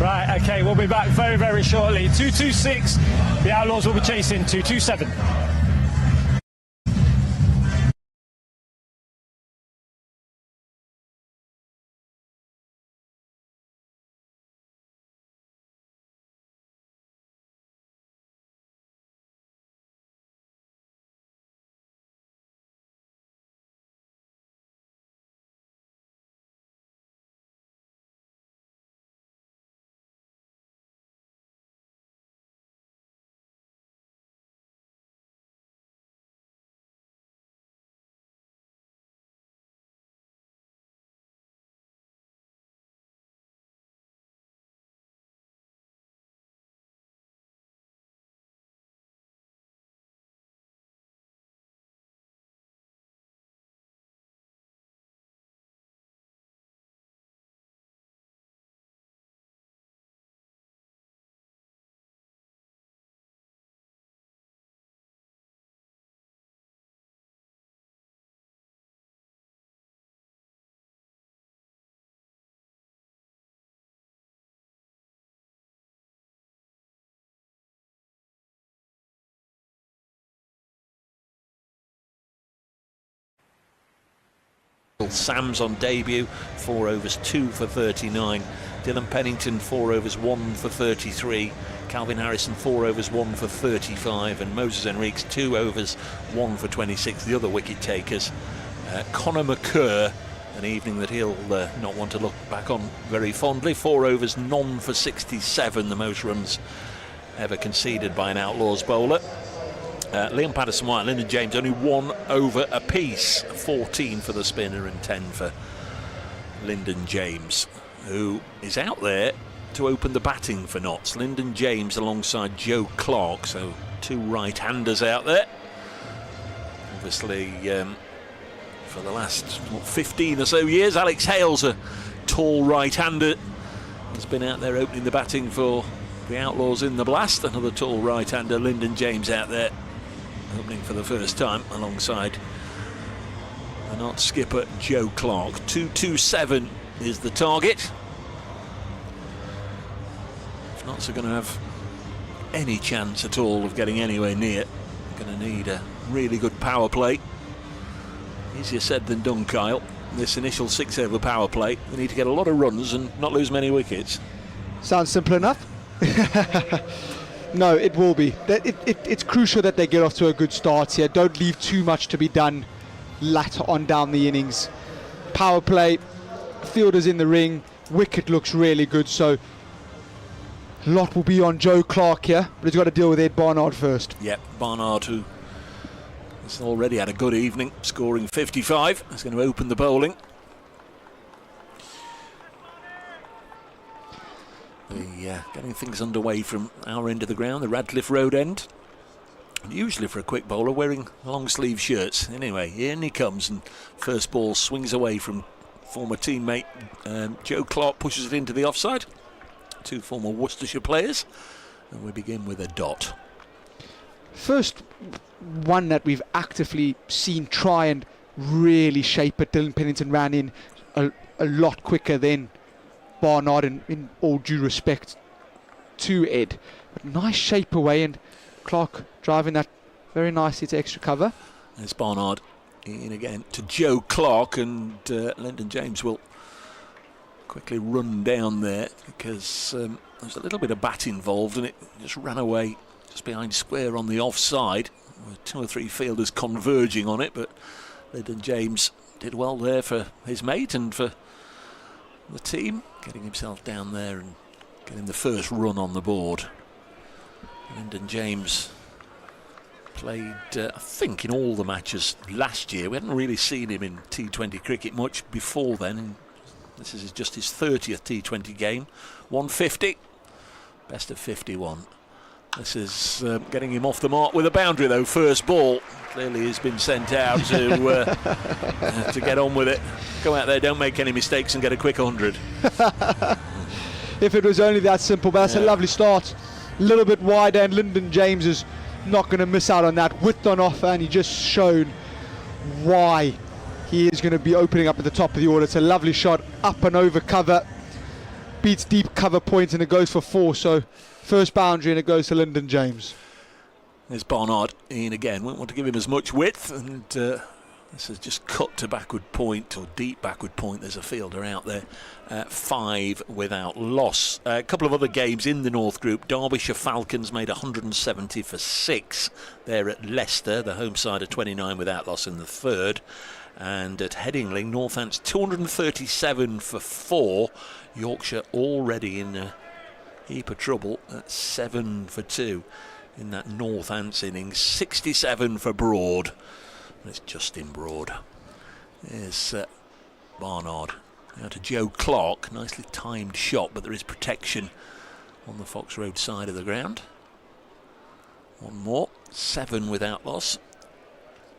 Right, okay, we'll be back very, very shortly. 226, the Outlaws will be chasing 227. Sams on debut, 4 overs, 2 for 39. Dylan Pennington, 4 overs, 1 for 33. Calvin Harrison, 4 overs, 1 for 35. And Moses Henriques, 2 overs, 1 for 26. The other wicket takers. Conor McCurr, an evening that he'll not want to look back on very fondly. 4 overs, none for 67, the most runs ever conceded by an Outlaws bowler. Liam Patterson-White, Lyndon James, only 1 over apiece. 14 for the spinner and 10 for Lyndon James, who is out there to open the batting for Notts. Lyndon James alongside Joe Clark, so 2 right-handers out there. Obviously, for the last 15 or so years. Alex Hale's a tall right-hander. Has been out there opening the batting for the Outlaws in the Blast. Another tall right-hander, Lyndon James, out there opening for the first time alongside the Notts skipper Joe Clark. 227 is the target. If Notts are going to have any chance at all of getting anywhere near, they're going to need a really good power play. Easier said than done, Kyle. This initial 6-over power play, they need to get a lot of runs and not lose many wickets. Sounds simple enough. No, it will be. It's crucial that they get off to a good start here. Don't leave too much to be done later on down the innings. Power play, fielders in the ring, wicket looks really good, so a lot will be on Joe Clark here, but he's got to deal with Ed Barnard first. Yep, Barnard, who has already had a good evening, scoring 55, is going to open the bowling. Getting things underway from our end of the ground, the Radcliffe Road end. And usually for a quick bowler wearing long sleeve shirts. Anyway, in he comes, and first ball swings away from former teammate Joe Clark, pushes it into the offside. Two former Worcestershire players, and we begin with a dot. First one that we've actively seen try and really shape it. Dylan Pennington ran in a lot quicker than Barnard, in all due respect to Ed. But nice shape away, and Clark driving that very nicely to extra cover. There's Barnard in again to Joe Clark, and Lyndon James will quickly run down there because there's a little bit of bat involved, and it just ran away just behind square on the offside, with 2 or 3 fielders converging on it, but Lyndon James did well there for his mate and for the team, getting himself down there and getting the first run on the board. Lyndon James played, I think, in all the matches last year. We hadn't really seen him in T20 cricket much before then, and this is just his 30th T20 game. 150, best of 51. This is getting him off the mark with a boundary, though. First ball clearly has been sent out to get on with it. Go out there, don't make any mistakes, and get a quick 100. If it was only that simple, but that's a lovely start. A little bit wider, and Lyndon James is not going to miss out on that. Width on offer, and he just showed why he is going to be opening up at the top of the order. It's a lovely shot, up and over cover, beats deep cover point, and it goes for 4. So first boundary, and it goes to Lyndon James. There's Barnard in again. Won't want to give him as much width, and this is just cut to backward point, or deep backward point. There's a fielder out there. 5 without loss. A couple of other games in the North Group. Derbyshire Falcons made 170 for 6 there at Leicester. The home side of 29 without loss in the third. And at Headingley, Northants 237 for 4. Yorkshire already in a heap of trouble at 7 for 2 in that Northants innings. 67 for Broad. It's Justin Broad. There's Barnard. Now to Joe Clark. Nicely timed shot, but there is protection on the Fox Road side of the ground. One more. 7 without loss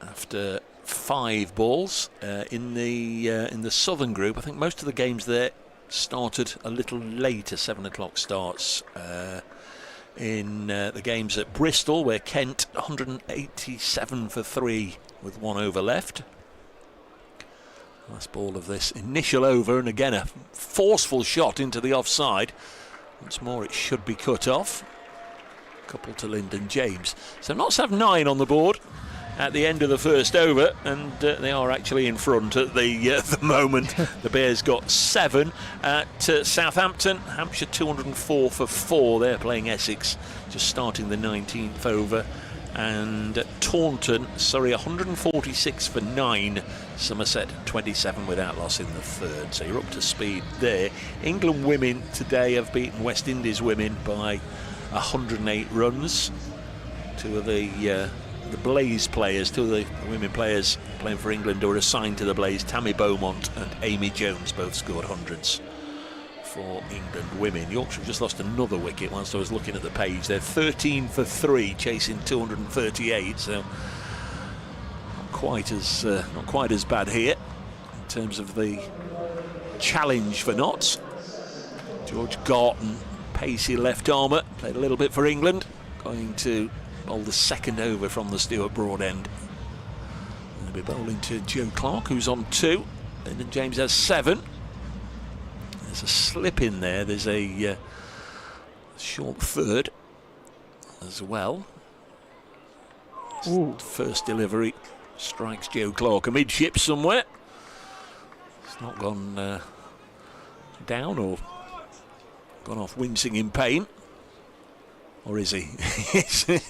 after 5 balls in the Southern Group. I think most of the games there started a little later. 7 o'clock starts in the games at Bristol, where Kent 187 for 3 with 1 over left. Last ball of this initial over, and again a forceful shot into the offside. Once more it should be cut off. Couple to Lyndon James. So Notts have 9 on the board at the end of the first over, and they are actually in front at the moment. The Bears got 7 at Southampton. Hampshire 204 for 4. They're playing Essex, just starting the 19th over. And at Taunton, Surrey 146 for 9. Somerset 27 without loss in the third. So you're up to speed there. England women today have beaten West Indies women by 108 runs. 2 of the Blaze players, 2 of the women players playing for England who are assigned to the Blaze, Tammy Beaumont and Amy Jones, both scored hundreds for England women. Yorkshire have just lost another wicket whilst I was looking at the page. They're 13 for 3, chasing 238, so not quite as bad here in terms of the challenge for Notts. George Garton, pacey left armour, played a little bit for England, going to bowl the second over from the Stuart Broad end. They'll be bowling to Joe Clark, who's on 2. Lyndon James has 7. There's a slip in there. There's a short third as well. First delivery strikes Joe Clark amidship somewhere. It's not gone down or gone off wincing in pain. Or is he?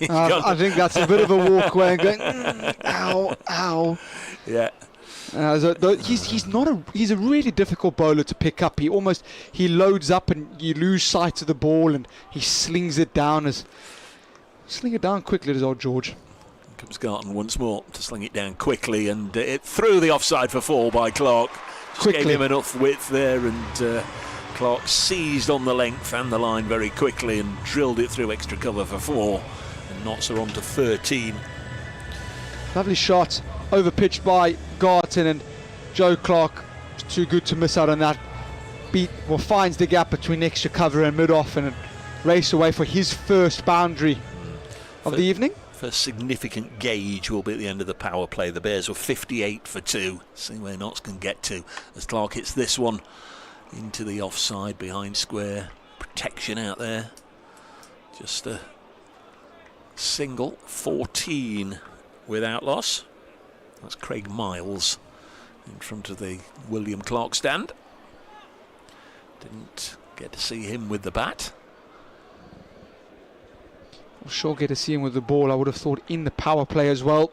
I think that's a bit of a walkway and going, ow, ow. Yeah. He's a really difficult bowler to pick up. He loads up and you lose sight of the ball, and he slings it down quickly, does old George. Here comes Garton once more to sling it down quickly, and it through the offside for 4 by Clark. Just gave him enough width there, and Clark seized on the length and the line very quickly and drilled it through extra cover for 4, and Notts are on to 13. Lovely shot, over-pitched by Garton, and Joe Clark is too good to miss out on that. Finds the gap between extra cover and mid-off, and race away for his first boundary of the evening. First significant gauge will be at the end of the power play. The Bears were 58 for 2. See where Notts can get to as Clark hits this one into the offside behind square. Protection out there. Just a single. 14 with Outlaws. That's Craig Miles in front of the William Clark stand. Didn't get to see him with the bat. We'll sure get to see him with the ball. I would have thought in the power play as well.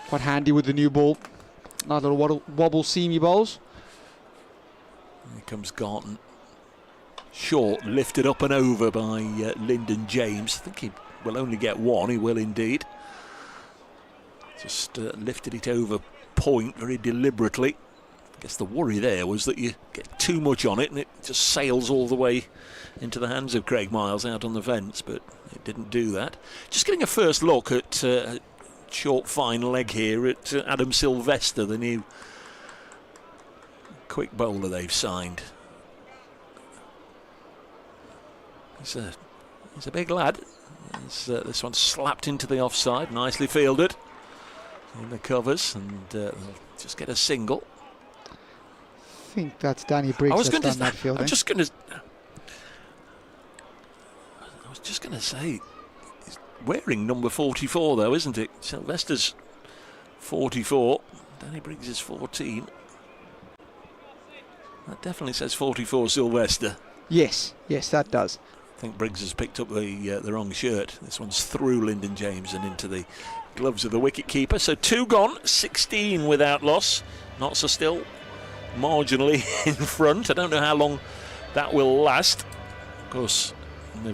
Quite handy with the new ball. Nice little wobble seamy bowls. Here comes Garton. Short, lifted up and over by Lyndon James. I think he will only get 1. He will indeed. Just lifted it over point very deliberately. I guess the worry there was that you get too much on it and it just sails all the way into the hands of Craig Miles out on the fence, but it didn't do that. Just getting a first look at short fine leg here at Adam Sylvester, the new quick bowler they've signed. He's a big lad. This one slapped into the offside, nicely fielded in the covers, and they'll just get a single. I think that's Danny Briggs that's done that fielding. I was just going to say, he's wearing number 44 though, isn't it? Sylvester's 44, Danny Briggs is 14. That definitely says 44 Sylvester. Yes, that does. I think Briggs has picked up the wrong shirt. This one's through Lyndon James and into the gloves of the wicket-keeper. So 2 gone, 16 without loss. Notts are still marginally in front. I don't know how long that will last. Of course, in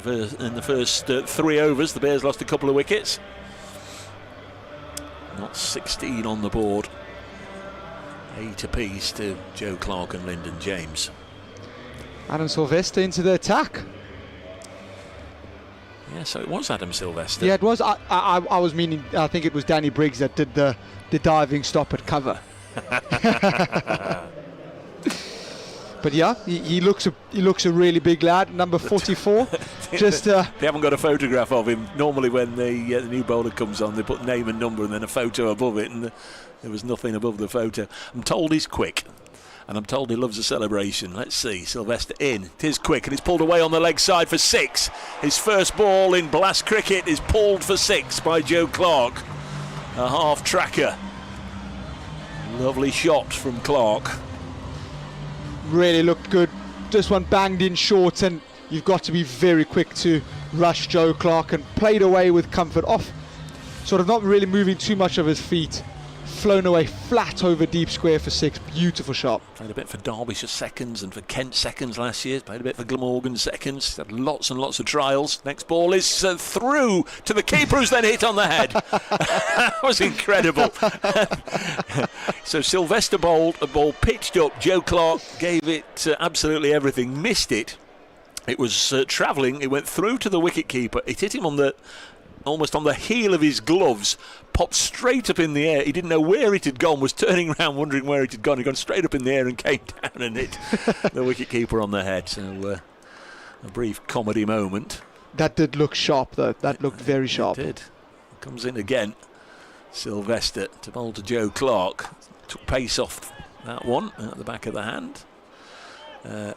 the first 3 overs, the Bears lost a couple of wickets. Notts 16 on the board. 8 apiece to Joe Clark and Lyndon James. Adam Sylvester into the attack. Yeah, so it was Adam Sylvester. Yeah, it was. I was meaning, I think it was Danny Briggs that did the diving stop at cover. But yeah, he looks a really big lad, number 44. Just they haven't got a photograph of him. Normally when the new bowler comes on, they put name and number and then a photo above it, and there was nothing above the photo. I'm told he's quick, and I'm told he loves a celebration. Let's see, Sylvester in. It is quick, and it's pulled away on the leg side for 6. His first ball in Blast cricket is pulled for 6 by Joe Clark. A half tracker. Lovely shot from Clark. Really looked good. Just one banged in short, and you've got to be very quick to rush Joe Clark, and played away with comfort, off, sort of not really moving too much of his feet. Flown away flat over deep square for 6. Beautiful shot. Played a bit for Derbyshire seconds and for Kent seconds last year. Played a bit for Glamorgan seconds. Had lots and lots of trials. Next ball is through to the keeper, who's then hit on the head. That was incredible. So Sylvester bowled a ball pitched up. Joe Clark gave it absolutely everything. Missed it. It was travelling. It went through to the wicket keeper. It hit him on the almost on the heel of his gloves, popped straight up in the air. He didn't know where it had gone, was turning around wondering where it had gone. He'd gone straight up in the air and came down and hit the wicket-keeper on the head. So a brief comedy moment. That did look sharp, though. That looked very sharp. It did. Comes in again. Sylvester to bowl to Joe Clark. Took pace off that one at the back of the hand.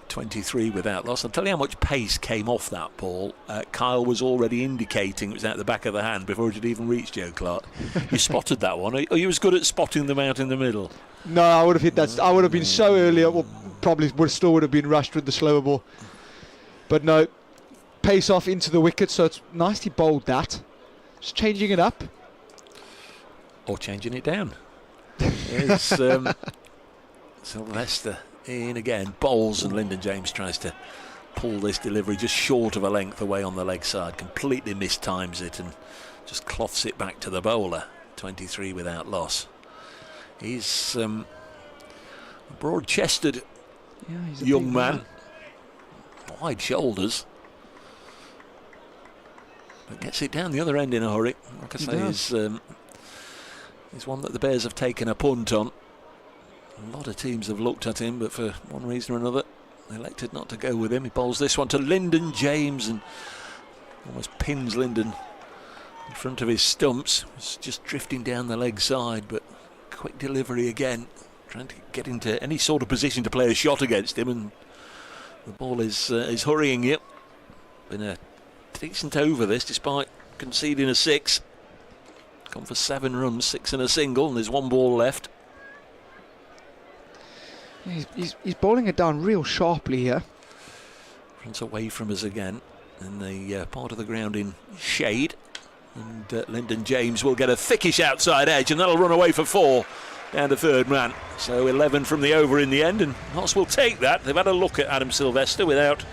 23 with Outlaws. I'll tell you how much pace came off that ball. Kyle was already indicating it was out the back of the hand before it had even reached Joe Clark. You spotted that one. Are you as good at spotting them out in the middle? No, I would have hit that. I would have been so early, or probably would have been rushed with the slower ball. But no, pace off into the wicket, so it's nicely bowled that. Just changing it up. Or changing it down. It's Sylvester in again, bowls, and Lyndon James tries to pull this delivery just short of a length away on the leg side, completely mistimes it and just cloths it back to the bowler. 23 without loss. He's a broad-chested young man, wide shoulders, but gets it down the other end in a hurry. Like I say, he's one that the Bears have taken a punt on. A lot of teams have looked at him, but for one reason or another, they elected not to go with him. He bowls this one to Lyndon James and almost pins Lyndon in front of his stumps. It's just drifting down the leg side, but quick delivery again, trying to get into any sort of position to play a shot against him, and the ball is hurrying you. Been a decent over this, despite conceding a 6. Gone for 7 runs, 6 and a single, and there's 1 ball left. He's bowling it down real sharply here. Runs away from us again in the part of the ground in shade, and Lyndon James will get a thickish outside edge, and that'll run away for 4 down to third man. So 11 from the over in the end, and Notts will take that. They've had a look at Adam Sylvester without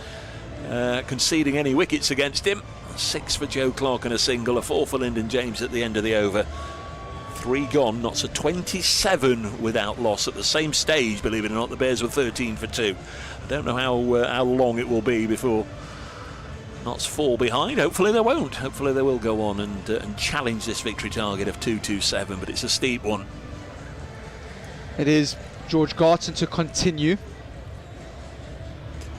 conceding any wickets against him. 6 for Joe Clark and a single, a 4 for Lyndon James at the end of the over. 3 gone, Notts are 27 without loss at the same stage, believe it or not. The Bears were 13 for 2. I don't know how long it will be before Notts fall behind. Hopefully they won't. Hopefully they will go on and challenge this victory target of 227, but it's a steep one. It is George Garton to continue.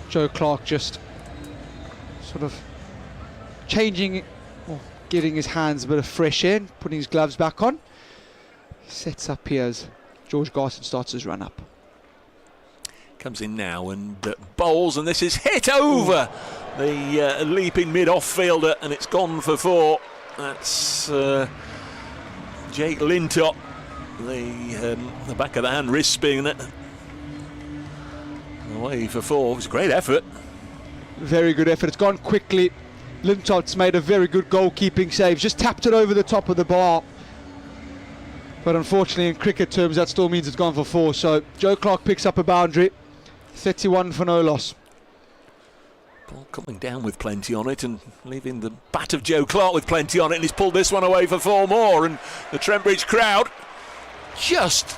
Joe Clark just sort of changing, or getting his hands a bit of fresh air, putting his gloves back on. Sets up here as George Garson starts his run up. Comes in now and bowls, and this is hit over the leaping mid-off fielder, and it's gone for 4. That's Jake Lintop, the back of the hand wrist spin it away for 4. It was a great effort. Very good effort. It's gone quickly. Lintop's made a very good goalkeeping save. Just tapped it over the top of the bar. But unfortunately, in cricket terms, that still means it's gone for 4. So Joe Clark picks up a boundary. 31 for no loss. Ball coming down with plenty on it and leaving the bat of Joe Clark with plenty on it, and he's pulled this one away for 4 more, and the Trent Bridge crowd just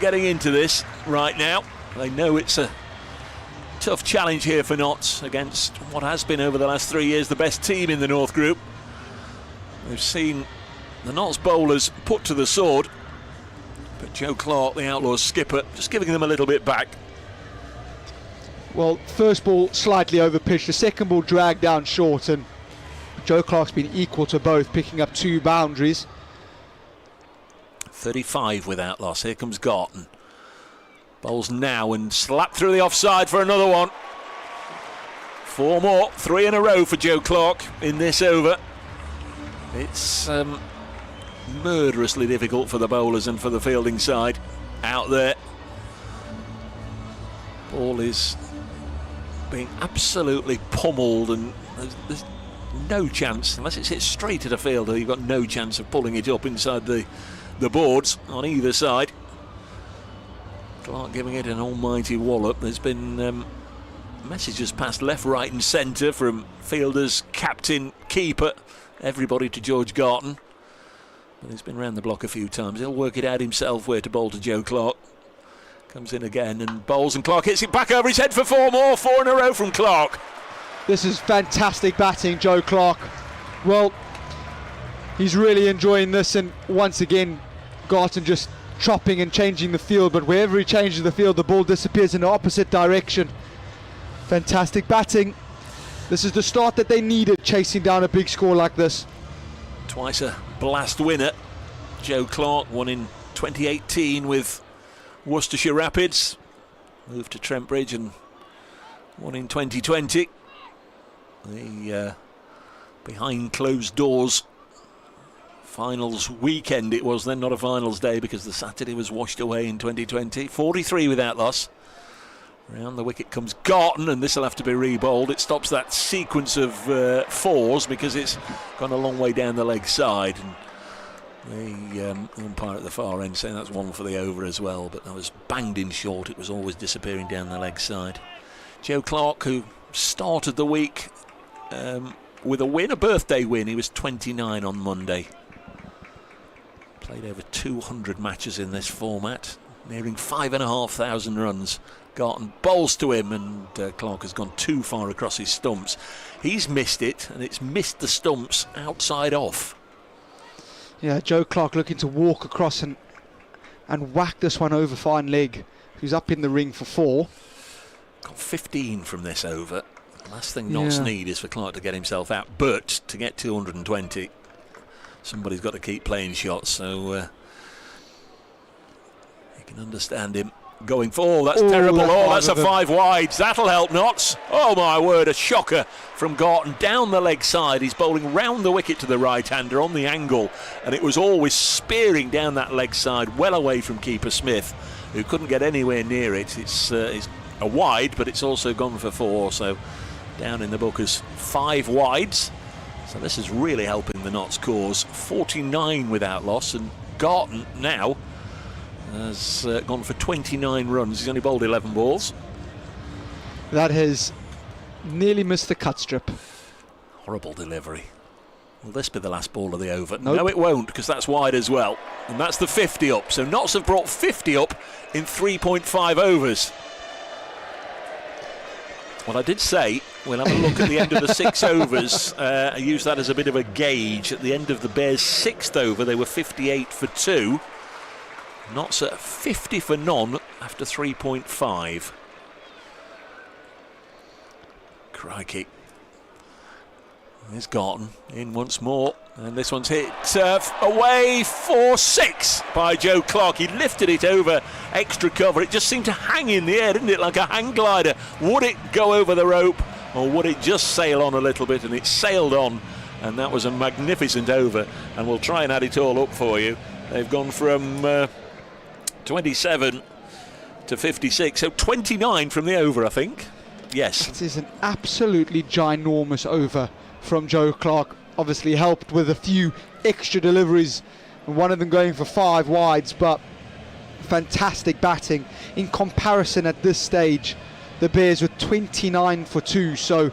getting into this right now. They know it's a tough challenge here for Notts against what has been over the last 3 years the best team in the North Group. We've seen the Notts bowlers put to the sword, but Joe Clark, the Outlaws skipper, just giving them a little bit back. Well, first ball slightly over pitch, the second ball dragged down short, and Joe Clark's been equal to both, picking up 2 boundaries. 35 without loss. Here comes Garton. Bowls now and slapped through the offside for another one. 4 more, 3 in a row for Joe Clark in this over. It's murderously difficult for the bowlers and for the fielding side out there. Ball is being absolutely pummeled, and there's no chance, unless it's hit straight at a fielder, you've got no chance of pulling it up inside the boards on either side. Clark giving it an almighty wallop. There's been messages passed left, right and centre from fielders, captain, keeper, everybody to George Garton. But he's been round the block a few times. He'll work it out himself where to bowl to Joe Clark. Comes in again and bowls, and Clark hits it back over his head for 4 more. 4 in a row from Clark. This is fantastic batting, Joe Clark. Well, He's really enjoying this, and once again, Garton just chopping and changing the field, but wherever he changes the field, the ball disappears in the opposite direction. Fantastic batting. This is the start that they needed, chasing down a big score like this. Twice a blast winner. Joe Clark won in 2018 with Worcestershire Rapids, moved to Trent Bridge and won in 2020. The behind closed doors finals weekend it was then, not a finals day, because the Saturday was washed away in 2020. 43 without loss. Round the wicket comes Garton, and this will have to be re-bowled. It stops that sequence of fours because it's gone a long way down the leg side. And the umpire at the far end saying that's one for the over as well, but that was banged in short. It was always disappearing down the leg side. Joe Clark, who started the week with a win, a birthday win. He was 29 on Monday. Played over 200 matches in this format, nearing 5,500 runs. Garton bowls to him, and Clark has gone too far across his stumps. He's missed it, and it's missed the stumps outside off. Yeah, Joe Clark looking to walk across and whack this one over fine leg, who's up in the ring for 4. Got 15 from this over. Last thing Notts need is for Clark to get himself out, but to get 220, somebody's got to keep playing shots, so you can understand him going for. Oh, that's terrible. Oh, that's a 5 wides. That'll help Notts. Oh my word, a shocker from Garton down the leg side. He's bowling round the wicket to the right-hander on the angle, and it was always spearing down that leg side, well away from keeper Smith, who couldn't get anywhere near it. It's a wide, but it's also gone for 4, so down in the book as 5 wides. So this is really helping the Notts cause. 49 without loss, and Garton now has gone for 29 runs. He's only bowled 11 balls. That has nearly missed the cut strip. Horrible delivery. Will this be the last ball of the over? Nope. No, it won't, because that's wide as well. And that's the 50 up. So Notts have brought 50 up in 3.5 overs. Well, I did say we'll have a look at the end of the 6 overs. I use that as a bit of a gauge. At the end of the Bears' 6th over, they were 58 for 2. Notts at 50 for none after 3.5. Crikey. There's Garton in once more, and this one's hit away for 6 by Joe Clark. He lifted it over extra cover. It just seemed to hang in the air, didn't it, like a hang glider. Would it go over the rope, or would it just sail on a little bit? And it sailed on, and that was a magnificent over. And we'll try and add it all up for you. They've gone from 27 to 56, so 29 from the over, I think. Yes. It is an absolutely ginormous over from Joe Clark, obviously helped with a few extra deliveries, one of them going for 5 wides, but fantastic batting. In comparison at this stage, the Bears were 29 for 2, so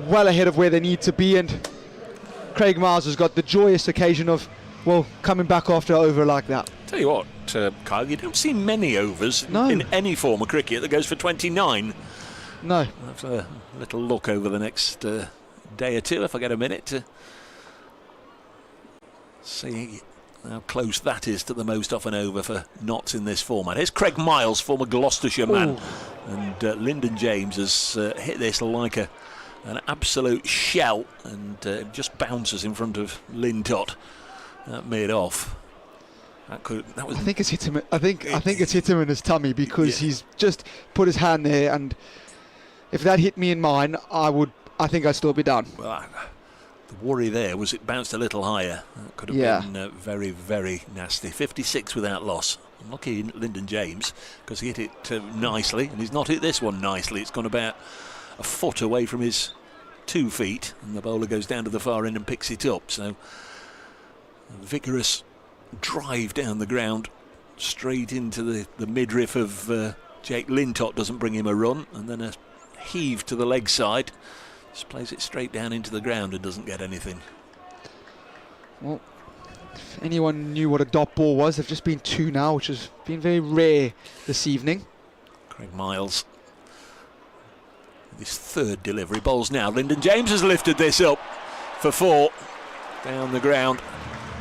well ahead of where they need to be, and Craig Miles has got the joyous occasion of, well, coming back after an over like that. Tell you what, Kyle, you don't see many overs in any form of cricket that goes for 29. No. I'll have a little look over the next day or two if I get a minute to see how close that is to the most often over for Notts in this format. Here's Craig Miles, former Gloucestershire man. Ooh. And Lyndon James has hit this like an absolute shell, and just bounces in front of Lintott. That made off. That was. I think it's hit him. I think it's hit him in his tummy, because he's just put his hand there, and if that hit me in mine, I think I'd still be down. Well, the worry there was it bounced a little higher. That could have been very, very nasty. 56 without loss. Lucky Lyndon James, because he hit it nicely, and he's not hit this one nicely. It's gone about a foot away from his 2 feet, and the bowler goes down to the far end and picks it up. So a vigorous drive down the ground, straight into the midriff of Jake Lintott, doesn't bring him a run, and then a heave to the leg side. Just plays it straight down into the ground and doesn't get anything. Well, if anyone knew what a dot ball was, they've just been 2 now, which has been very rare this evening. Craig Miles, this 3rd delivery, bowls now. Lyndon James has lifted this up for 4. down the ground.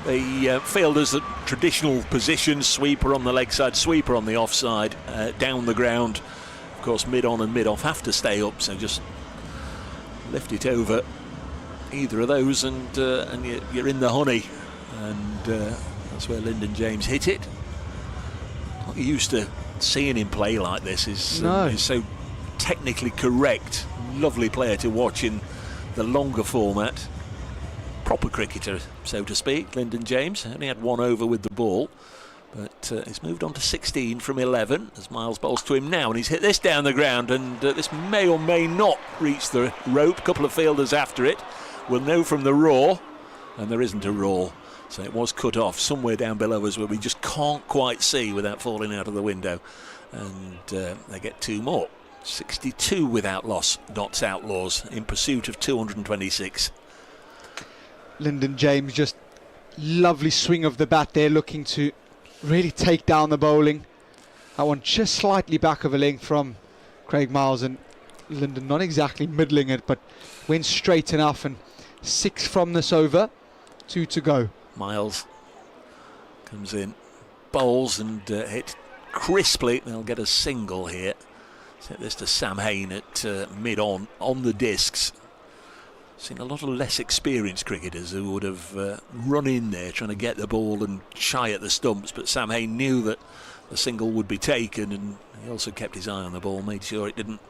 The fielders at traditional positions, sweeper on the leg side, sweeper on the offside, down the ground. Of course, mid-on and mid-off have to stay up, so just lift it over either of those and you're in the honey. And that's where Lyndon James hit it. Not used to seeing him play like this. He's so technically correct. Lovely player to watch in the longer format. Proper cricketer, so to speak. Lyndon James only had 1 over with the ball, but he's moved on to 16 from 11 as Miles bowls to him now, and he's hit this down the ground, and this may or may not reach the rope. A couple of fielders after it. We'll know from the roar, and there isn't a roar, so it was cut off somewhere down below us where we just can't quite see without falling out of the window, and they get 2 more. 62 without loss, Notts Outlaws in pursuit of 226. Lyndon James, just lovely swing of the bat there, looking to really take down the bowling. That one just slightly back of a length from Craig Miles, and Lyndon not exactly middling it, but went straight enough. And 6 from this over, 2 to go. Miles comes in, bowls and hit crisply. They'll get a single here. Set this to Sam Hain at mid-on the discs. Seen a lot of less experienced cricketers who would have run in there trying to get the ball and shy at the stumps, but Sam Hain knew that the single would be taken, and he also kept his eye on the ball, made sure it didn't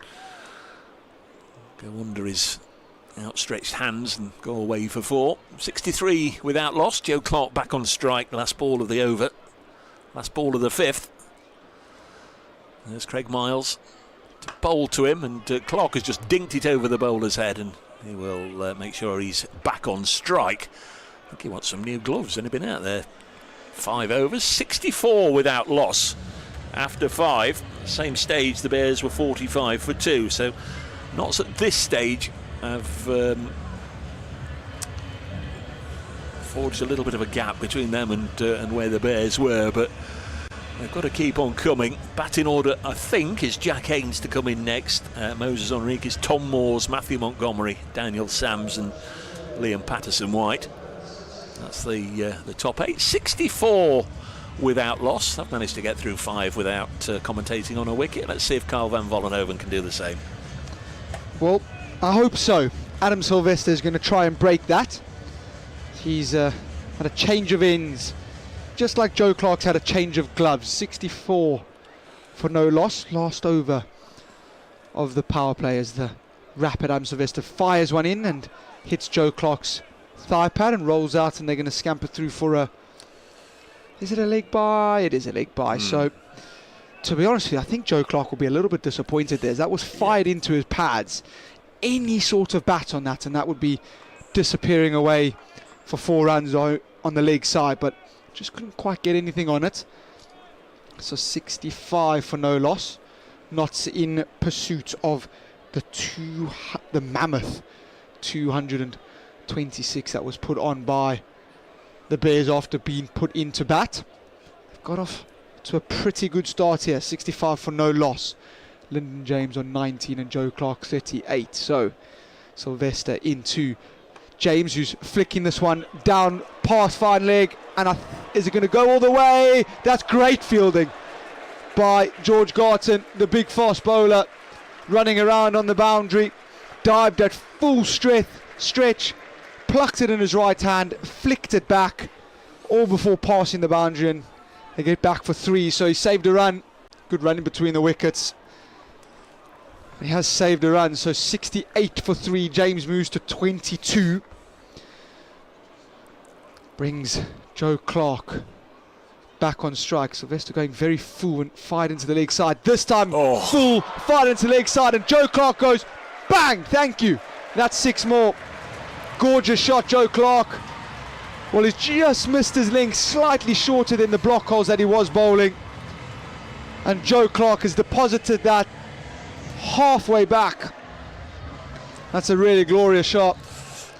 go under his outstretched hands and go away for 4. 63 without loss. Joe Clark back on strike, last ball of the over, last ball of the 5th. There's Craig Miles to bowl to him, and Clark has just dinked it over the bowler's head, and he will make sure he's back on strike. I think he wants some new gloves, only been out there 5 overs. 64 without loss after 5. Same stage, the Bears were 45 for 2, so Notts at this stage have forged a little bit of a gap between them and where the Bears were, but they've got to keep on coming. Batting order, I think, is Jack Haynes to come in next. Moses Enriquez, Tom Moores, Matthew Montgomery, Daniel Sams and Liam Patterson-White. That's the top 8. 64 without loss. I've managed to get through 5 without commentating on a wicket. Let's see if Carl van Vollenhoven can do the same. Well, I hope so. Adam Sylvester is going to try and break that. He's had a change of ends, just like Joe Clark's had a change of gloves. 64 for no loss. Last over of the power play as the rapid Adam Sylvester fires one in and hits Joe Clark's thigh pad and rolls out, and they're going to scamper through for a... Is it a leg bye? It is a leg bye. So, to be honest with you, I think Joe Clark will be a little bit disappointed there. That was fired into his pads. Any sort of bat on that, and that would be disappearing away for 4 runs on the leg side, but just couldn't quite get anything on it. So 65 for no loss. Notts in pursuit of the mammoth 226 that was put on by the Bears after being put into bat. They've got off to a pretty good start here. 65 for no loss. Lyndon James on 19 and Joe Clark 38. So Sylvester into James, who's flicking this one down past fine leg, and is it going to go all the way? That's great fielding by George Garton, the big fast bowler, running around on the boundary, dived at full stretch, plucked it in his right hand, flicked it back, all before passing the boundary, and they get back for 3. So he saved a run. Good run in between the wickets. He has saved a run, so 68 for 3. James moves to 22. Brings Joe Clark back on strike. Sylvester going very full and fired into the leg side. This time, full, fired into the leg side, and Joe Clark goes, bang, thank you. That's 6 more. Gorgeous shot, Joe Clark. Well, he's just missed his length, slightly shorter than the block holes that he was bowling. And Joe Clark has deposited that halfway back. That's a really glorious shot.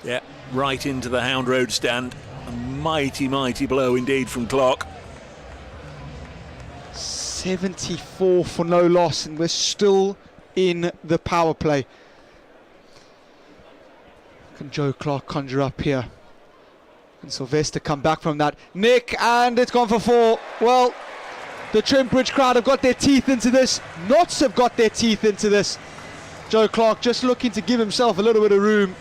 Yeah, right into the Hound Road stand. A mighty blow indeed from Clark. 74 for no loss, and we're still in the power play. Can Joe Clark conjure up here? And Sylvester come back from that nick, and it's gone for 4. Well, the Trent Bridge crowd have got their teeth into this. Notts have got their teeth into this. Joe Clark just looking to give himself a little bit of room.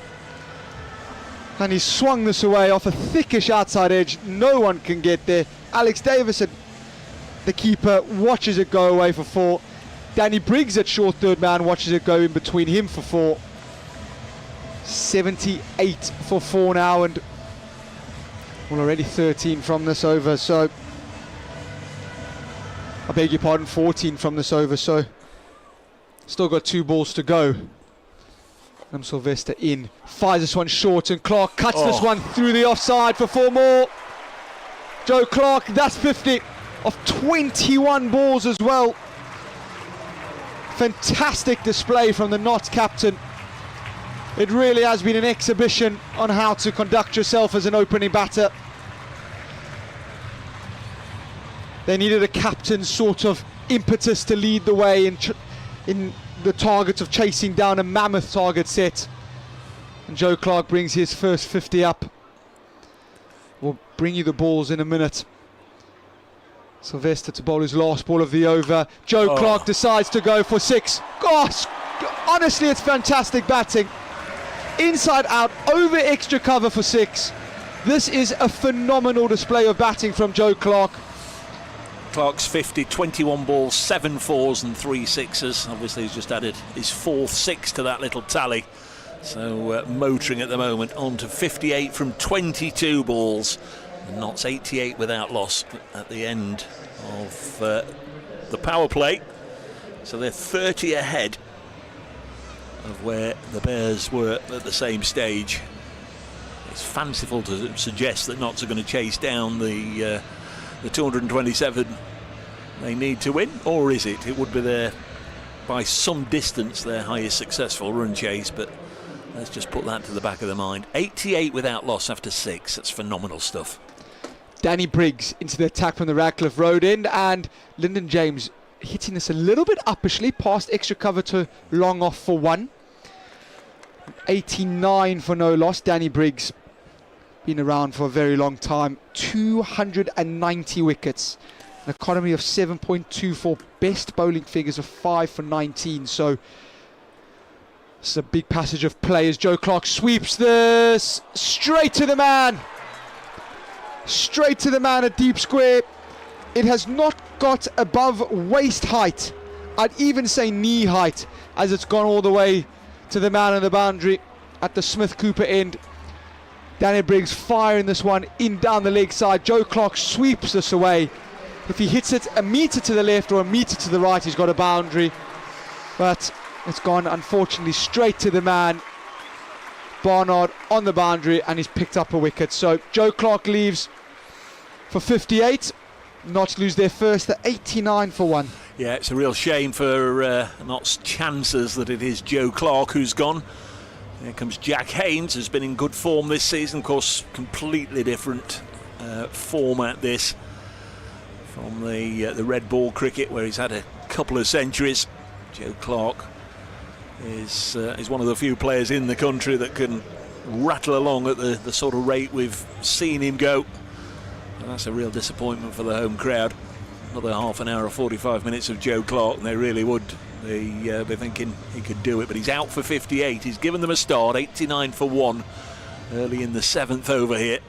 And he swung this away off a thickish outside edge. No one can get there. Alex Davison, the keeper, watches it go away for 4. Danny Briggs at short third man watches it go in between him for 4. 78 for 4 now, and well, already 13 from this over, so I beg your pardon, 14 from this over, so still got 2 balls to go. Sylvester in, fires this one short, and Clark cuts this one through the offside for 4 more. Joe Clark, that's 50 of 21 balls as well. Fantastic display from the Notts captain. It really has been an exhibition on how to conduct yourself as an opening batter. They needed a captain's sort of impetus to lead the way in the target of chasing down a mammoth target set. And Joe Clark brings his first 50 up. We'll bring you the balls in a minute. Sylvester to bowl his last ball of the over. Joe Clark decides to go for 6. Gosh, honestly, it's fantastic batting. Inside out, over extra cover for 6. This is a phenomenal display of batting from Joe Clark. Clark's 50, 21 balls, 7 4s and 3 6s. Obviously he's just added his 4th 6 to that little tally. So motoring at the moment on to 58 from 22 balls. And Notts 88 without loss at the end of the power play. So they're 30 ahead of where the Bears were at the same stage. It's fanciful to suggest that Notts are going to chase down the 227 they need to win, or is it? It would be their, by some distance, their highest successful run chase, but let's just put that to the back of the mind. 88 without loss after 6. That's phenomenal stuff. Danny Briggs into the attack from the Radcliffe Road end, and Lyndon James hitting this a little bit uppishly past extra cover to long off for 1. 89 for no loss. Danny Briggs been around for a very long time. 290 wickets, an economy of 7.24, best bowling figures of 5 for 19. So this is a big passage of play as Joe Clark sweeps this straight to the man. Straight to the man at deep square. It has not got above waist height. I'd even say knee height, as it's gone all the way to the man on the boundary at the Smith Cooper end. Danny Briggs firing this one in down the leg side. Joe Clark sweeps this away. If he hits it a metre to the left or a metre to the right, he's got a boundary. But it's gone, unfortunately, straight to the man. Barnard on the boundary, and he's picked up a wicket. So Joe Clark leaves for 58. Notts lose their first at 89 for 1. Yeah, it's a real shame for Notts' chances that it is Joe Clark who's gone. Here comes Jack Haynes, who's been in good form this season. Of course, completely different format this from the red ball cricket, where he's had a couple of centuries. Joe Clark is one of the few players in the country that can rattle along at the sort of rate we've seen him go. And that's a real disappointment for the home crowd. Another half an hour or 45 minutes of Joe Clark, and they really would be thinking he could do it. But he's out for 58. He's given them a start, 89 for 1, early in the 7th over here.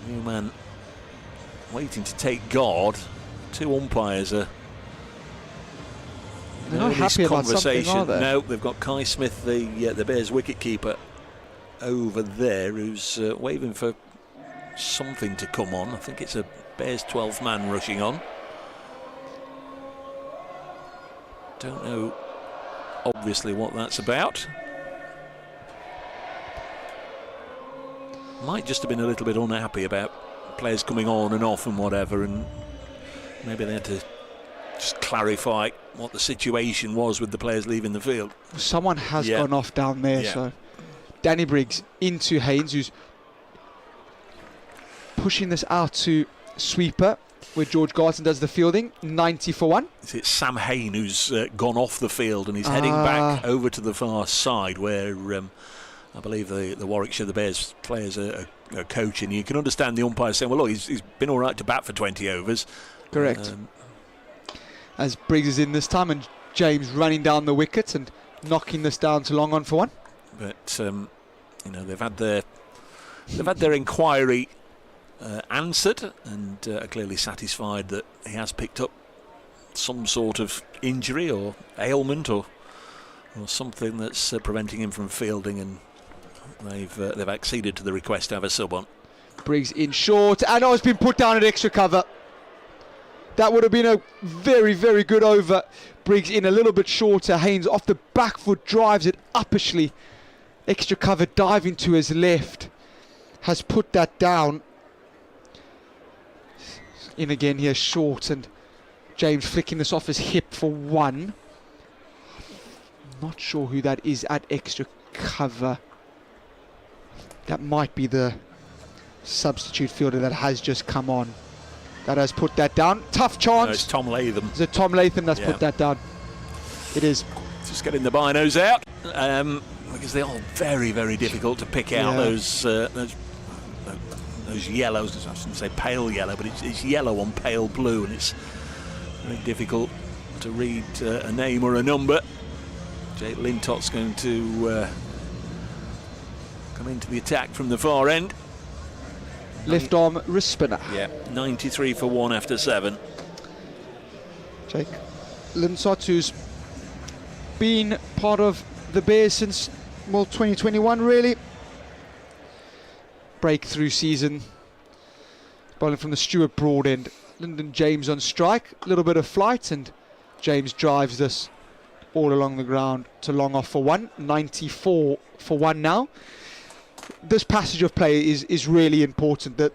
New man waiting to take guard. 2 umpires are they're not happy about something, are they? No, they've got Kai Smith, the Bears wicket-keeper, over there, who's waving for something to come on. I think it's a Bears 12th man rushing on. Don't know, obviously, what that's about. Might just have been a little bit unhappy about players coming on and off and whatever, and maybe they had to just clarify what the situation was with the players leaving the field. Someone has gone off down there, so Danny Briggs into Haynes, who's pushing this out to sweeper, where George Garson does the fielding. 90 for 1. It's Sam Hain who's gone off the field, and he's heading back over to the far side, where I believe the Warwickshire, the Bears players are coaching. You can understand the umpire saying, well, look, he's been all right to bat for 20 overs. Correct. As Briggs is in this time, and James running down the wicket and knocking this down to long on for one. But they've had their inquiry answered, and are clearly satisfied that he has picked up some sort of injury or ailment or something that's preventing him from fielding, and they've acceded to the request to have a sub on. Briggs in short, and it's been put down at extra cover. That would have been a very, very good over. Briggs in a little bit shorter. Haynes off the back foot drives it uppishly. Extra cover diving to his left has put that down. In again here, short, and James flicking this off his hip for one. Not sure who that is at extra cover. That might be the substitute fielder that has just come on. That has put that down. Tough chance. No, it's Tom Latham. Is it Tom Latham that's put that down? It is. Just getting the binos out, because they are very, very difficult to pick out. Those yellows. I shouldn't say pale yellow, but it's yellow on pale blue, and it's very difficult to read a name or a number. Jake Lintot's going to come into the attack from the far end. Left arm wrist spinner. Yeah, 93 for 1 after 7. Jake Lintott, who's been part of the Bears since 2021 really. Breakthrough season. Bowling from the Stuart Broad end. Lyndon James on strike. A little bit of flight, and James drives this all along the ground to long off for one. 94 for 1 now. This passage of play is really important. That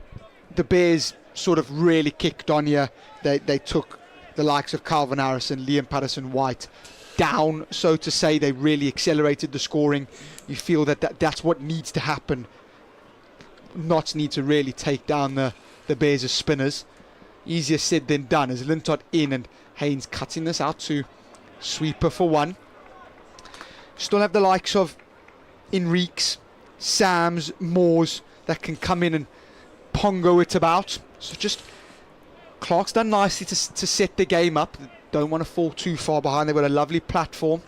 the Bears sort of really kicked on here. They took the likes of Calvin Harrison, Liam Patterson-White down, so to say. They really accelerated the scoring. You feel that's what needs to happen. Notts need to really take down the Bears' spinners. Easier said than done, as Lintott in, and Haynes cutting this out to sweeper for 1. Still have the likes of Enriques, Sams, Moores that can come in and pongo it about. So just Clark's done nicely to set the game up. Don't want to fall too far behind. They've got a lovely platform.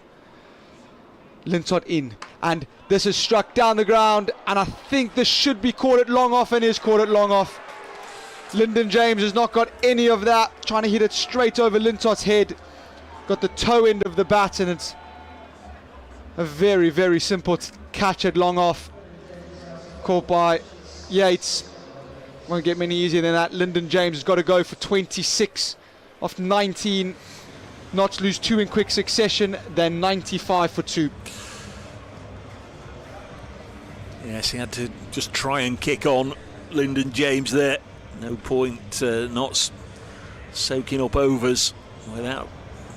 Lintott in, and this is struck down the ground, and I think this should be caught at long off, and is caught at long off. Lyndon James has not got any of that, trying to hit it straight over Lintott's head. Got the toe end of the bat, and it's a very, very simple catch at long off. Caught by Yates. Won't get many easier than that. Lyndon James has got to go for 26 off 19. Notts lose 2 in quick succession, then 95 for 2. Yes, he had to just try and kick on Lyndon James there. No point not soaking up overs without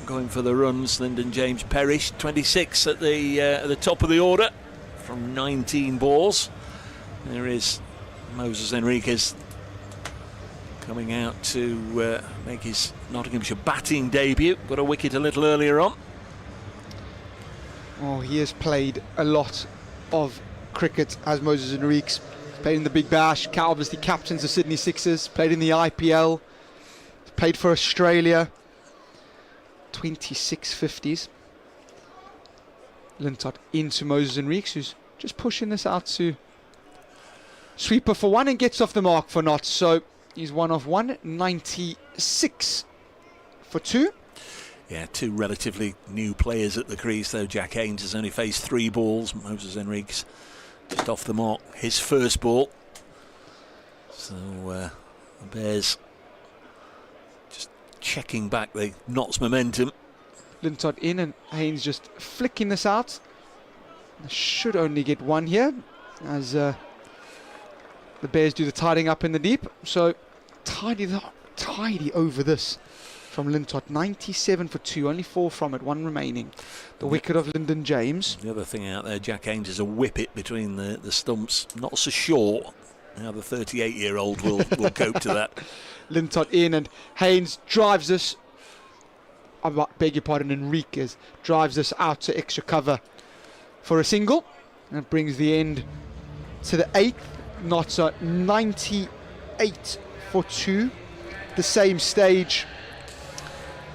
going for the runs. Lyndon James perished. 26 at the top of the order from 19 balls. There is Moses Enriquez coming out to make his Nottinghamshire batting debut. Got a wicket a little earlier on. Oh, he has played a lot of cricket as Moses Enriques. Played in the Big Bash, obviously captains the Sydney Sixers, played in the IPL, played for Australia. 26 50s. Lintott into Moses Enriques, who's just pushing this out to sweeper for 1 and gets off the mark for Notts. So he's 1 off 1, 96 for 2. Yeah, 2 relatively new players at the crease, though. Jack Haynes has only faced 3 balls. Moses Enriques just off the mark, his first ball. So the Bears just checking back the Notts momentum. Lintott in, and Haynes just flicking this out. Should only get 1 here, as the Bears do the tidying up in the deep. So tidy over this from Lintott. 97 for 2, only 4 from it, 1 remaining. The wicket of Lyndon James. The other thing out there, Jack Haynes is a whippet between the stumps. Not so sure how the 38-year-old will cope to that. Lintott in, and Haynes drives this. I beg your pardon, Enriquez drives this out to extra cover for a single. That brings the end to the 8th. Notts 98 for 2. The same stage,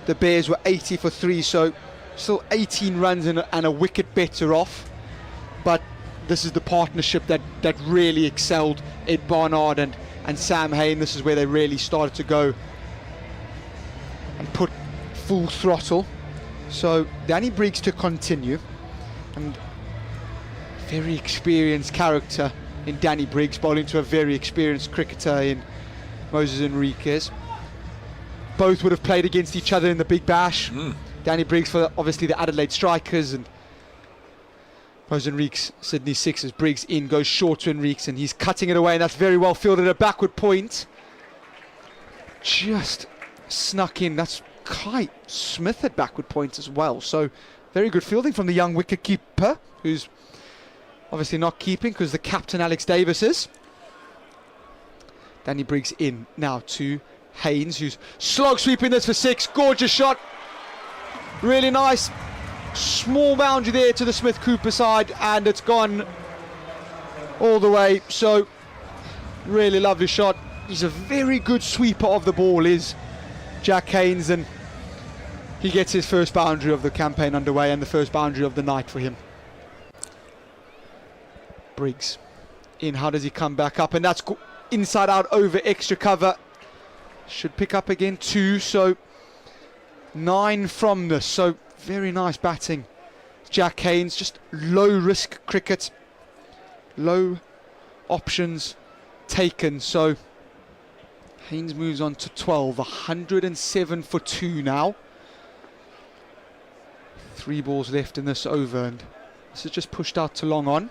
the Bears were 80 for 3, so still 18 runs and a wicket better off. But this is the partnership that really excelled. Ed Barnard and Sam Hain. This is where they really started to go and put full throttle. So Danny Briggs to continue, and very experienced character in Danny Briggs, bowling to a very experienced cricketer in Moses Enriquez. Both would have played against each other in the Big Bash. Danny Briggs for obviously the Adelaide Strikers, and Moses Enriquez, Sydney Sixers. Briggs in, goes short to Enriquez, and he's cutting it away, and that's very well fielded. A backward point, just snuck in. That's Kai Smith at backward point as well. So very good fielding from the young wicket keeper, who's obviously not keeping because the captain Alex Davis is. Danny Briggs in now to Haynes, who's slog sweeping this for 6. Gorgeous shot, really nice. Small boundary there to the Smith Cooper side, and it's gone all the way. So really lovely shot. He's a very good sweeper of the ball, is Jack Haynes, and he gets his first boundary of the campaign underway and the first boundary of the night for him. Briggs in, how does he come back up? And that's inside out over extra cover. Should pick up again 2, so 9 from this. So very nice batting. Jack Haynes, just low risk cricket, low options taken. So Haynes moves on to 12, 107 for 2 now. 3 balls left in this over, and this is just pushed out to long on.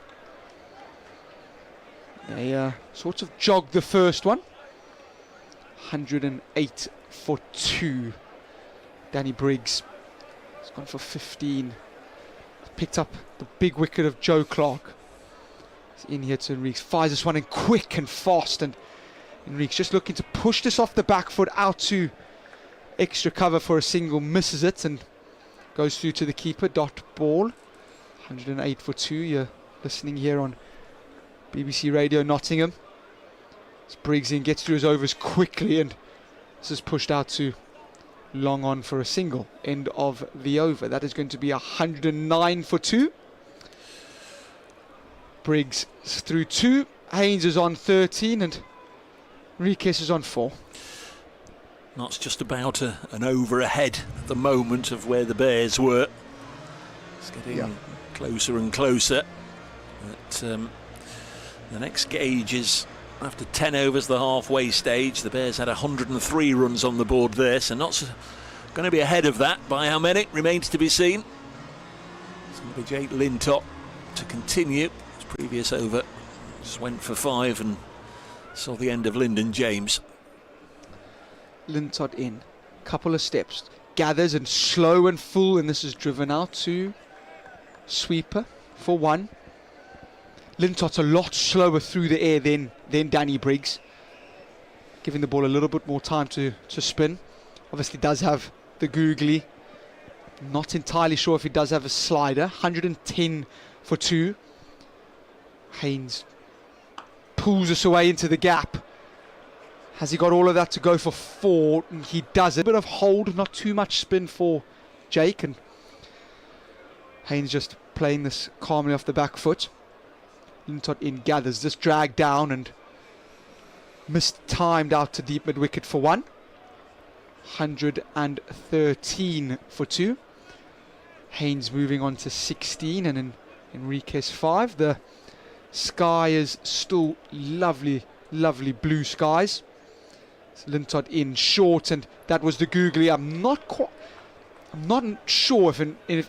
They sort of jogged the first one. 108 for 2. Danny Briggs has gone for 15. Picked up the big wicket of Joe Clark. He's in here to Enriquez. Fires this one in quick and fast, and Enriquez just looking to push this off the back foot out to extra cover for a single. Misses it and goes through to the keeper. Dot ball. 108 for 2. You're listening here on BBC Radio Nottingham. As Briggs in, gets through his overs quickly, and this is pushed out to long on for a single. End of the over. That is going to be 109 for 2. Briggs through 2. Haynes is on 13, and Enriquez is on 4. Notts just about an over ahead at the moment of where the Bears were. It's getting closer and closer. But the next gauge is after 10 overs, the halfway stage. The Bears had 103 runs on the board there, so Notts going to be ahead of that. By how many remains to be seen. It's going to be Jake Lintott to continue. His previous over just went for 5 and saw the end of Lyndon James. Lintott in, couple of steps, gathers and slow and full, and this is driven out to sweeper for 1. Lintott's a lot slower through the air than Danny Briggs, giving the ball a little bit more time to spin. Obviously does have the googly. Not entirely sure if he does have a slider. 110 for 2. Haynes pulls us away into the gap. Has he got all of that to go for 4? He does. A bit of hold, not too much spin for Jake, and Haynes just playing this calmly off the back foot. Lintott in, gathers this drag down and mistimed out to deep mid wicket for 1. 113 for 2. Haynes moving on to 16, and in Enriquez 5. The sky is still lovely, lovely blue skies. So Lintott in short, and that was the googly. I'm not sure if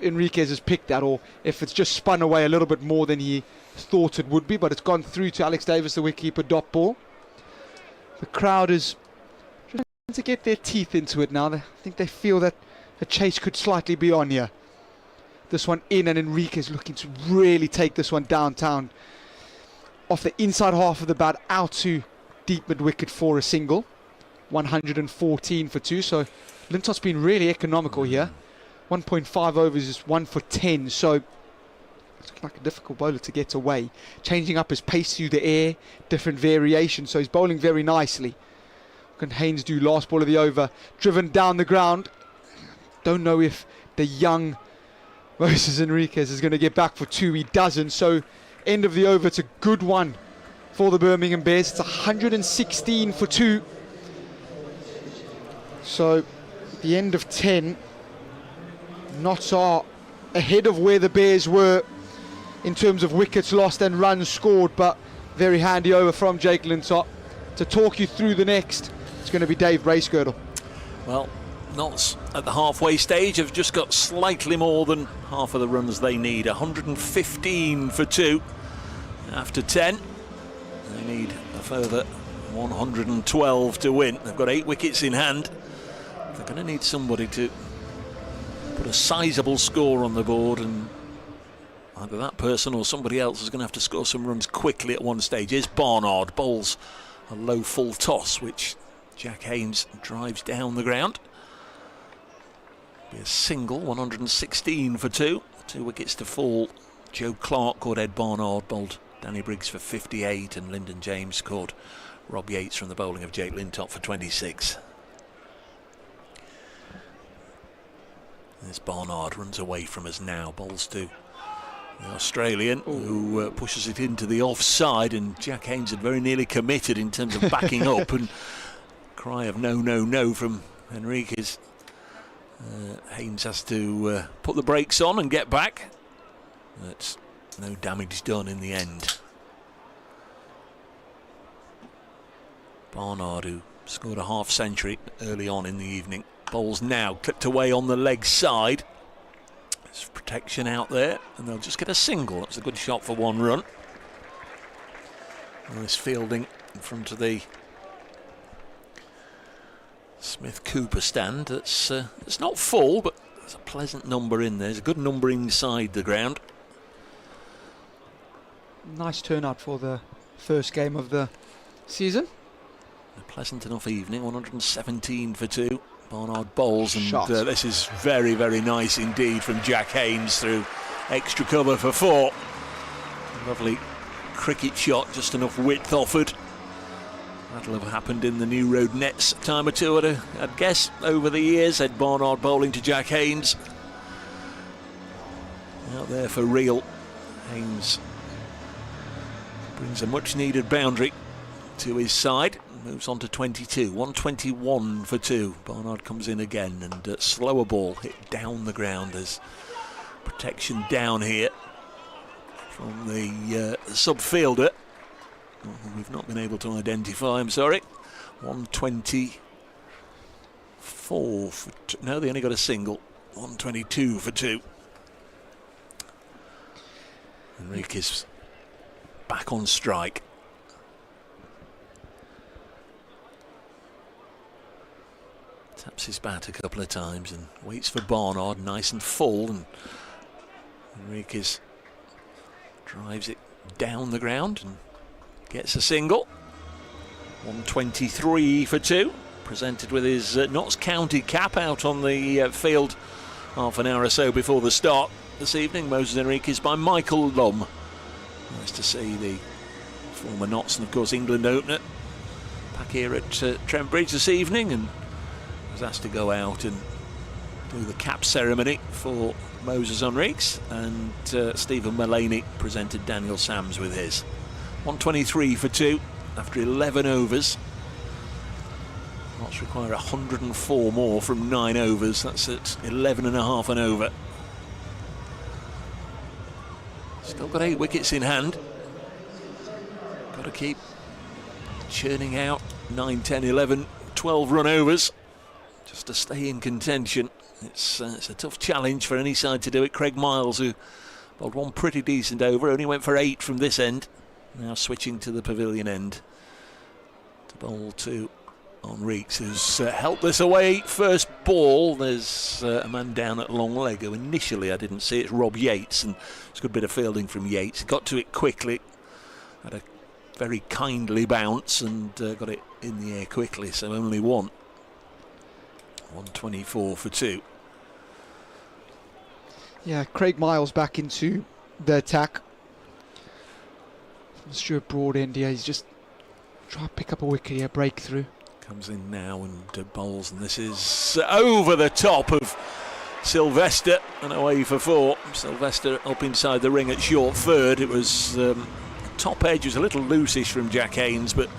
Enriquez has picked that, or if it's just spun away a little bit more than he thought it would be, but it's gone through to Alex Davis, the wicketkeeper. Dot ball. The crowd is trying to get their teeth into it now. I think they feel that a chase could slightly be on here. This one in, and Enriquez looking to really take this one downtown off the inside half of the bat out to deep mid wicket for a single. 114 for 2. So Lintott's been really economical here. 1.5 overs is 1 for 10. So looking like a difficult bowler to get away. Changing up his pace through the air, different variations. So he's bowling very nicely. What can Haynes do? Last ball of the over, driven down the ground. Don't know if the young Moses Enriquez is going to get back for 2. He doesn't. So end of the over. It's a good one for the Birmingham Bears. It's 116 for 2. So the end of 10. Notts are ahead of where the Bears were in terms of wickets lost and runs scored, but very handy over from Jake Lintott. To talk you through the next, it's going to be Dave Bracegirdle. Well, Notts at the halfway stage have just got slightly more than half of the runs they need. 115 for 2 after 10. They need a further 112 to win. They've got 8 wickets in hand. They're going to need somebody to put a sizable score on the board, and either that person or somebody else is going to have to score some runs quickly at one stage. Here's Barnard, bowls a low full toss, which Jack Haynes drives down the ground. Be a single, 116 for 2. 2 wickets to fall. Joe Clark caught Ed Barnard, bowled Danny Briggs for 58, and Lyndon James caught Rob Yates from the bowling of Jake Lintott for 26. This Barnard runs away from us now, bowls to the Australian, who pushes it into the offside, and Jack Haynes had very nearly committed in terms of backing up, and cry of no, no, no from Enriquez. Haynes has to put the brakes on and get back. But no damage done in the end. Barnard, who scored a half century early on in the evening, bowls now, clipped away on the leg side. There's protection out there, and they'll just get a single. That's a good shot for 1 run. Nice fielding in front of the Smith Cooper stand. It's not full, but there's a pleasant number in there. There's a good number inside the ground. Nice turnout for the first game of the season. A pleasant enough evening. 117 for 2. Barnard bowls, and this is very, very nice indeed from Jack Haynes through extra cover for 4. Lovely cricket shot, just enough width offered. That'll have happened in the New Road nets a time or two, I'd guess, over the years. Ed Barnard bowling to Jack Haynes. Out there for real. Haynes brings a much needed boundary to his side. Moves on to 22, 121 for 2. Barnard comes in again, and slower ball hit down the ground. There's protection down here from the sub-fielder, who we've not been able to identify, I'm sorry. 124 for 2. No, they only got a single. 122 for 2. Enriquez back on strike. Taps his bat a couple of times and waits for Barnard, nice and full, and Enriquez drives it down the ground and gets a single. 123 for 2. Presented with his Notts County cap out on the field half an hour or so before the start this evening. Moses Enriquez by Michael Lum. Nice to see the former Notts and of course England opener back here at Trent Bridge this evening, and was asked to go out and do the cap ceremony for Moses Enriquez, and Stephen Mullaney presented Daniel Sams with his. 123 for 2 after 11 overs. Notts require 104 more from 9 overs. That's at 11 and a half an over. Still got 8 wickets in hand. Got to keep churning out 9, 10, 11, 12 run overs just to stay in contention. It's a tough challenge for any side to do it. Craig Miles, who bowled one pretty decent over, only went for 8 from this end. Now switching to the pavilion end to bowl to Enriquez, who's helped this away. First ball, there's a man down at long leg who initially I didn't see. It's Rob Yates, and it's a good bit of fielding from Yates. Got to it quickly, had a very kindly bounce, and got it in the air quickly, so only 1. 124 for 2. Yeah, Craig Miles back into the attack. Stuart Broadend here, he's just trying to pick up a wicket here, breakthrough. Comes in now and bowls, and this is over the top of Sylvester and away for 4. Sylvester up inside the ring at short third. It was top edge was a little loosish from Jack Haynes, but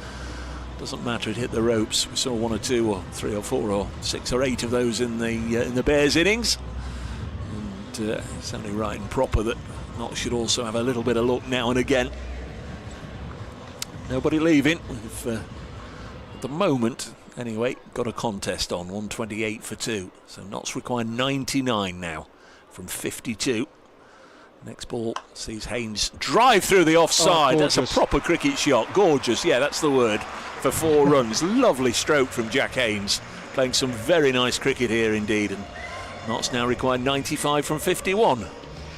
doesn't matter, it hit the ropes. We saw 1 or 2 or 3 or 4 or 6 or 8 of those in the Bears innings, and it's only right and proper that Notts should also have a little bit of luck now and again. Nobody leaving. We've, at the moment, anyway, got a contest on, 128 for 2. So Notts require 99 now from 52. Next ball sees Haynes drive through the offside. That's a proper cricket shot. Gorgeous, yeah, that's the word, for 4 runs. Lovely stroke from Jack Haynes. Playing some very nice cricket here indeed. And Notts now require 95 from 51.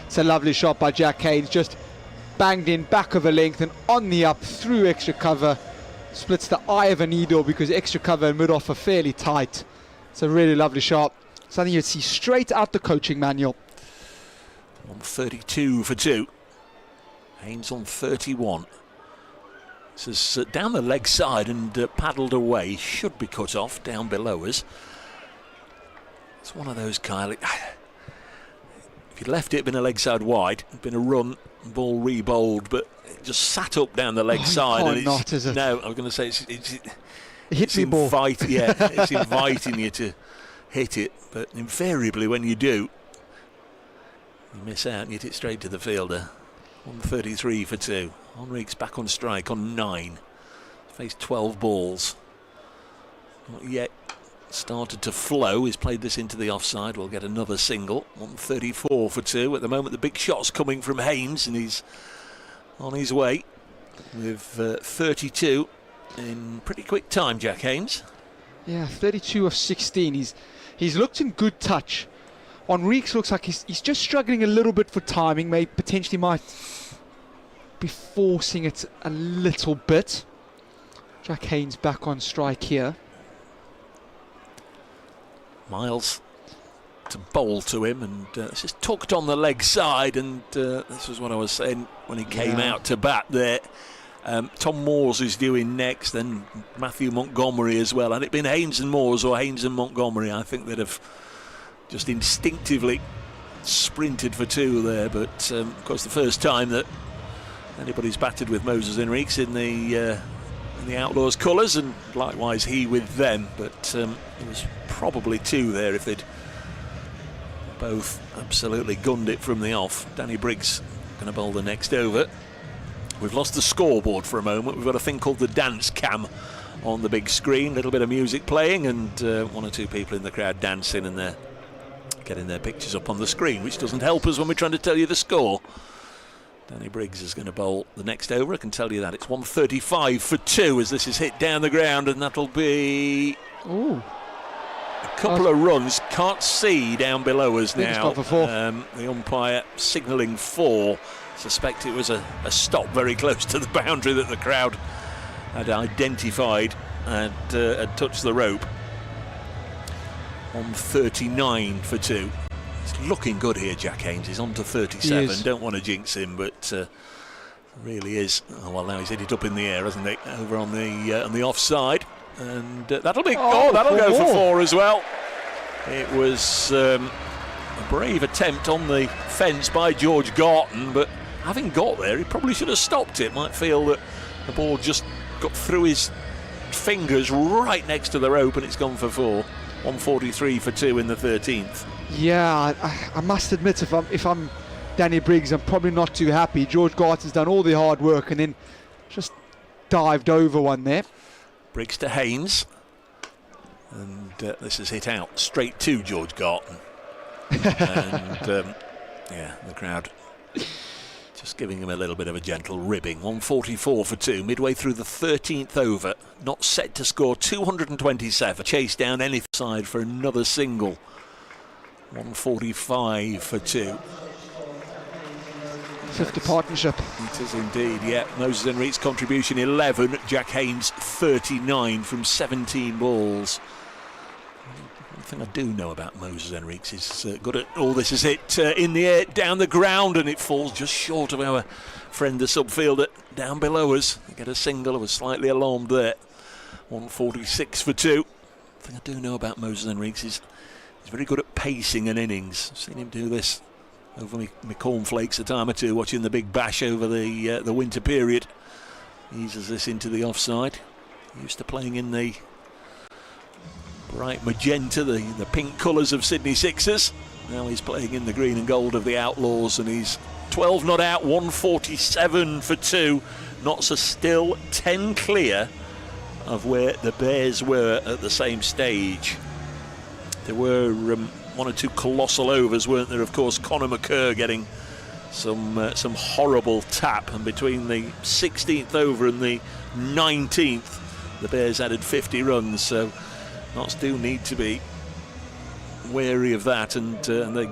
It's a lovely shot by Jack Haynes, just banged in back of a length and on the up through extra cover. Splits the eye of a needle because extra cover and mid-off are fairly tight. It's a really lovely shot. Something you'd see straight out the coaching manual. On 32 for 2. Haynes on 31. This is down the leg side and paddled away. Should be cut off down below us. It's one of those, Kyle. If you'd left it, been a leg side wide, it'd been a run, ball re-bowled, but it just sat up down the leg side. And not, is it? No, I was going to say it's inviting, yeah, it's inviting you to hit it, but invariably when you do, you miss out and you hit it straight to the fielder. 133 for 2. Henrique's back on strike on 9. Faced 12 balls. Not yet started to flow. He's played this into the offside. We'll get another single. 134 for 2. At the moment, the big shot's coming from Haynes, and he's on his way with 32 in pretty quick time, Jack Haynes. Yeah, 32 of 16. He's looked in good touch. Henrique looks like he's just struggling a little bit for timing. Potentially might be forcing it a little bit. Jack Haynes back on strike here. Miles to bowl to him, and it's just tucked on the leg side, and this was what I was saying when he came out to bat there. Tom Moores is due in next, then Matthew Montgomery as well. Had it been Haynes and Moores or Haynes and Montgomery, I think they'd have just instinctively sprinted for 2 there, but of course the first time that anybody's batted with Moses Henriques in the Outlaws colours, and likewise he with them, but there was probably 2 there if they'd both absolutely gunned it from the off. Danny Briggs going to bowl the next over. We've lost the scoreboard for a moment. We've got a thing called the dance cam on the big screen, a little bit of music playing, and 1 or 2 people in the crowd dancing, and they're getting their pictures up on the screen, which doesn't help us when we're trying to tell you the score. Danny Briggs is going to bowl the next over. I can tell you that. It's 135 for 2 as this is hit down the ground, and that'll be a couple of runs. Can't see down below us now. The umpire signalling 4. Suspect it was a stop very close to the boundary that the crowd had identified and had touched the rope. 139 for 2. It's looking good here, Jack Haynes. He's on to 37. Don't want to jinx him, but really is. Oh, well, now he's hit it up in the air, hasn't he? Over on the offside, and that'll be. That'll go for 4 as well. It was a brave attempt on the fence by George Garton, but having got there, he probably should have stopped it. Might feel that the ball just got through his fingers right next to the rope, and it's gone for 4. 143 for 2 in the 13th. Yeah, I must admit, if I'm Danny Briggs, I'm probably not too happy. George Garton's done all the hard work and then just dived over one there. Briggs to Haynes, and this is hit out straight to George Garton. And yeah, the crowd just giving him a little bit of a gentle ribbing. 144 for 2, midway through the 13th over. Not set to score 227. Chase down any side for another single. 145 for 2. 50 partnership. It is indeed, yeah. Moses Henrique's contribution 11. Jack Haynes 39 from 17 balls. thing I do know about Moses Henriques is good at all this is hit in the air, down the ground, and it falls just short of our friend the subfielder down below us. They get a single. I was slightly alarmed there. 146 for 2. The thing I do know about Moses Henriques is he's very good at pacing an innings. I've seen him do this over my cornflakes a time or two, watching the Big Bash over the winter period. Eases this into the offside. Used to playing in the bright magenta, the pink colours of Sydney Sixers. Now he's playing in the green and gold of the Outlaws, and he's 12 not out, 147 for 2. Knots are still 10 clear of where the Bears were at the same stage. There were one or two colossal overs, weren't there? Of course, Conor McCurr getting some horrible tap, and between the 16th over and the 19th, the Bears added 50 runs. So Knots do need to be wary of that, and they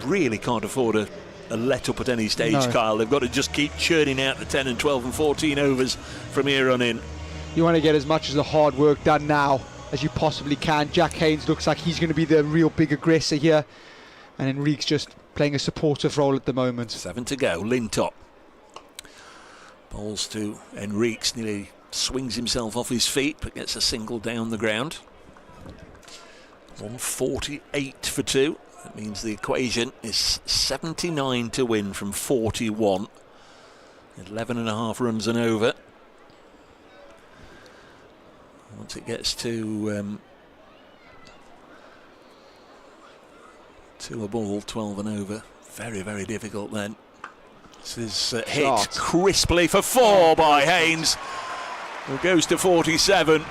really can't afford a let up at any stage, no. Kyle. They've got to just keep churning out the 10 and 12 and 14 overs from here on in. You want to get as much of the hard work done now as you possibly can. Jack Haynes looks like he's going to be the real big aggressor here, and Henriques just playing a supportive role at the moment. 7 to go. Lintop bowls to Henriques, nearly swings himself off his feet but gets a single down the ground. 148 for 2. That means the equation is 79 to win from 41. 11.5 runs and over. Once it gets to a ball, 12 and over, very, very difficult then. This is hit crisply for 4 by Haynes, who goes to 47.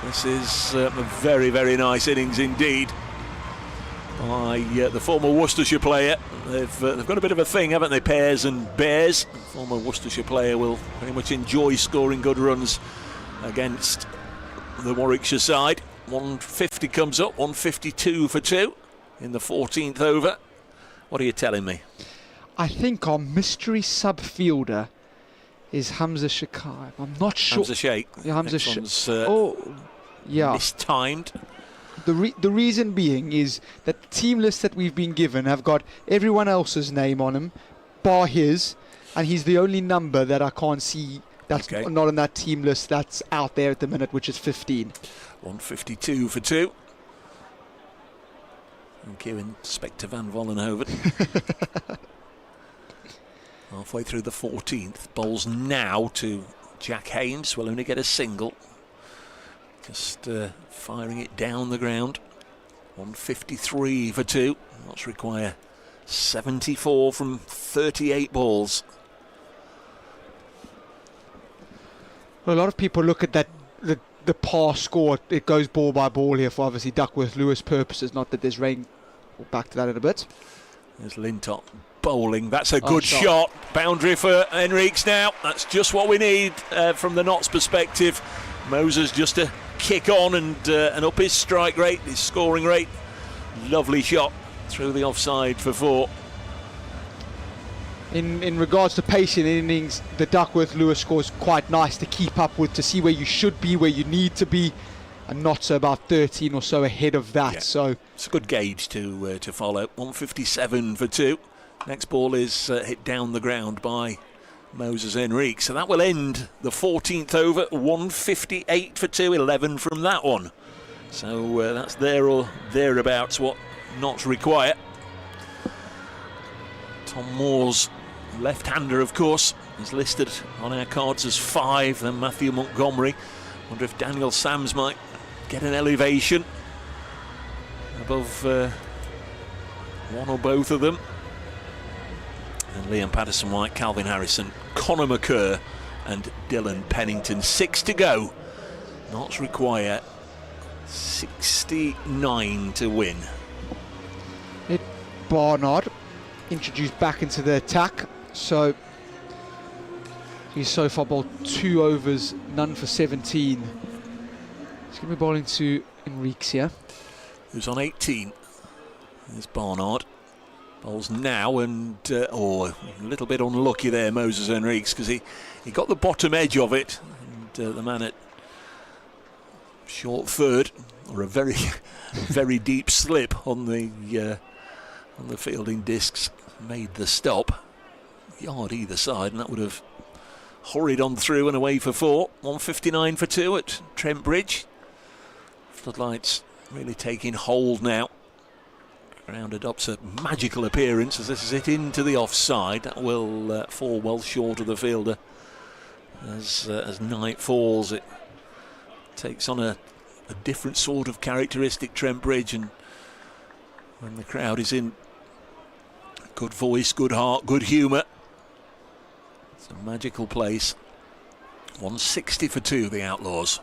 This is a very, very nice innings indeed by the former Worcestershire player. They've got a bit of a thing, haven't they, Pears and Bears? The former Worcestershire player will very much enjoy scoring good runs against the Warwickshire side. 150 comes up, 152 for 2 in the 14th over. What are you telling me? I think our mystery sub-fielder is Hamza Shakai. I'm not sure. Hamza Sheikh. Yeah, Hamza Sheikh. Yeah. Mistimed. The reason being is that the team list that we've been given have got everyone else's name on them, bar his, and he's the only number that I can't see that's not on that team list that's out there at the minute, which is 15. 152 for 2. Thank you, Inspector Van Vollenhoven. Halfway through the 14th, bowls now to Jack Haynes. Will only get a single. Just firing it down the ground. 153 for 2. Knots require 74 from 38 balls. Well, a lot of people look at that the par score. It goes ball by ball here for obviously Duckworth-Lewis purposes. Not that there's rain. We'll back to that in a bit. There's Lintop bowling. That's a good shot. Boundary for Henriques now. That's just what we need from the Notts perspective. Moses just to kick on and up his strike rate, his scoring rate. Lovely shot through the offside for 4. In regards to pacing innings, the Duckworth-Lewis score is quite nice to keep up with, to see where you should be, where you need to be, and not so about 13 or so ahead of that. Yeah. So it's a good gauge to follow. 157 for 2. Next ball is hit down the ground by Moses Henriques. So that will end the 14th over. 158 for 2. 11 from that one. So that's there or thereabouts what Notts require. Tom Moore's left-hander, of course, is listed on our cards as 5. Then Matthew Montgomery. Wonder if Daniel Sams might get an elevation above one or both of them. And Liam Patterson-White, Calvin Harrison, Conor McCurr and Dylan Pennington. 6 to go. Notts require 69 to win. Barnard introduced back into the attack, so he's so far bowled 2 overs, none for 17. He's going to be bowling to Henriques here, who's on 18. There's Barnard. Bowls now, and a little bit unlucky there, Moses Henriques, because he got the bottom edge of it, and the man at Short third, or a very, very deep slip on the fielding discs made the stop. Yard either side, and that would have hurried on through and away for 4. 159 for 2 at Trent Bridge. Floodlights really taking hold now. Ground adopts a magical appearance as this is hit into the offside. That will fall well short of the fielder. As night falls, it takes on a different sort of characteristic, Trent Bridge, and when the crowd is in good voice, good heart, good humour, it's a magical place. 160 for 2, the Outlaws.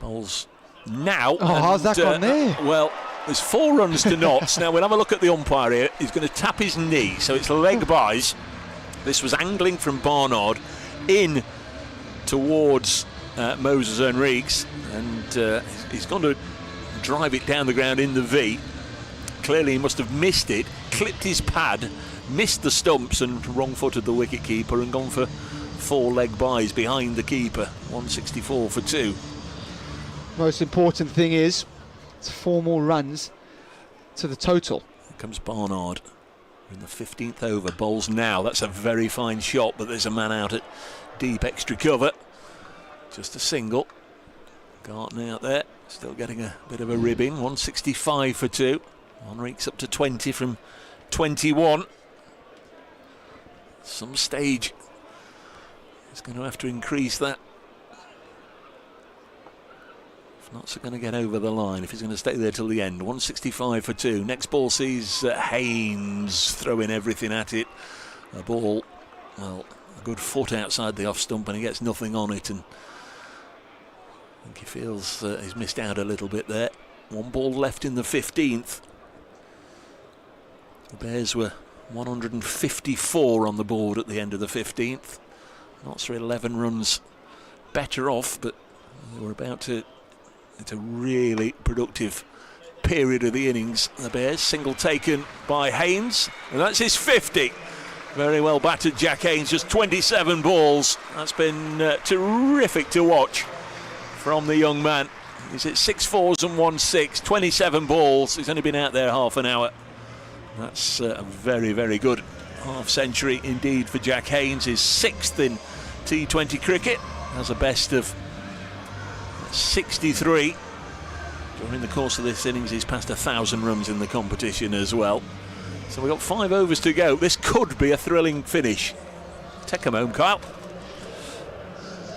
Bowls now. Oh, how's that gone there? Well, there's 4 runs to Notts. Now we'll have a look at the umpire here. He's going to tap his knee, so it's leg byes. This was angling from Barnard in towards Moses Enriques, and he's going to drive it down the ground in the V. Clearly he must have missed it, clipped his pad, missed the stumps and wrong-footed the wicket-keeper and gone for 4 leg byes behind the keeper. 164 for 2. Most important thing is it's 4 more runs to the total. Here comes Barnard in the 15th over. Bowls now. That's a very fine shot, but there's a man out at deep extra cover. Just a single. Gartner out there, still getting a bit of a ribbing. 165 for 2. Enriques up to 20 from 21. Some stage he's going to have to increase that. If not, so going to get over the line if he's going to stay there till the end. 165 for 2. Next ball sees Haynes throwing everything at it. A ball, well, a good foot outside the off stump, and he gets nothing on it, and I think he feels he's missed out a little bit there. 1 ball left in the 15th. The Bears were 154 on the board at the end of the 15th. Notts are 11 runs better off, but they were about to. It's a really productive period of the innings. The Bears, single taken by Haynes, and that's his 50. Very well battered, Jack Haynes, just 27 balls. That's been terrific to watch from the young man. He's at 6 fours and 1 6, 27 balls. He's only been out there half an hour. That's a very, very good half century indeed for Jack Haynes. His 6th in T20 cricket. Has a best of 63. During the course of this innings, he's passed 1,000 runs in the competition as well. So we've got 5 overs to go. This could be a thrilling finish. Take him home, Kyle.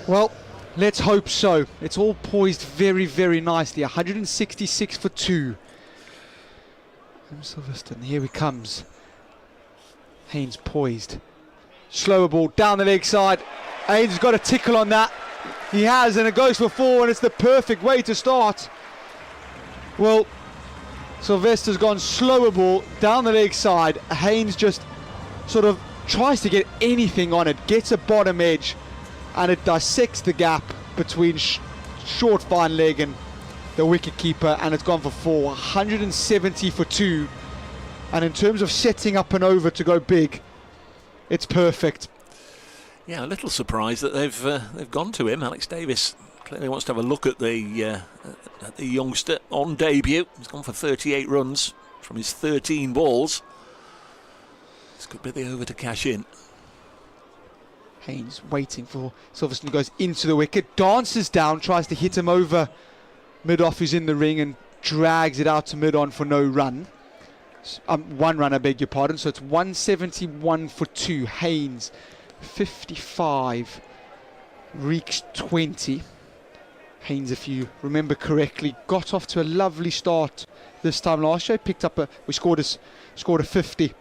Well, let's hope so. It's all poised very, very nicely. 166 for 2. Silverstone, here he comes. Haynes poised. Slower ball down the leg side. Haynes has got a tickle on that. He has, and it goes for 4, and it's the perfect way to start. Well, Sylvester's gone slower ball down the leg side. Haynes just sort of tries to get anything on it, gets a bottom edge, and it dissects the gap between short fine leg and the wicket keeper, and it's gone for 4. 170 for 2, and in terms of setting up an over to go big, it's perfect. Yeah, a little surprised that they've gone to him. Alex Davis clearly wants to have a look at the youngster on debut. He's gone for 38 runs from his 13 balls. This could be the over to cash in. Haynes waiting for Silverstone, goes into the wicket, dances down, tries to hit him over mid-off, who's in the ring, and drags it out to mid-on for no run. 1 run, I beg your pardon. So it's 171 for 2. Haynes 55, Reeks 20. Haynes, if you remember correctly, got off to a lovely start this time last year. Picked up scored a 50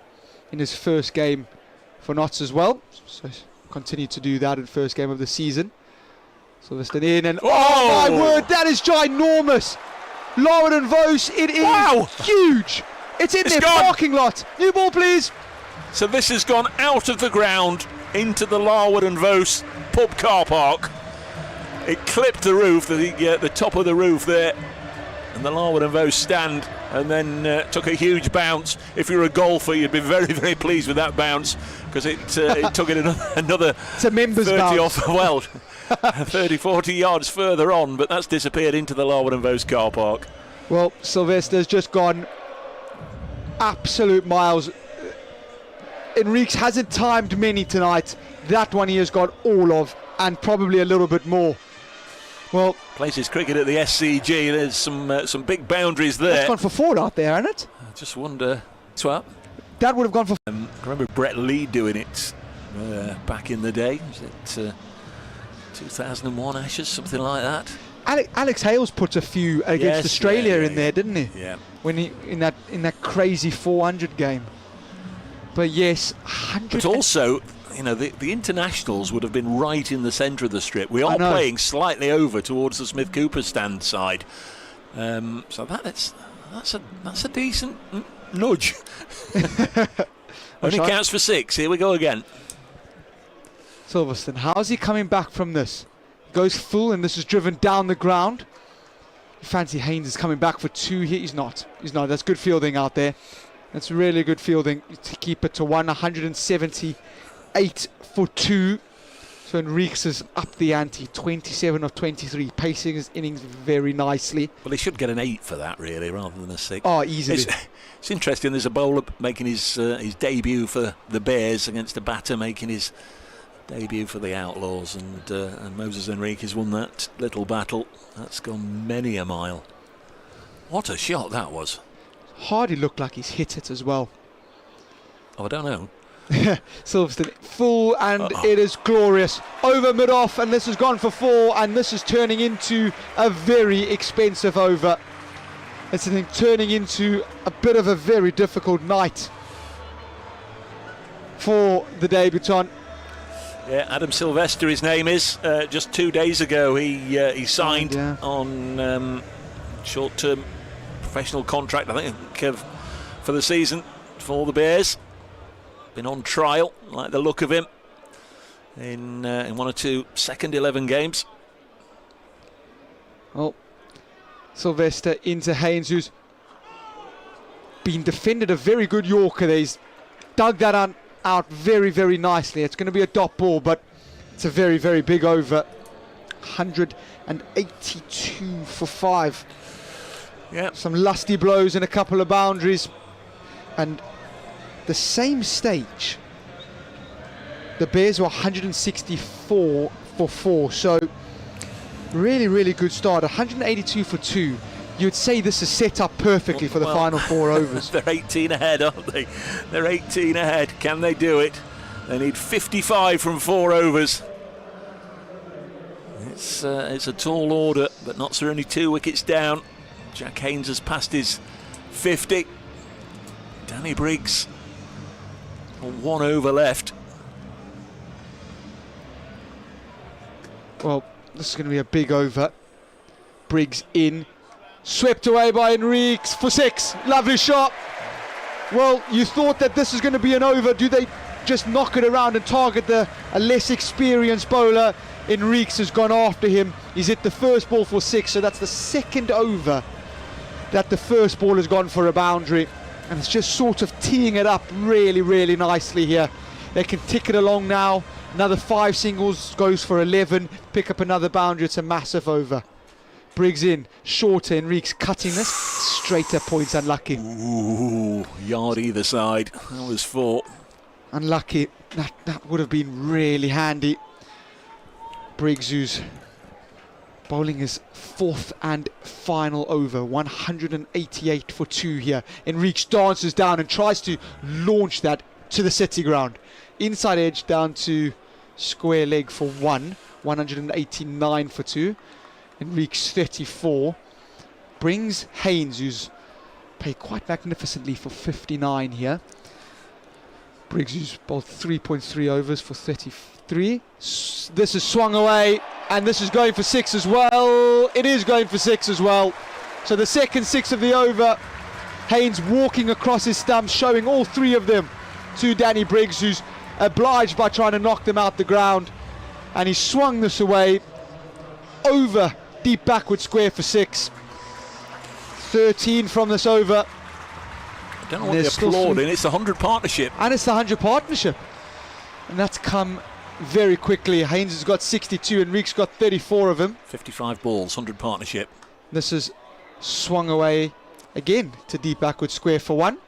in his first game for Notts as well. So continued to do that in the first game of the season. Silverstone in, and oh my word, that is ginormous. Larwood and Vos, it is huge. It's in their parking lot. New ball, please. So this has gone out of the ground into the Larwood and Vos pub car park. It clipped the roof, the top of the roof there, and the Larwood and Vos stand, and then took a huge bounce. If you're a golfer, you'd be very, very pleased with that bounce, because it took it another It's a members 30 bounce. off, well, 30, 40 yards further on, but that's disappeared into the Larwood & Vos car park. Well, Sylvester's just gone absolute miles. Enriquez hasn't timed many tonight. That one he has got all of, and probably a little bit more. Well, Plays his cricket at the SCG. There's some big boundaries there. that's gone for 4 out there, hasn't it? I just wonder. Well, That would have gone for. I remember Brett Lee doing it back in the day. Was it 2001 Ashes, something like that? Alex Hales put a few against Yes, Australia yeah, in there, didn't he? Yeah. When he in that crazy 400 game. But yes, 100. But also, you know, the internationals would have been right in the centre of the strip. We are playing slightly over towards the Smith Cooper stand side, so that's a decent nudge. Only counts for 6. Here we go again. Silverstone, how's he coming back from this? Goes full, and this is driven down the ground. Fancy Haynes is coming back for 2 here. He's not. That's good fielding out there. That's really good fielding to keep it to 178 for 2. So Enriquez is up the ante, 27 of 23, pacing his innings very nicely. Well, he should get an 8 for that, really, rather than a 6. Oh, easily. It's interesting. There's a bowler making his debut for the Bears against a batter making his debut for the Outlaws, and Moses Enriquez won that little battle. That's gone many a mile. What a shot that was. Hardy looked like he's hit it as well. Oh, I don't know. Silverstone full, and it is glorious. Over mid-off, and this has gone for 4, and this is turning into a very expensive over. It's turning into a bit of a very difficult night for the debutant. Yeah, Adam Sylvester, his name is. Just 2 days ago, he signed on short-term professional contract, I think, for the season for the Bears. Been on trial, like the look of him, in 1 or 2 second 11 games. Well, Sylvester into Haynes, who's been defended a very good Yorker there. He's dug that out very, very nicely. It's going to be a dot ball, but it's a very, very big over. 182 for 5. Yeah. Some lusty blows and a couple of boundaries. And the same stage, the Bears were 164 for 4. So really, really good start. 182 for 2. You'd say this is set up perfectly for the final 4 overs. They're 18 ahead, aren't they? They're 18 ahead. Can they do it? They need 55 from 4 overs. It's a tall order, but Notts are only 2 wickets down. Jack Haynes has passed his 50. Danny Briggs on 1 over left. Well, this is going to be a big over. Briggs in. Swept away by Enriquez for 6. Lovely shot. Well, you thought that this is going to be an over. Do they just knock it around and target a less experienced bowler? Enriquez has gone after him. He's hit the first ball for 6, so that's the second over that the first ball has gone for a boundary. And it's just sort of teeing it up really, really nicely here. They can tick it along now. Another 5 singles goes for 11. Pick up another boundary. It's a massive over. Briggs in, shorter, Enriquez cutting this, straighter points, unlucky. Ooh, yard either side. That was 4. Unlucky, that would have been really handy. Briggs, who's bowling his 4th and final over, 188 for 2 here. Enriquez dances down and tries to launch that to the city ground. Inside edge down to square leg for 1, 189 for 2. Enriquez 34 brings Haynes, who's paid quite magnificently for 59 here. Briggs, who's bowled 3.3 overs for 33. This is swung away, and this is going for 6 as well. It is going for 6 as well. So the second 6 of the over. Haynes walking across his stumps, showing all 3 of them to Danny Briggs, who's obliged by trying to knock them out the ground. And he swung this away over deep backward square for 6. 13 from this over. I don't know what they're applauding. It's the 100 partnership. And it's the 100 partnership. And that's come very quickly. Haynes has got 62, Enrique's got 34 of them. 55 balls, 100 partnership. This is swung away again to deep backward square for one.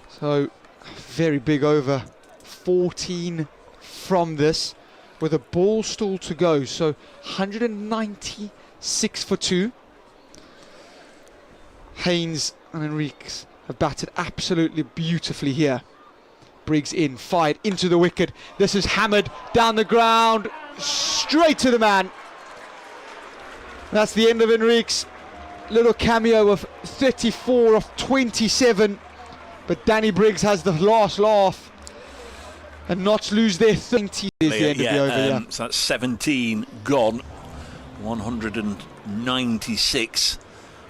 So very big over. 14 from this with a ball still to go. So 196 for two. Haynes and Enrique's have batted absolutely beautifully here. Briggs in, fired into the wicket. This is hammered down the ground, straight to the man. That's the end of Enrique's little cameo of 34 off 27. But Danny Briggs has the last laugh. And Notts lose their 30 is the end of the over. So that's 17 gone. 196.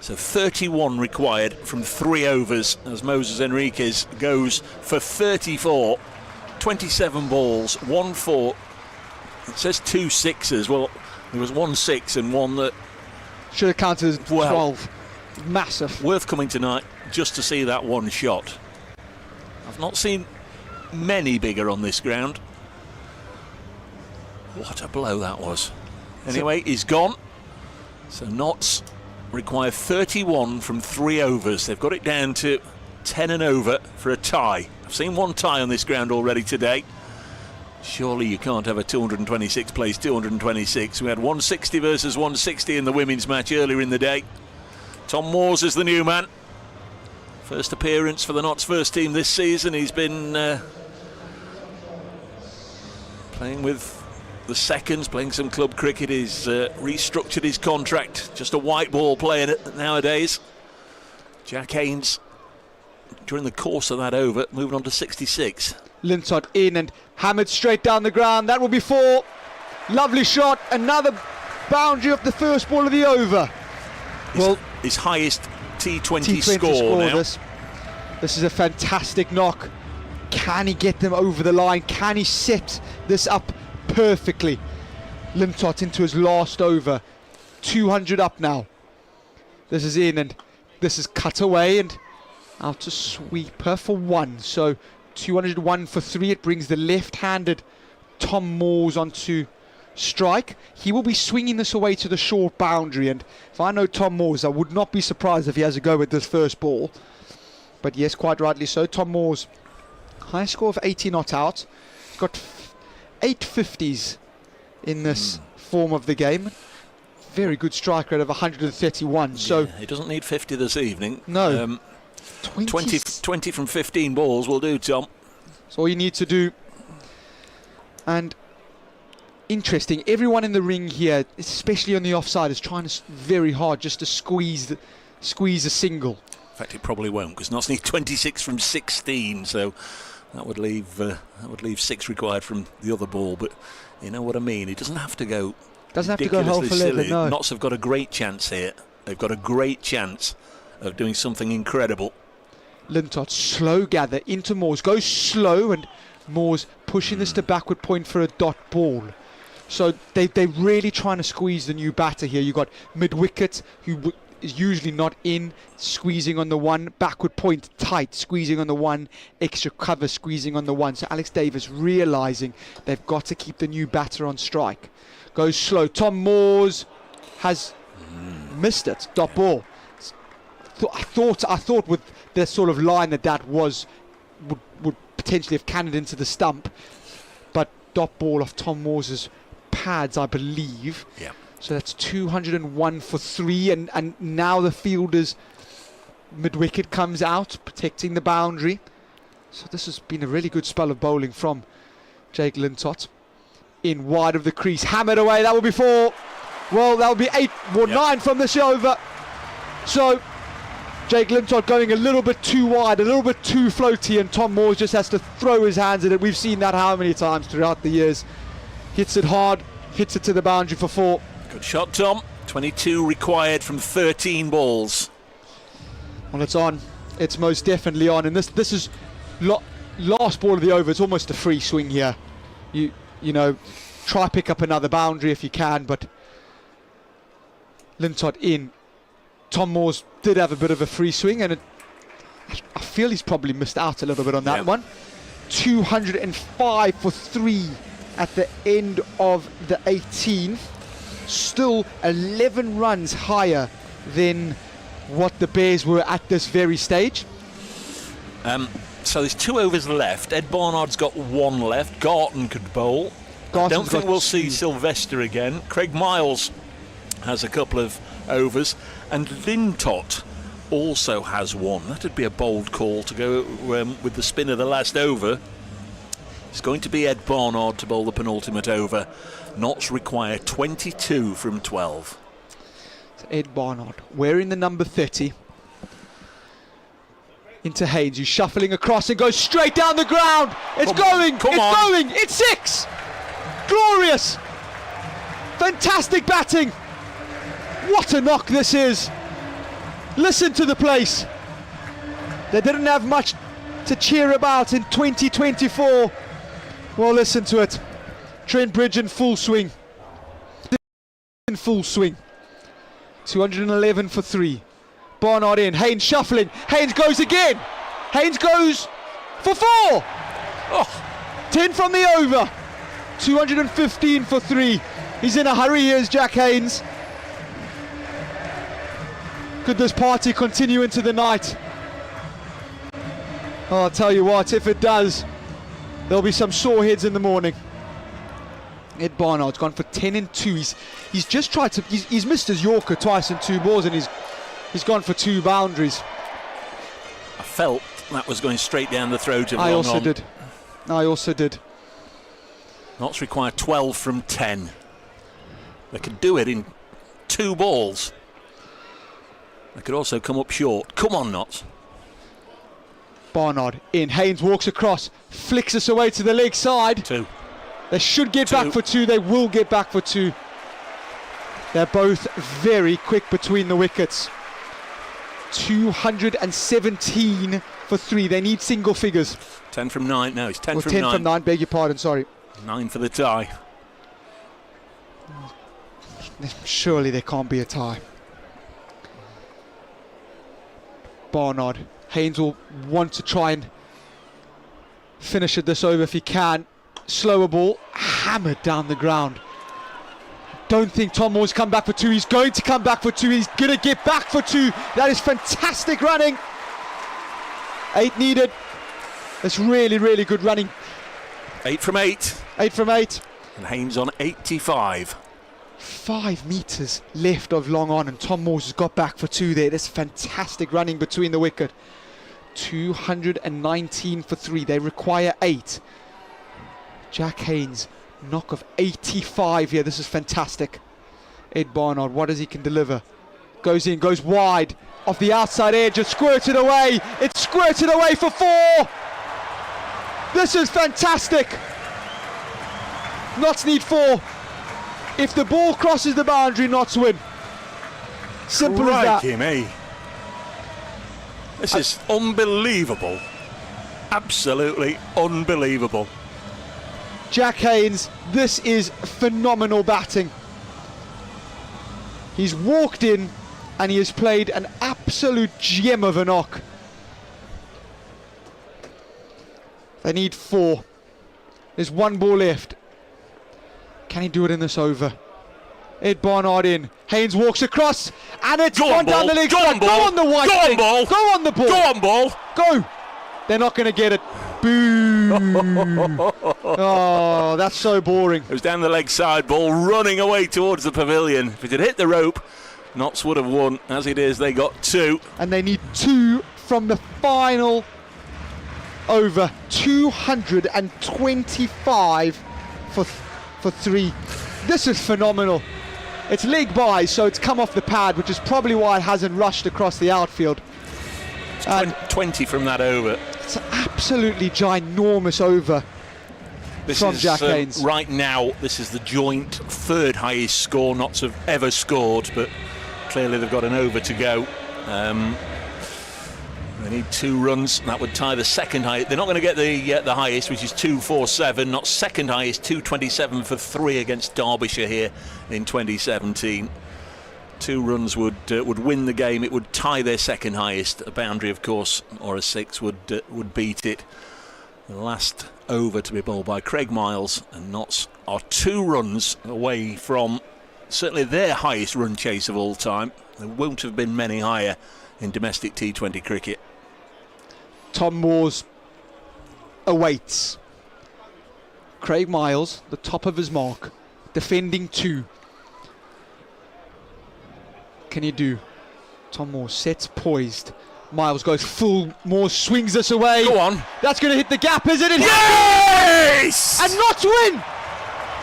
So 31 required from 3 overs as Moses Enriquez goes for 34. 27 balls, 1 4. It says 2 sixes. Well, there was 1 6 and one that should have counted as 12. Massive. Worth coming tonight just to see that one shot. I've not seen many bigger on this ground. What a blow that was. Anyway, he's gone. So Notts require 31 from 3 overs. They've got it down to 10 and over for a tie. I've seen one tie on this ground already today. Surely you can't have a 226 plays 226. We had 160 versus 160 in the women's match earlier in the day. Tom Moores is the new man. First appearance for the Notts first team this season. He's been playing with the seconds, playing some club cricket. He's restructured his contract. Just a white ball playing it nowadays. Jack Haynes, during the course of that over, moving on to 66. Lintott in and hammered straight down the ground. That will be 4. Lovely shot. Another boundary off the first ball of the over. His highest T20 score now. This is a fantastic knock. Can he get them over the line? Can he set this up perfectly? Lintott into his last over. 200 up now. This is in and this is cut away and out to sweeper for 1. So 201 for 3. It brings the left-handed Tom Moores onto strike. He will be swinging this away to the short boundary, and if I know Tom Moores, I would not be surprised if he has a go with this first ball. But yes, quite rightly so. Tom Moores, high score of 80 not out. He's got 8 50s in this form of the game. Very good strike rate of 131. So he doesn't need 50 this evening. No. 20 from 15 balls will do, Tom. That's all you need to do. And interesting, everyone in the ring here, especially on the offside, is trying very hard just to squeeze a single. In fact, it probably won't, because Notts need 26 from 16, so that would leave 6 required from the other ball. But you know what I mean. It doesn't have to go. Doesn't have to go hell for leather. No. Notts have got a great chance here. They've got a great chance of doing something incredible. Lintott, slow gather into Moores, goes slow, and Moores pushing this to backward point for a dot ball. So they're really trying to squeeze the new batter here. You've got mid-wicket, who is usually not in, squeezing on the 1, backward point tight, squeezing on the 1, extra cover, squeezing on the 1. So Alex Davis realising they've got to keep the new batter on strike. Goes slow. Tom Moores has missed it. Dot ball. I thought with the sort of line that would potentially have cannoned into the stump, but dot ball off Tom Moore's pads, I believe. Yeah. So that's 201 for 3, and now the fielders mid-wicket comes out, protecting the boundary. So this has been a really good spell of bowling from Jake Lintott. In wide of the crease, hammered away. That will be 4. Well, that will be 8 or 9 from this over. So Jake Lintott going a little bit too wide, a little bit too floaty, and Tom Moores just has to throw his hands at it. We've seen that how many times throughout the years. Hits it hard, hits it to the boundary for 4. Good shot, Tom. 22 required from 13 balls. Well, it's on. It's most definitely on. And this is last ball of the over. It's almost a free swing here. You know, try pick up another boundary if you can, but Lintott in. Tom Moores did have a bit of a free swing, and I feel he's probably missed out a little bit on that one. 205 for 3 at the end of the 18. Still 11 runs higher than what the Bears were at this very stage. So there's 2 overs left. Ed Barnard's got 1 left. Garton could bowl. I don't think we'll see Sylvester again. Craig Miles has a couple of overs, and Lintott also has 1. That'd be a bold call to go with the spin of the last over. It's going to be Ed Barnard to bowl the penultimate over. Notts require 22 from 12. So Ed Barnard wearing the number 30. Into Haynes, who's shuffling across and goes straight down the ground. It's going! It's 6! Glorious! Fantastic batting! What a knock this is! Listen to the place. They didn't have much to cheer about in 2024. Well, listen to it. Trent Bridge in full swing. 211 for 3. Barnard in. Haynes shuffling. Haynes goes again. Haynes goes for 4. 10 from the over. 215 for 3. He's in a hurry. Here's Jack Haynes. Could this party continue into the night? Oh, I'll tell you what, if it does, there'll be some sore heads in the morning. Ed Barnard's gone for 10 and 2. He's just tried to. He's missed his Yorker twice in 2 balls, and he's gone for 2 boundaries. I felt that was going straight down the throat of I Long also did. Notts require 12 from 10. They could do it in 2 balls. They could also come up short. Come on, Notts. Barnard in. Haynes walks across, flicks us away to the leg side. 2. They should get back for 2. They will get back for 2. They're both very quick between the wickets. 217 for 3. They need single figures. 10 from 9. No, it's 10 from 10 9. from 9, beg your pardon, sorry. 9 for the tie. Surely there can't be a tie. Barnard. Haynes will want to try and finish it this over if he can. Slower ball, hammered down the ground. Don't think Tom Moore's come back for 2. He's going to come back for 2. He's going to get back for 2. That is fantastic running. 8 needed. That's really, really good running. 8 from 8. 8 from 8. And Haynes on 85. 5 metres left of long on, and Tom Moores has got back for 2 there. That's fantastic running between the wicket. 219 for 3. They require 8. Jack Haynes, knock of 85 here. This is fantastic. Ed Barnard, what does he can deliver? Goes in, goes wide. Off the outside edge, it's squirted away. It's squirted away for 4. This is fantastic. Notts need 4. If the ball crosses the boundary, Notts win. Simple as that. Me. This is unbelievable. Absolutely unbelievable. Jack Haynes, this is phenomenal batting. He's walked in and he has played an absolute gem of a knock. They need 4. There's 1 ball left. Can he do it in this over? Ed Barnard in. Haynes walks across and it's gone down the leg side. Go on the white leg. Go on the ball. Go on, ball. Go. They're not going to get it. Boo. Oh, that's so boring. It was down the leg side, ball running away towards the pavilion. If it had hit the rope, Notts would have won. As it is, they got 2. And they need 2 from the final over. 225 for 3. This is phenomenal. It's leg by, so it's come off the pad, which is probably why it hasn't rushed across the outfield. 20 from that over. It's an absolutely ginormous over from Jack Haynes. Right now, this is the joint 3rd highest score Notts have ever scored, but clearly they've got an over to go. They need 2 runs. That would tie the 2nd highest. They're not going to get the highest, which is 247. Not 2nd highest, 227 for 3 against Derbyshire here in 2017. 2 runs would win the game. It would tie their 2nd highest. A boundary, of course, or a 6 would beat it. The last over to be bowled by Craig Miles, and Notts are 2 runs away from certainly their highest run chase of all time. There won't have been many higher in domestic T20 cricket. Tom Moores awaits. Craig Miles, the top of his mark, defending 2. Can he do? Tom Moore sets poised. Miles goes full. Moore swings this away. Go on. That's going to hit the gap, isn't it? Yes! And Notts win!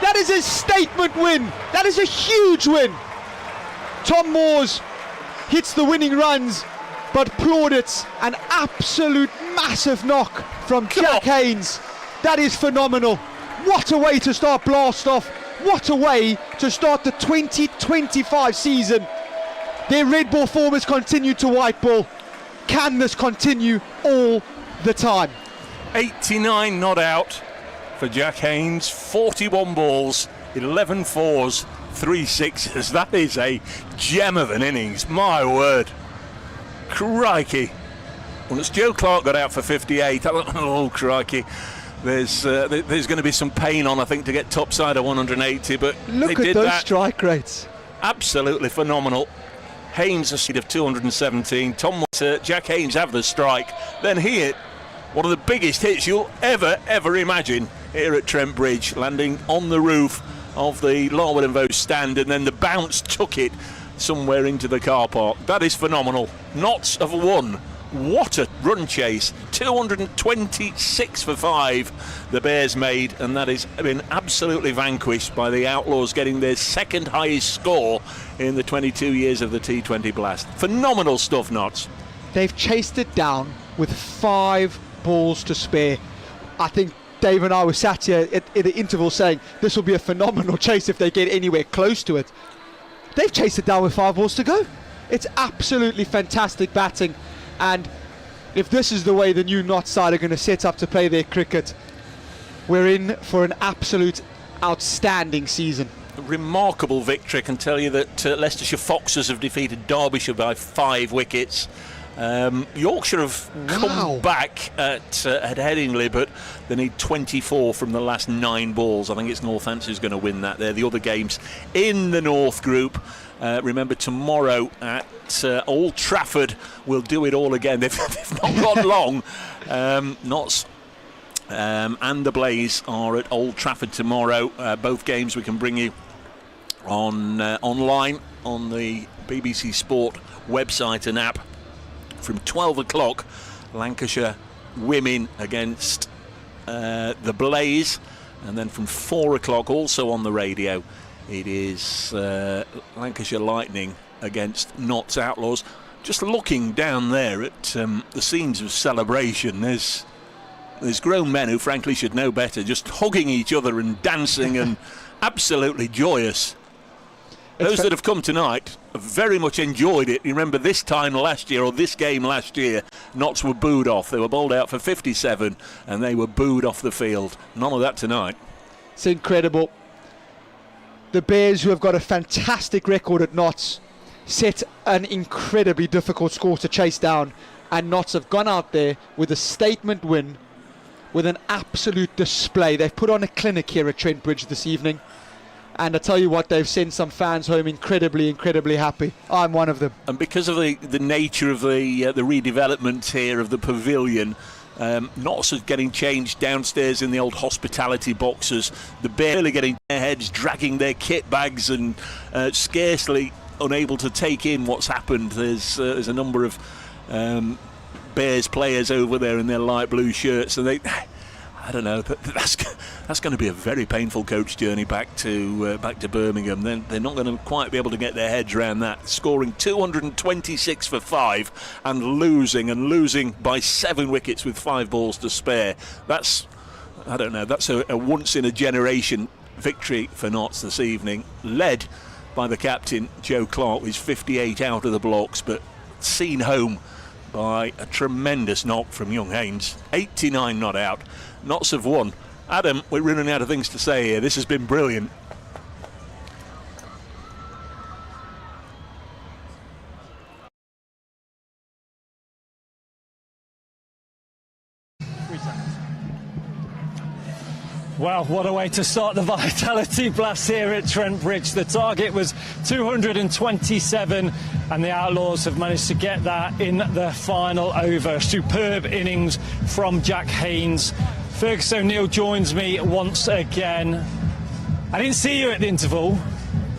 That is a statement win. That is a huge win. Tom Moores hits the winning runs, but plaudits an absolute massive knock from Jack Haynes. That is phenomenal. What a way to start blast off. What a way to start the 2025 season. Their red ball form has continued to white ball. Can this continue all the time? 89 not out for Jack Haynes. 41 balls, 11 fours, 3 sixes. That is a gem of an innings. My word. Crikey. Well, as Joe Clark got out for 58, oh crikey. There's going to be some pain on, I think, to get topside of 180, but look they at did those that. strike rates. Absolutely phenomenal. Haynes a seed of 217. Jack Haynes have the strike. Then he hit one of the biggest hits you'll ever imagine here at Trent Bridge, landing on the roof of the Larwood and Vaux stand, and then the bounce took it somewhere into the car park. That is phenomenal. Notts have won. What a run chase. 226 for 5 the Bears made, and that has been absolutely vanquished by the Outlaws, getting their second highest score in the 22 years of the T20 Blast. Phenomenal stuff, Notts. They've chased it down with 5 balls to spare. I think Dave and I were sat here at the interval saying this will be a phenomenal chase if they get anywhere close to it. They've chased it down with 5 balls to go. It's absolutely fantastic batting. And if this is the way the new Notts side are going to set up to play their cricket, we're in for an absolute outstanding season. A remarkable victory. I can tell you that Leicestershire Foxes have defeated Derbyshire by 5 wickets. Yorkshire have come back at Headingley, but they need 24 from the last 9 balls. I think it's Northants who's going to win that there. The other games in the North Group. Remember, tomorrow at Old Trafford, we'll do it all again. They've not got long. Notts and the Blaze are at Old Trafford tomorrow. Both games we can bring you on online on the BBC Sport website and app. From 12 o'clock, Lancashire women against the Blaze, and then from 4 o'clock, also on the radio, it is Lancashire Lightning against Notts Outlaws. Just looking down there at the scenes of celebration, there's grown men who frankly should know better, just hugging each other and dancing and absolutely joyous. Those that have come tonight have very much enjoyed it. You remember this time last year, or this game last year, Notts were booed off. They were bowled out for 57 and they were booed off the field. None of that tonight. It's incredible. The Bears, who have got a fantastic record at Notts, set an incredibly difficult score to chase down, and Notts have gone out there with a statement win, with an absolute display. They've put on a clinic here at Trent Bridge this evening. And I tell you what, they've sent some fans home incredibly happy. I'm one of them. And because of the nature of the redevelopment here of the pavilion, Notts is getting changed downstairs in the old hospitality boxes. The Bears really getting their heads, dragging their kit bags, and scarcely unable to take in what's happened. There's a number of Bears players over there in their light blue shirts, and I don't know. That's going to be a very painful coach journey back to Birmingham. They're not going to quite be able to get their heads around that. Scoring 226 for 5 and losing by 7 wickets with 5 balls to spare. That's a once in a generation victory for Notts this evening. Led by the captain Joe Clark, who's 58 out of the blocks, but seen home by a tremendous knock from young Haynes. 89 not out. Notts have won. Adam, we're running out of things to say here. This has been brilliant. Well, what a way to start the Vitality Blast here at Trent Bridge. The target was 227 and the Outlaws have managed to get that in the final over. Superb innings from Jack Haynes. Fergus O'Neill joins me once again. I didn't see you at the interval,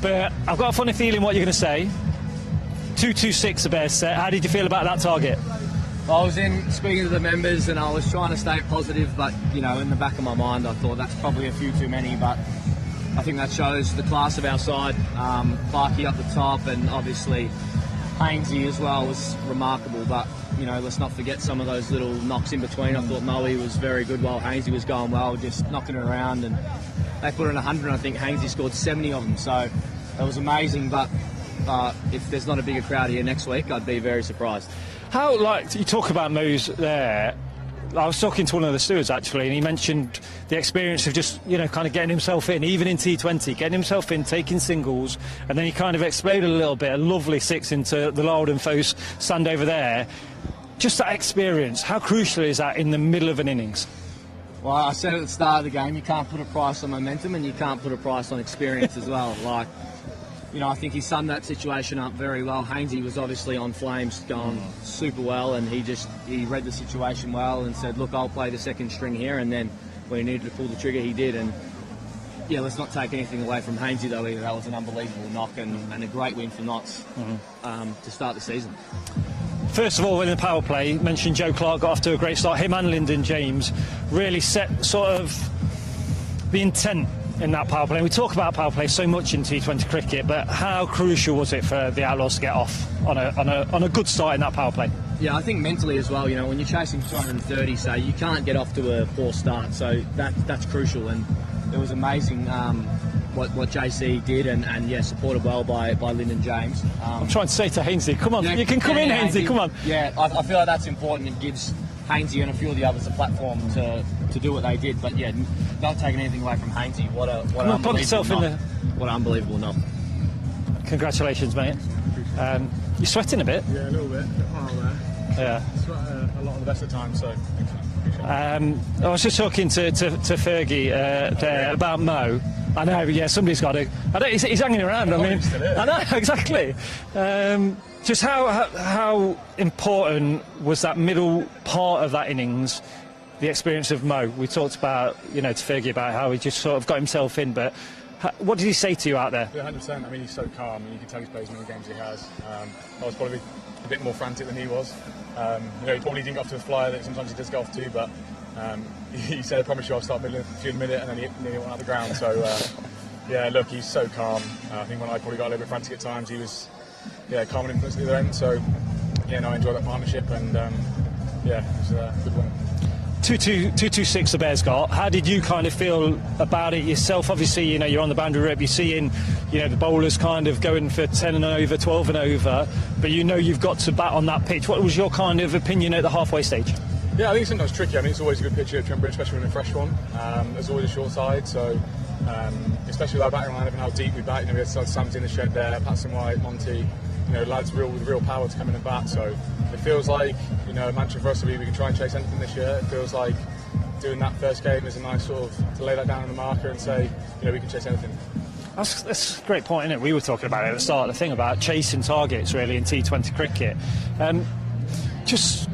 but I've got a funny feeling what you're going to say. 226 the Bears set. How did you feel about that target? I was in speaking to the members and I was trying to stay positive, but in the back of my mind I thought that's probably a few too many, but I think that shows the class of our side. Clarkey up the top and obviously Hainesy as well was remarkable, but let's not forget some of those little knocks in between. I thought Moe was very good while Hainesy was going well, just knocking it around, and they put in 100 and I think Hainesy scored 70 of them, so that was amazing. But if there's not a bigger crowd here next week, I'd be very surprised. How, you talk about Mo's there, I was talking to one of the stewards actually, and he mentioned the experience of just, kind of getting himself in, even in T20, getting himself in, taking singles, and then he kind of exploded a little bit, a lovely six into the Lord and Foes stand over there. Just that experience, how crucial is that in the middle of an innings? Well, I said at the start of the game, you can't put a price on momentum and you can't put a price on experience as well. I think he summed that situation up very well. Hainesy was obviously on flames, going super well, and he read the situation well and said, look, I'll play the second string here, and then when he needed to pull the trigger, he did. And yeah, let's not take anything away from Hainesy though either. That was an unbelievable knock and a great win for Notts to start the season. First of all, in the power play, mentioned Joe Clark got off to a great start. Him and Lyndon James really set sort of the intent in that power play. We talk about power play so much in T20 cricket, but how crucial was it for the Outlaws to get off on a good start in that power play? Yeah, I think mentally as well. When you're chasing 230, say you can't get off to a poor start, so that's crucial. And it was amazing what JC did, and supported well by Lyndon James. I'm trying to say to Hainesy, come on, you can come in, Hainesy, come on. Yeah, I feel like that's important. It gives Hainesy and a few of the others a platform to do what they did, but yeah, not taking anything away from Hainesy. What an unbelievable knock. Congratulations, mate. You're sweating a bit. Yeah, a little bit. Yeah. Sweat a lot of the best of the time, so. I was just talking to Fergie there about Mo. I know, yeah, somebody's got to. He's hanging around. I know exactly. Just how important was that middle part of that innings? The experience of Mo. We talked about, to Fergie about how he just sort of got himself in, but what did he say to you out there? Yeah, 100%. I mean, he's so calm, and you can tell he's played as many games as he has. I was probably a bit more frantic than he was. He probably didn't go off to a flyer that sometimes he does go off to, but he said, I promise you I'll start middle of the minute, and then he nearly went out the ground. So, yeah, look, he's so calm. I think when I probably got a little bit frantic at times, he was calm and influenced at the other end. So, yeah, I enjoyed that partnership, and it was a good one. 226 the Bears got. How did you kind of feel about it yourself? Obviously, you're on the boundary rip, you're seeing, the bowlers kind of going for 10 and over, 12 and over, but you've got to bat on that pitch. What was your kind of opinion at the halfway stage? Yeah, I think it's sometimes tricky. I mean, it's always a good pitch at Trent Bridge, especially when a fresh one. There's always a short side, so especially with our batting line and how deep we bat. We had Sam's in the shed there, Patson White, Monty, lads with real power to come in and bat. So it feels like, a mantra for us will be we can try and chase anything this year. It feels like doing that first game is a nice sort of to lay that down on the marker and say, we can chase anything. That's a great point, isn't it? We were talking about it at the start of the thing about chasing targets really in T20 cricket. Just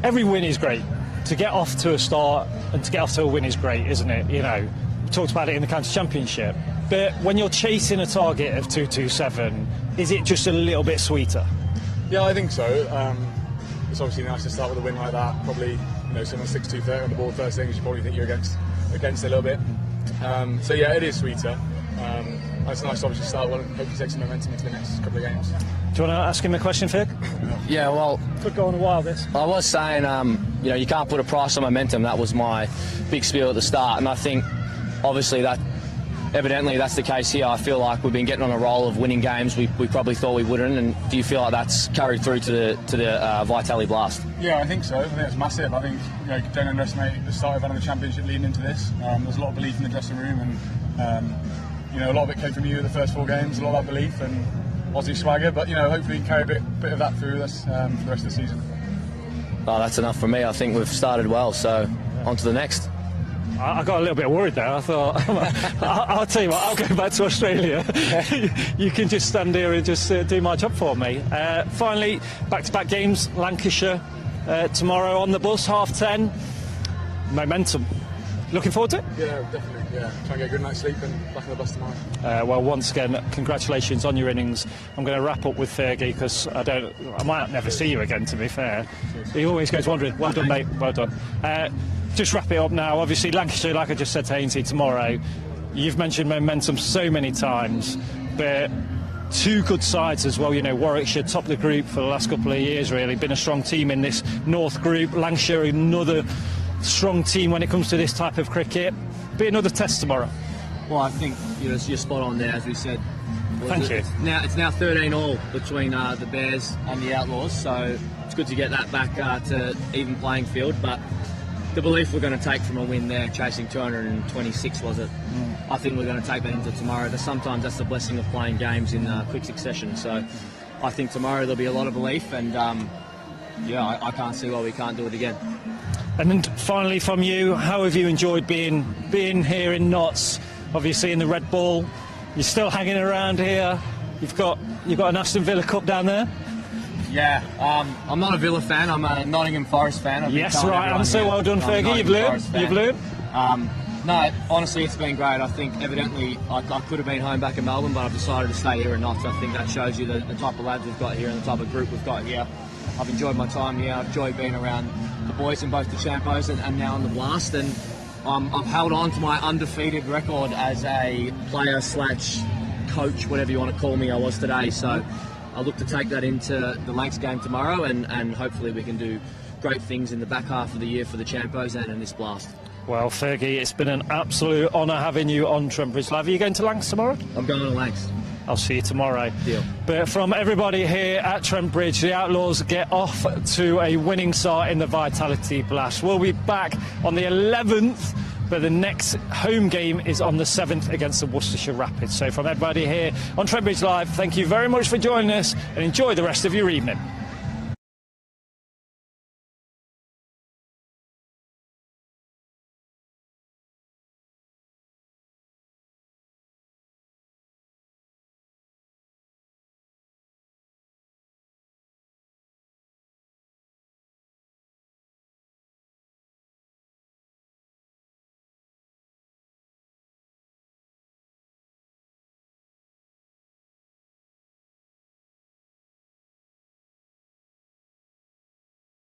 every win is great. To get off to a start and to get off to a win is great, isn't it? We talked about it in the county championship. But when you're chasing a target of 227, is it just a little bit sweeter? Yeah, I think so. It's obviously nice to start with a win like that. Probably, someone 6-2-30 on the board first thing, you probably think you're against it a little bit. So yeah, it is sweeter. It's nice to obviously start well and hopefully take some momentum into the next couple of games. Do you want to ask him a question, Ferg? Yeah, well, could go on a while this. I was saying, you can't put a price on momentum. That was my big spiel at the start, and I think obviously evidently that's the case here. I feel like we've been getting on a roll of winning games we probably thought we wouldn't, and do you feel like that's carried through to the Vitality Blast? Yeah, I think so. I think it's massive. I think don't underestimate the start of having the championship leading into this. There's a lot of belief in the dressing room, and a lot of it came from you in the first 4 games. A lot of that belief and Aussie swagger, but hopefully we can carry a bit of that through with us for the rest of the season. Oh, that's enough for me. I think we've started well, so on to the next. I got a little bit worried there. I thought, I'll tell you what, I'll go back to Australia. You can just stand here and just do my job for me. Finally, back-to-back games, Lancashire tomorrow on the bus, 10:30. Momentum. Looking forward to it? Yeah, definitely. Yeah, try and get a good night's sleep and back on the bus tomorrow. Well, once again, congratulations on your innings. I'm going to wrap up with Fergie because I might never see you again, to be fair. He always goes wandering. Well done, mate. Well done. Just wrap it up now. Obviously, Lancashire, like I just said to Ainsley, tomorrow. You've mentioned momentum so many times, but two good sides as well. You know, Warwickshire, top of the group for the last couple of years, really. Been a strong team in this North group. Lancashire, another strong team when it comes to this type of cricket. Be another test tomorrow. Well, I think you're spot on there, as we said. Thank you. It's now 13-all between the Bears and the Outlaws, so it's good to get that back to even playing field. But the belief we're going to take from a win there, chasing 226, was it? I think we're going to take that into tomorrow. Sometimes that's the blessing of playing games in quick succession. So I think tomorrow there'll be a lot of belief, and I can't see why we can't do it again. And then finally from you, how have you enjoyed being here in Notts? Obviously in the Red Bull, you're still hanging around here. You've got an Aston Villa Cup down there. Yeah, I'm not a Villa fan. I'm a Nottingham Forest fan. Yes, right. And so well done, Fergie. You've learned. No, honestly, it's been great. I think evidently I could have been home back in Melbourne, but I've decided to stay here in Notts. I think that shows you the type of lads we've got here and the type of group we've got here. I've enjoyed my time here. I've enjoyed being around the boys in both the Champos and now on the Blast. And I've held on to my undefeated record as a player / coach, whatever you want to call me, I was today. So I look to take that into the Lancs game tomorrow, and hopefully we can do great things in the back half of the year for the Champos and in this Blast. Well, Fergie, it's been an absolute honour having you on Trent Bridge Live. Are you going to Lancs tomorrow? I'm going to Lancs. I'll see you tomorrow. Deal. But from everybody here at Trent Bridge, the Outlaws get off to a winning start in the Vitality Blast. We'll be back on the 11th, but the next home game is on the 7th against the Worcestershire Rapids. So from everybody here on Trent Bridge Live, thank you very much for joining us and enjoy the rest of your evening.